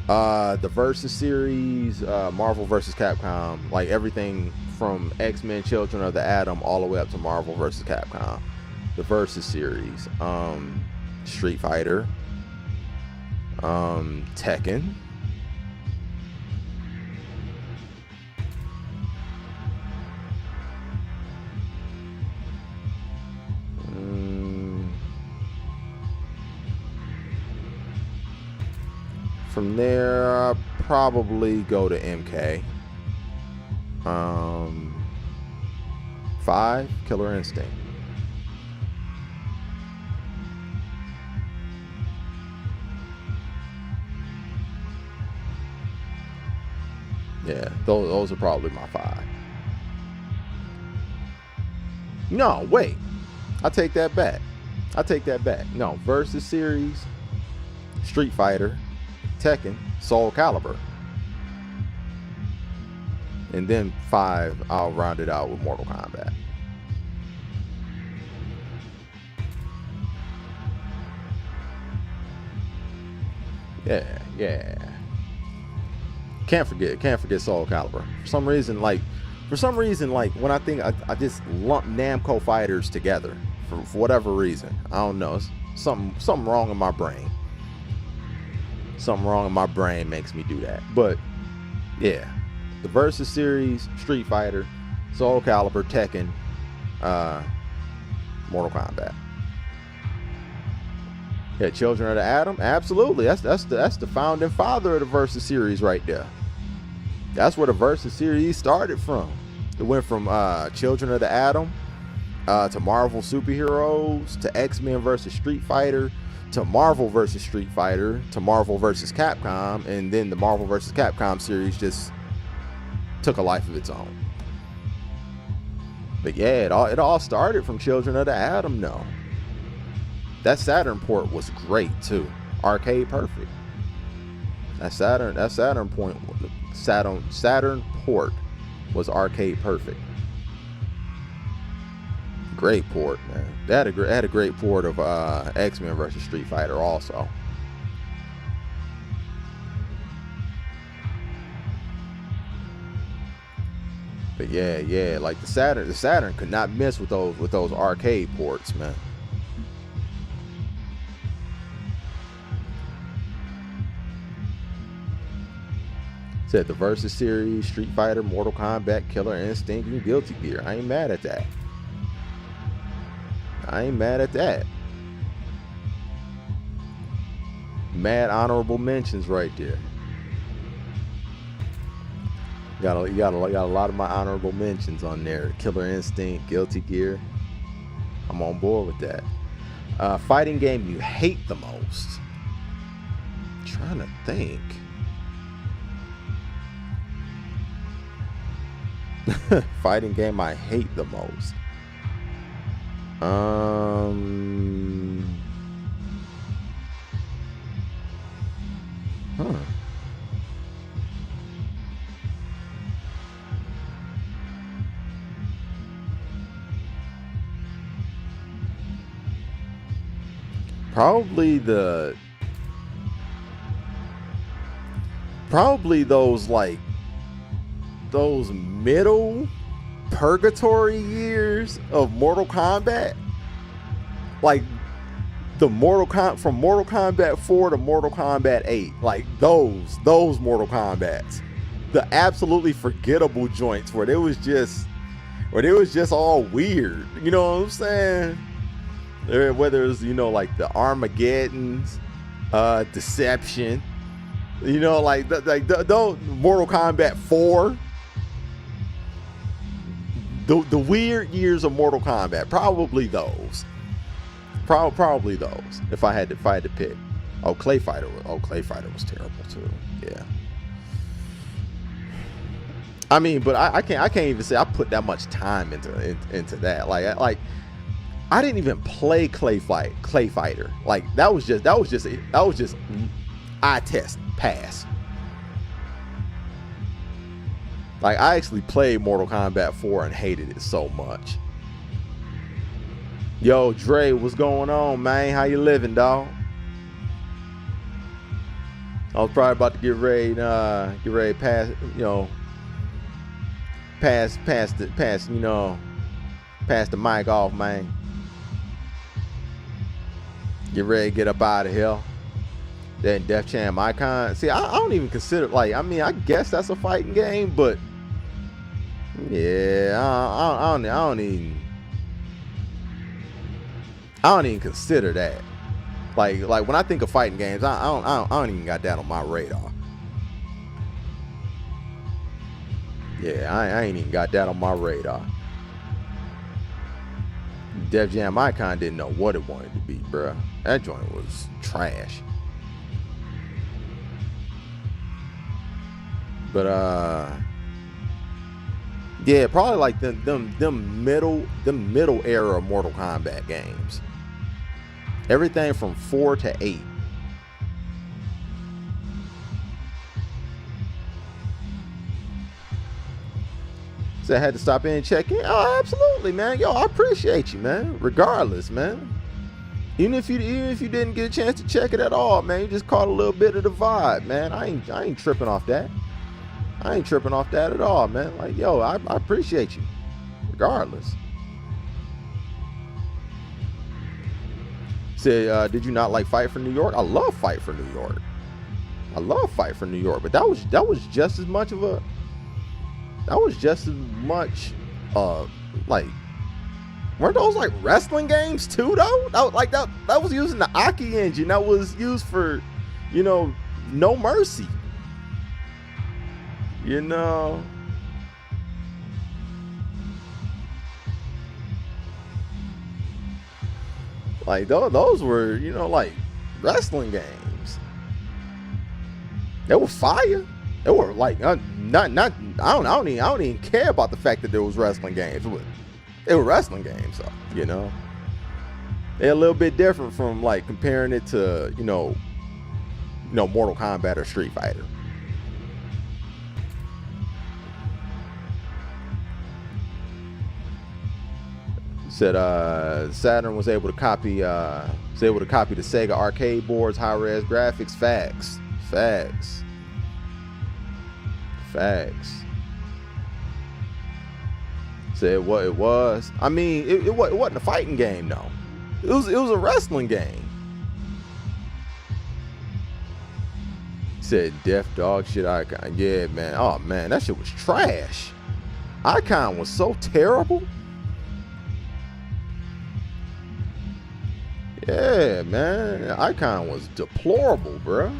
The Versus series, Marvel vs. Capcom, like everything from X-Men Children of the Atom all the way up to Marvel vs. Capcom. The Versus series, Street Fighter, Tekken, from there, I'll probably go to MK. 5, Killer Instinct. Yeah, those are probably my 5. No, wait. I take that back. No, Versus series, Street Fighter, Tekken, Soul Calibur. And then 5, I'll round it out with Mortal Kombat. Yeah. Can't forget Soul Calibur. For some reason, like when I think I just lump Namco fighters together for whatever reason. I don't know. It's something wrong in my brain. Something wrong in my brain makes me do that. But yeah, the Versus series, Street Fighter, Soul Calibur, Tekken, Mortal Kombat. Yeah, Children of the Atom, absolutely. That's the founding father of the Versus series right there. That's where the Versus series started from. It went from Children of the Atom to Marvel superheroes to X-Men versus Street Fighter to Marvel versus Street Fighter to Marvel versus Capcom, and then the Marvel versus Capcom series just took a life of its own. But yeah, it all started from Children of the Atom. No, that Saturn port was great too. Arcade perfect. That Saturn port was arcade perfect. Great port, man. They had a great port of X-Men versus Street Fighter also. But yeah, like the Saturn could not miss with those arcade ports, man. Said the Versus series, Street Fighter, Mortal Kombat, Killer Instinct, and Guilty Gear. I ain't mad at that. Mad honorable mentions right there. Got a lot of my honorable mentions on there. Killer Instinct, Guilty Gear. I'm on board with that. Fighting game you hate the most. I'm trying to think. Fighting game I hate the most. Huh. Probably those like those middle purgatory years of Mortal Kombat, like from Mortal Kombat 4 to Mortal Kombat 8, like those Mortal Kombats, the absolutely forgettable joints where it was just all weird, you know what I'm saying? Whether it's, you know, like the Armageddons, Deception, you know, like the Mortal Kombat 4, the weird years of Mortal Kombat, probably those. Probably those. If I had to pick. Clay Fighter was terrible too. Yeah. I mean, but I can't even say I put that much time into that. Like I didn't even play Clay Fighter. Like that was just eye test pass. Like I actually played Mortal Kombat 4 and hated it so much. Yo, Dre, what's going on, man? How you living, dog? I was probably about to get ready to pass, you know, pass the mic off, man. Get ready to get up out of here. Then Def Jam Icon. See, I don't even consider, like, I mean, I guess that's a fighting game, but yeah, I don't even consider that. Like when I think of fighting games, I don't even got that on my radar. Yeah, I ain't even got that on my radar. Def Jam Icon didn't know what it wanted to be, bruh. That joint was trash. But yeah, probably like them middle era Mortal Kombat games. Everything from 4 to 8. So I had to stop in and check in. Oh, absolutely, man. Yo, I appreciate you, man. Regardless, man. Even if you didn't get a chance to check it at all, man, you just caught a little bit of the vibe, man. I ain't tripping off that. I ain't tripping off that at all, man. Like, yo, I appreciate you. Regardless. Said, did you not like Fight for New York? I love Fight for New York. I love Fight for New York, but that was just as much of a like, weren't those like wrestling games too though? That was using the Aki engine that was used for, you know, No Mercy. You know. Like those were, you know, like wrestling games. They were fire. They were like I don't even care about the fact that there was wrestling games. They were wrestling games, so, you know. They're a little bit different from like comparing it to, you know, Mortal Kombat or Street Fighter. Said Saturn was able to copy the Sega arcade boards, high-res graphics. Facts. Said what it was. I mean, it wasn't a fighting game though. It was a wrestling game. Said Def Dog shit Icon. Yeah, man. Oh man, that shit was trash. Icon was so terrible. Yeah, man. Icon was deplorable, bro.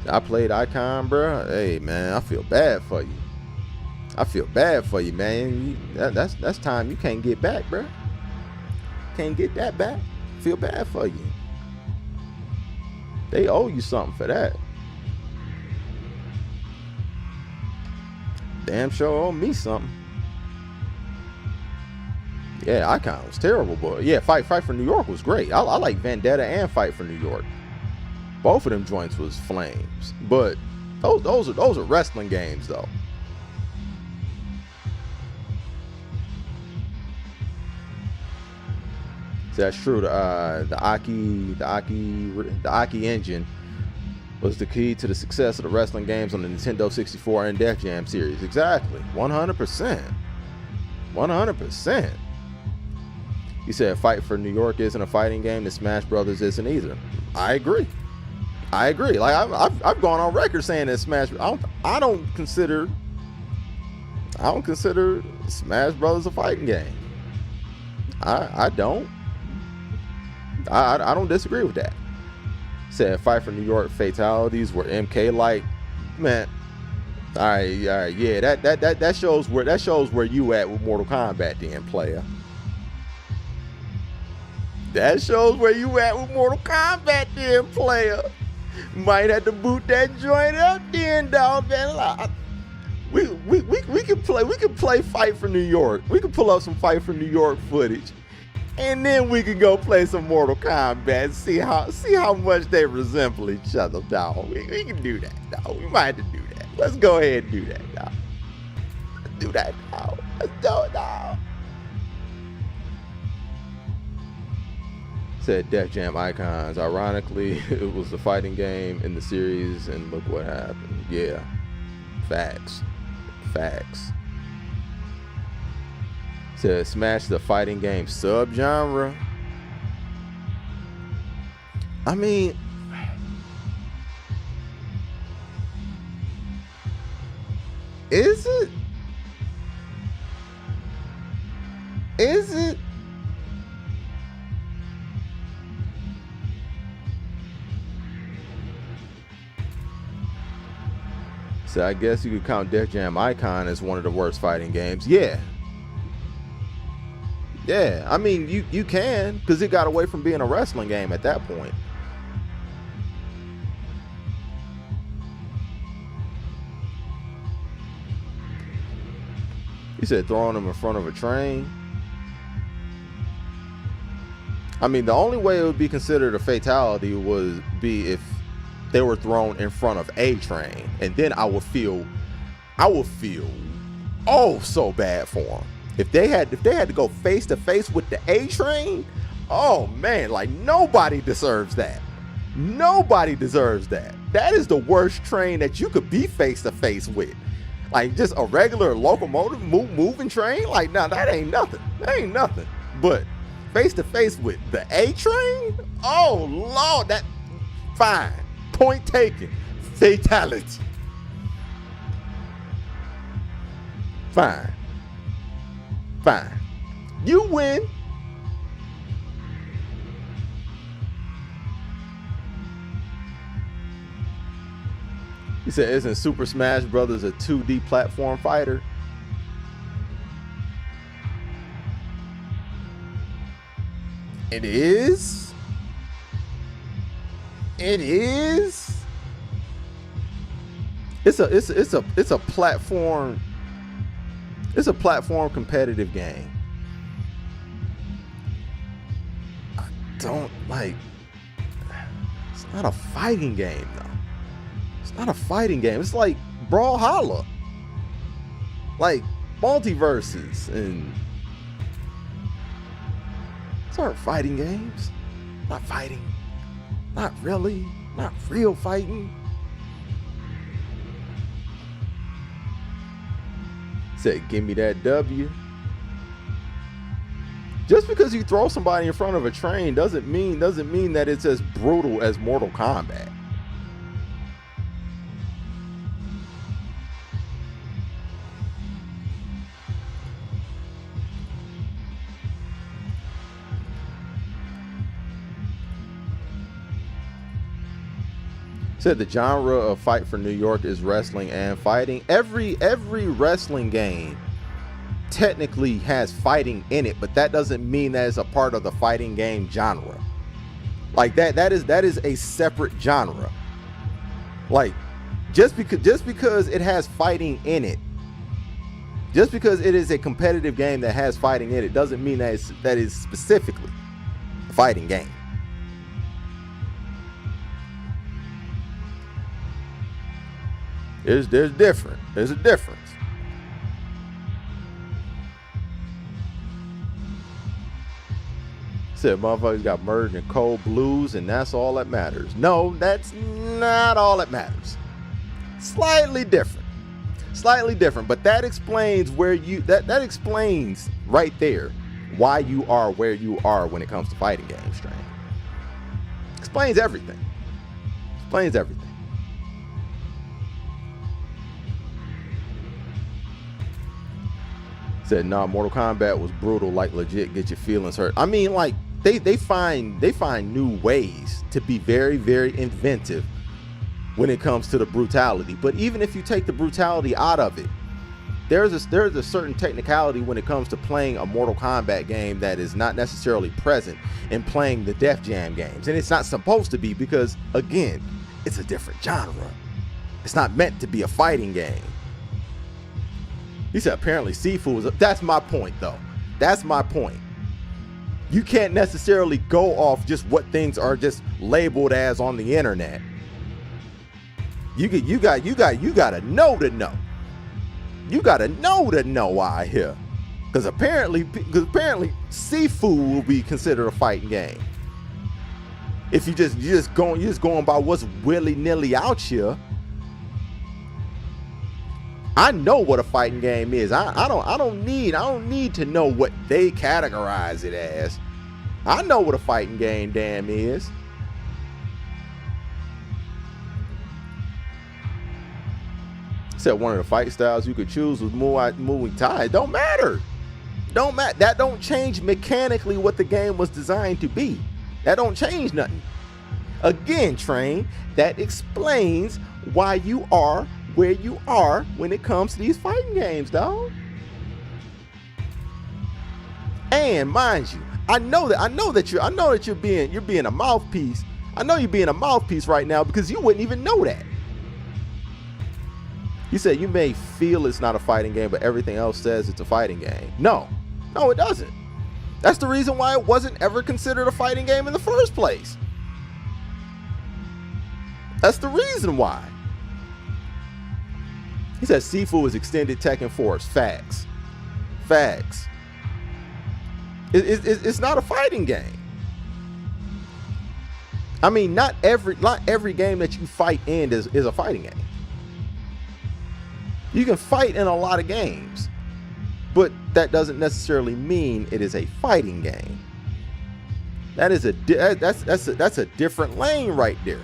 I played Icon, bro. Hey, man, I feel bad for you. Man. That's time you can't get back, bro. Can't get that back. Feel bad for you. They owe you something for that. Damn sure owe me something. Yeah, Icon was terrible, but yeah, Fight for New York was great. I like Vendetta and Fight for New York. Both of them joints was flames. But those are wrestling games though. So that's true. The Aki engine was the key to the success of the wrestling games on the Nintendo 64 and Def Jam series. Exactly. 100%. 100%. He said Fight for New York isn't a fighting game, the Smash Brothers isn't either. I agree. Like I've gone on record saying that Smash. I don't consider Smash Brothers a fighting game. I don't. I don't disagree with that. Said Fight for New York fatalities were MK like, man. All right, yeah. That shows where you at with Mortal Kombat, then, player. That shows where you at with Mortal Kombat, then, player. Might have to boot that joint up, then, dog, man. We can play Fight for New York. We can pull up some Fight for New York footage, and then we can go play some Mortal Kombat and see how much they resemble each other, dog. We can do that, dog. We might have to do that. Let's go ahead and do that, dog. Let's do that, dog. Let's do it, dog. Said Def Jam Icons. Ironically, it was the fighting game in the series, and look what happened. Yeah, facts. Said Smash the fighting game subgenre. I mean, is it? So I guess you could count Def Jam Icon as one of the worst fighting games. Yeah. I mean, you can, because it got away from being a wrestling game at that point. He said throwing them in front of a train. I mean, the only way it would be considered a fatality would be if they were thrown in front of a train, and then I would feel oh so bad for them. If they had to go face to face with the A train, oh man, like nobody deserves that. Nobody deserves that. That is the worst train that you could be face to face with. Like just a regular locomotive moving train, like nah, that ain't nothing. That ain't nothing. But face to face with the A train, oh Lord, that fine. Point taken. Fatality. Fine. You win. He said, isn't Super Smash Brothers a 2D platform fighter? It is. It's a platform. It's a platform competitive game. I don't like. It's not a fighting game though. It's not a fighting game. It's like Brawlhalla, like multiverses, and these aren't fighting games. Not fighting. Not really. Not real fighting. Said, give me that W. Just because you throw somebody in front of a train doesn't mean that it's as brutal as Mortal Kombat. Said the genre of Fight for New York is wrestling and fighting. Every wrestling game technically has fighting in it, but that doesn't mean that it's a part of the fighting game genre. Like that is a separate genre. Like just because it has fighting in it Just because it is a competitive game that has fighting in it doesn't mean that that is specifically a fighting game. There's a difference. Said motherfuckers got murdered in cold blues and that's all that matters. No, that's not all that matters. Slightly different, but that explains where you that explains right there why you are where you are when it comes to fighting games, Strain. Explains everything. Said, nah, Mortal Kombat was brutal, like legit get your feelings hurt. I mean, like they find new ways to be very, very inventive when it comes to the brutality. But even if you take the brutality out of it, there's a certain technicality when it comes to playing a Mortal Kombat game that is not necessarily present in playing the Def Jam games. And it's not supposed to be, because again, it's a different genre. It's not meant to be a fighting game. He said apparently Sifu was, that's my point though. That's my point. You can't necessarily go off just what things are just labeled as on the internet. You gotta know to know. You gotta know to know out here. Because apparently Sifu will be considered a fighting game. If you're just going by what's willy-nilly out here. I know what a fighting game is. I don't need to know what they categorize it as. I know what a fighting game damn is. Said one of the fight styles you could choose was Muay Thai. Don't matter. That don't change mechanically what the game was designed to be. That don't change nothing. Again, Train, that explains why you are where you are when it comes to these fighting games, dog. And mind you, I know that you're being a mouthpiece. I know you're being a mouthpiece right now because you wouldn't even know that. You said you may feel it's not a fighting game, but everything else says it's a fighting game. No, it doesn't. That's the reason why it wasn't ever considered a fighting game in the first place. That's the reason why. He said Sifu is extended Tekken Force. Facts. It's not a fighting game. I mean, not every game that you fight in is a fighting game. You can fight in a lot of games, but that doesn't necessarily mean it is a fighting game. That's a different lane right there.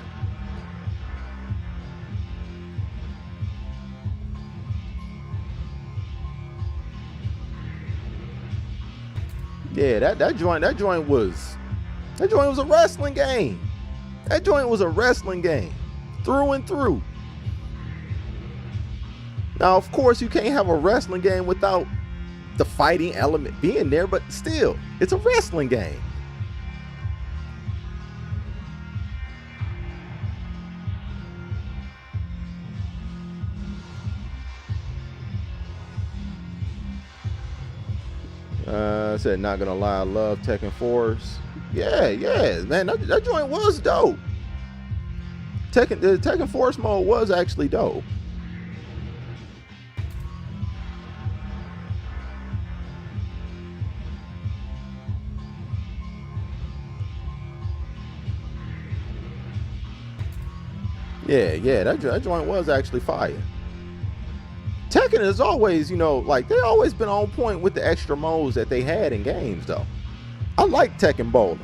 Yeah, that joint was a wrestling game. That joint was a wrestling game through and through. Now, of course, you can't have a wrestling game without the fighting element being there, but still, it's a wrestling game. I said, not gonna lie, I love Tekken Force. Yeah, man, that joint was dope. The Tekken Force mode was actually dope. Yeah, that joint was actually fire. Tekken is always, like they always been on point with the extra modes that they had in games though. I like Tekken Bowling.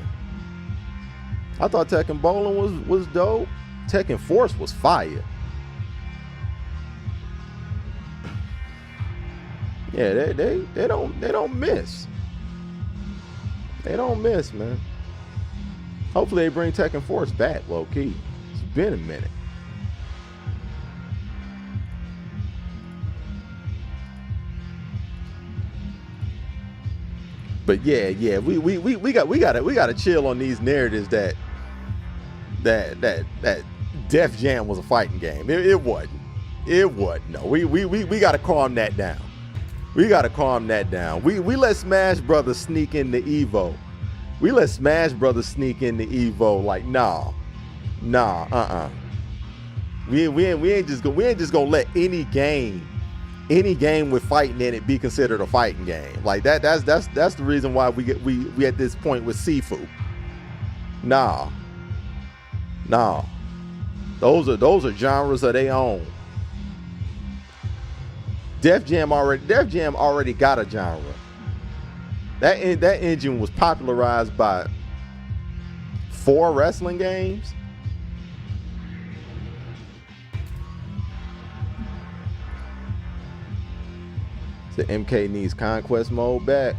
I thought Tekken Bowling was dope. Tekken Force was fire. Yeah, they don't miss. They don't miss, man. Hopefully they bring Tekken Force back, low key. It's been a minute. But yeah, we gotta chill on these narratives that Def Jam was a fighting game. It wasn't. No, we gotta calm that down. We gotta calm that down. We let Smash Brothers sneak into Evo. We let Smash Brothers sneak into Evo. Like, nah. We ain't just gonna let any game with fighting in it be considered a fighting game. Like that's the reason why we at this point with Sifu. Nah. Those are genres of their own. Def Jam already got a genre. That engine was popularized by 4 wrestling games. So MK needs conquest mode back.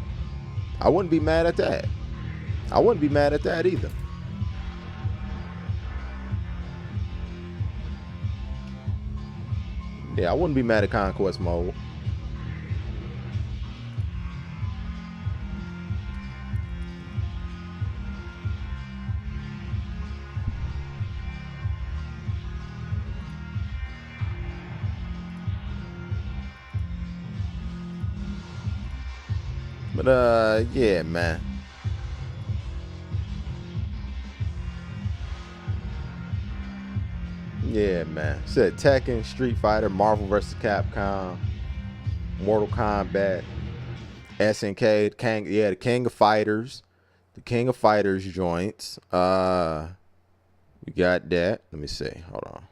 I wouldn't be mad at that. I wouldn't be mad at that either. Yeah, I wouldn't be mad at conquest mode. But yeah, man. Yeah, man. Said Tekken, Street Fighter, Marvel vs. Capcom, Mortal Kombat, SNK, the King of Fighters, the King of Fighters joints. We got that. Let me see. Hold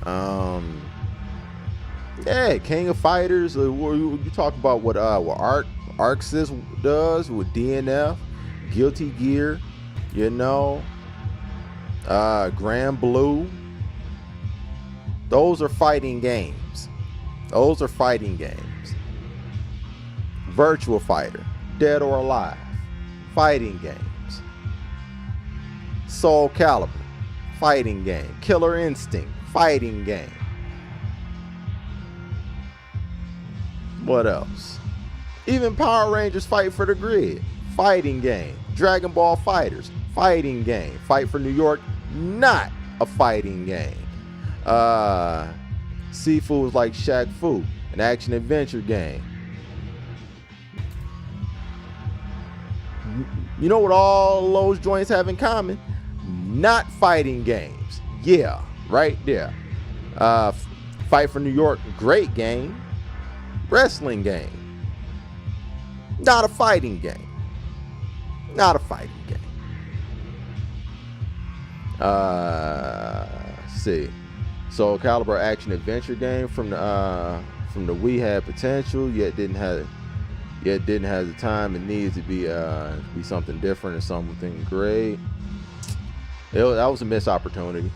on. Yeah, King of Fighters. You talk about what Arxis does with DNF, Guilty Gear, you know. Grand Blue. Those are fighting games. Virtua Fighter, Dead or Alive, fighting games. Soul Calibur, fighting game. Killer Instinct, fighting game. What else? Even Power Rangers Fight for the Grid, fighting game. Dragon Ball Fighters, fighting game. Fight for New York, not a fighting game. Sifu is like Shaq Fu, an action adventure game. You know what all those joints have in common? Not fighting games. Yeah, right there. Fight for New York, great game. Wrestling game. Not a fighting game. Not a fighting game. See, Soul Calibur action adventure game from the Wii had potential, yet didn't have the time it needs to be something different and something great. That was a missed opportunity.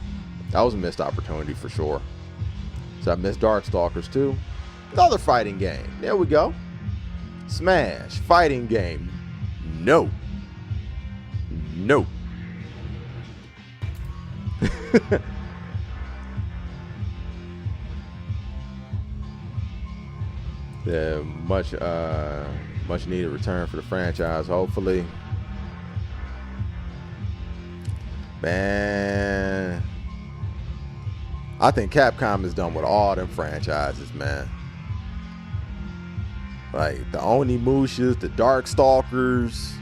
That was a missed opportunity for sure. So I missed Darkstalkers too. Another fighting game. There we go. Smash fighting game. No. Yeah, much needed return for the franchise, hopefully. Man, I think Capcom is done with all them franchises, man. Like the Onimushas, the Darkstalkers,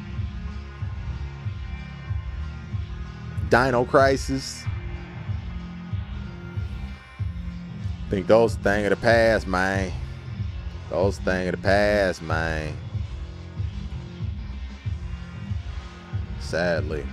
Dino Crisis. I think those thing of the past, man. Those thing of the past, man. Sadly.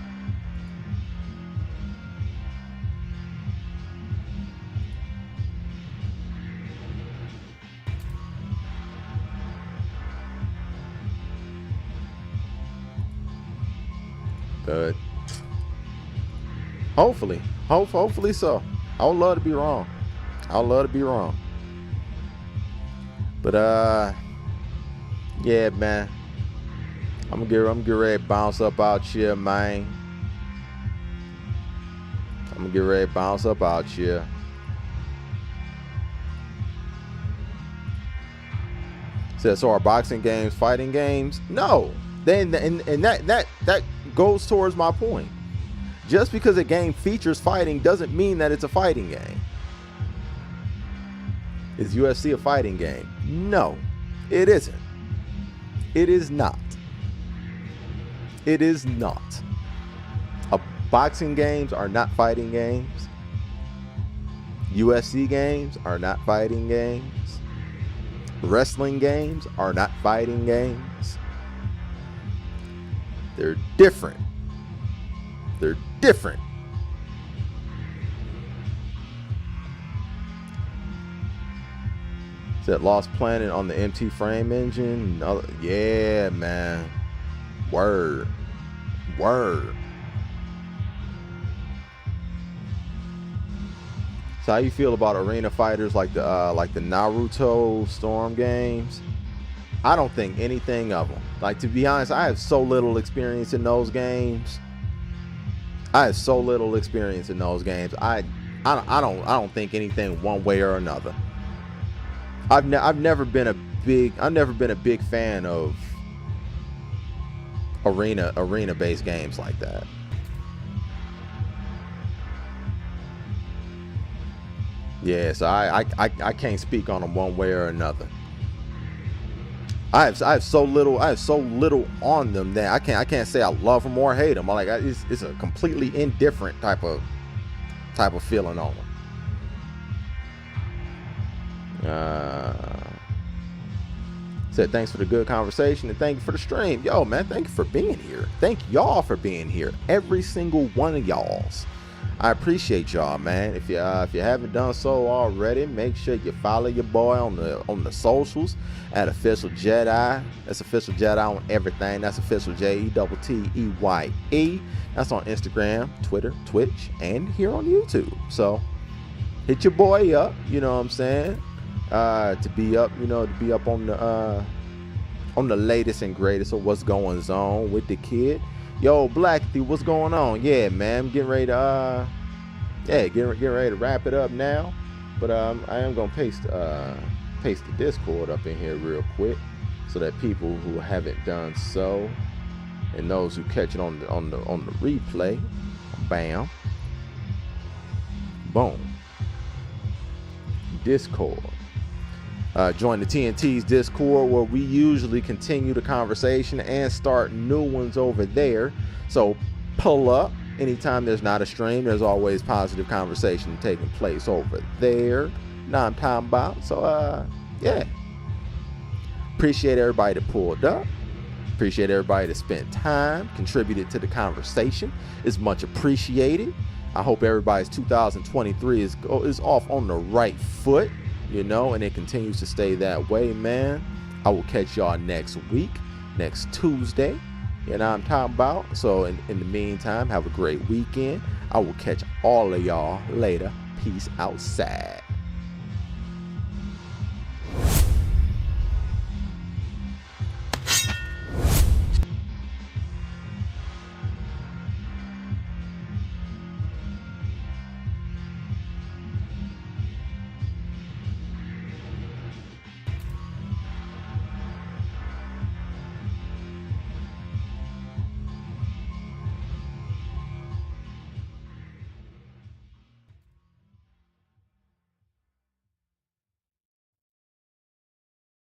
But hopefully so. I would love to be wrong. But yeah, man. I'm gonna get ready to bounce up out here, man. So are boxing games fighting games? No. Then and that goes towards my point. Just because a game features fighting doesn't mean that it's a fighting game. Is UFC a fighting game? No, it isn't. It is not. It is not. Boxing games are not fighting games. UFC games are not fighting games. Wrestling games are not fighting games. They're different. They're different. Is that Lost Planet on the MT Frame engine? No, yeah, man. Word. Word. So how you feel about arena fighters like the Naruto Storm games? I don't think anything of them. Like, to be honest, I have so little experience in those games. I don't think anything one way or another. I've never been a big fan of arena based games like that. Yeah, so I can't speak on them one way or another. I have so little on them that I can't say I love them or hate them. It's a completely indifferent type of feeling on them. Said thanks for the good conversation and thank you for the stream. Yo, man, thank you for being here. Thank y'all for being here. Every single one of y'all's. I appreciate y'all, man. If you haven't done so already, make sure you follow your boy on the socials at @OfficialJetTeye. That's @OfficialJetTeye on everything. That's official JETTEYE. That's on Instagram, Twitter, Twitch, and here on YouTube. So hit your boy up. You know what I'm saying? To be up on the latest and greatest of what's going on with the kid. Yo, Black Thee, what's going on? Yeah, man, I'm getting ready to getting ready to wrap it up now. But I am gonna paste the Discord up in here real quick so that people who haven't done so and those who catch it on the replay, bam, boom, Discord. Join the TNT's Discord where we usually continue the conversation and start new ones over there. So pull up. Anytime there's not a stream, there's always positive conversation taking place over there. Now I'm talking about. So yeah. Appreciate everybody that pulled up. Appreciate everybody that spent time, contributed to the conversation. It's much appreciated. I hope everybody's 2023 is off on the right foot. You know, and it continues to stay that way, man. I will catch y'all next week, next Tuesday. You know what I'm talking about? So in the meantime, have a great weekend. I will catch all of y'all later. Peace outside.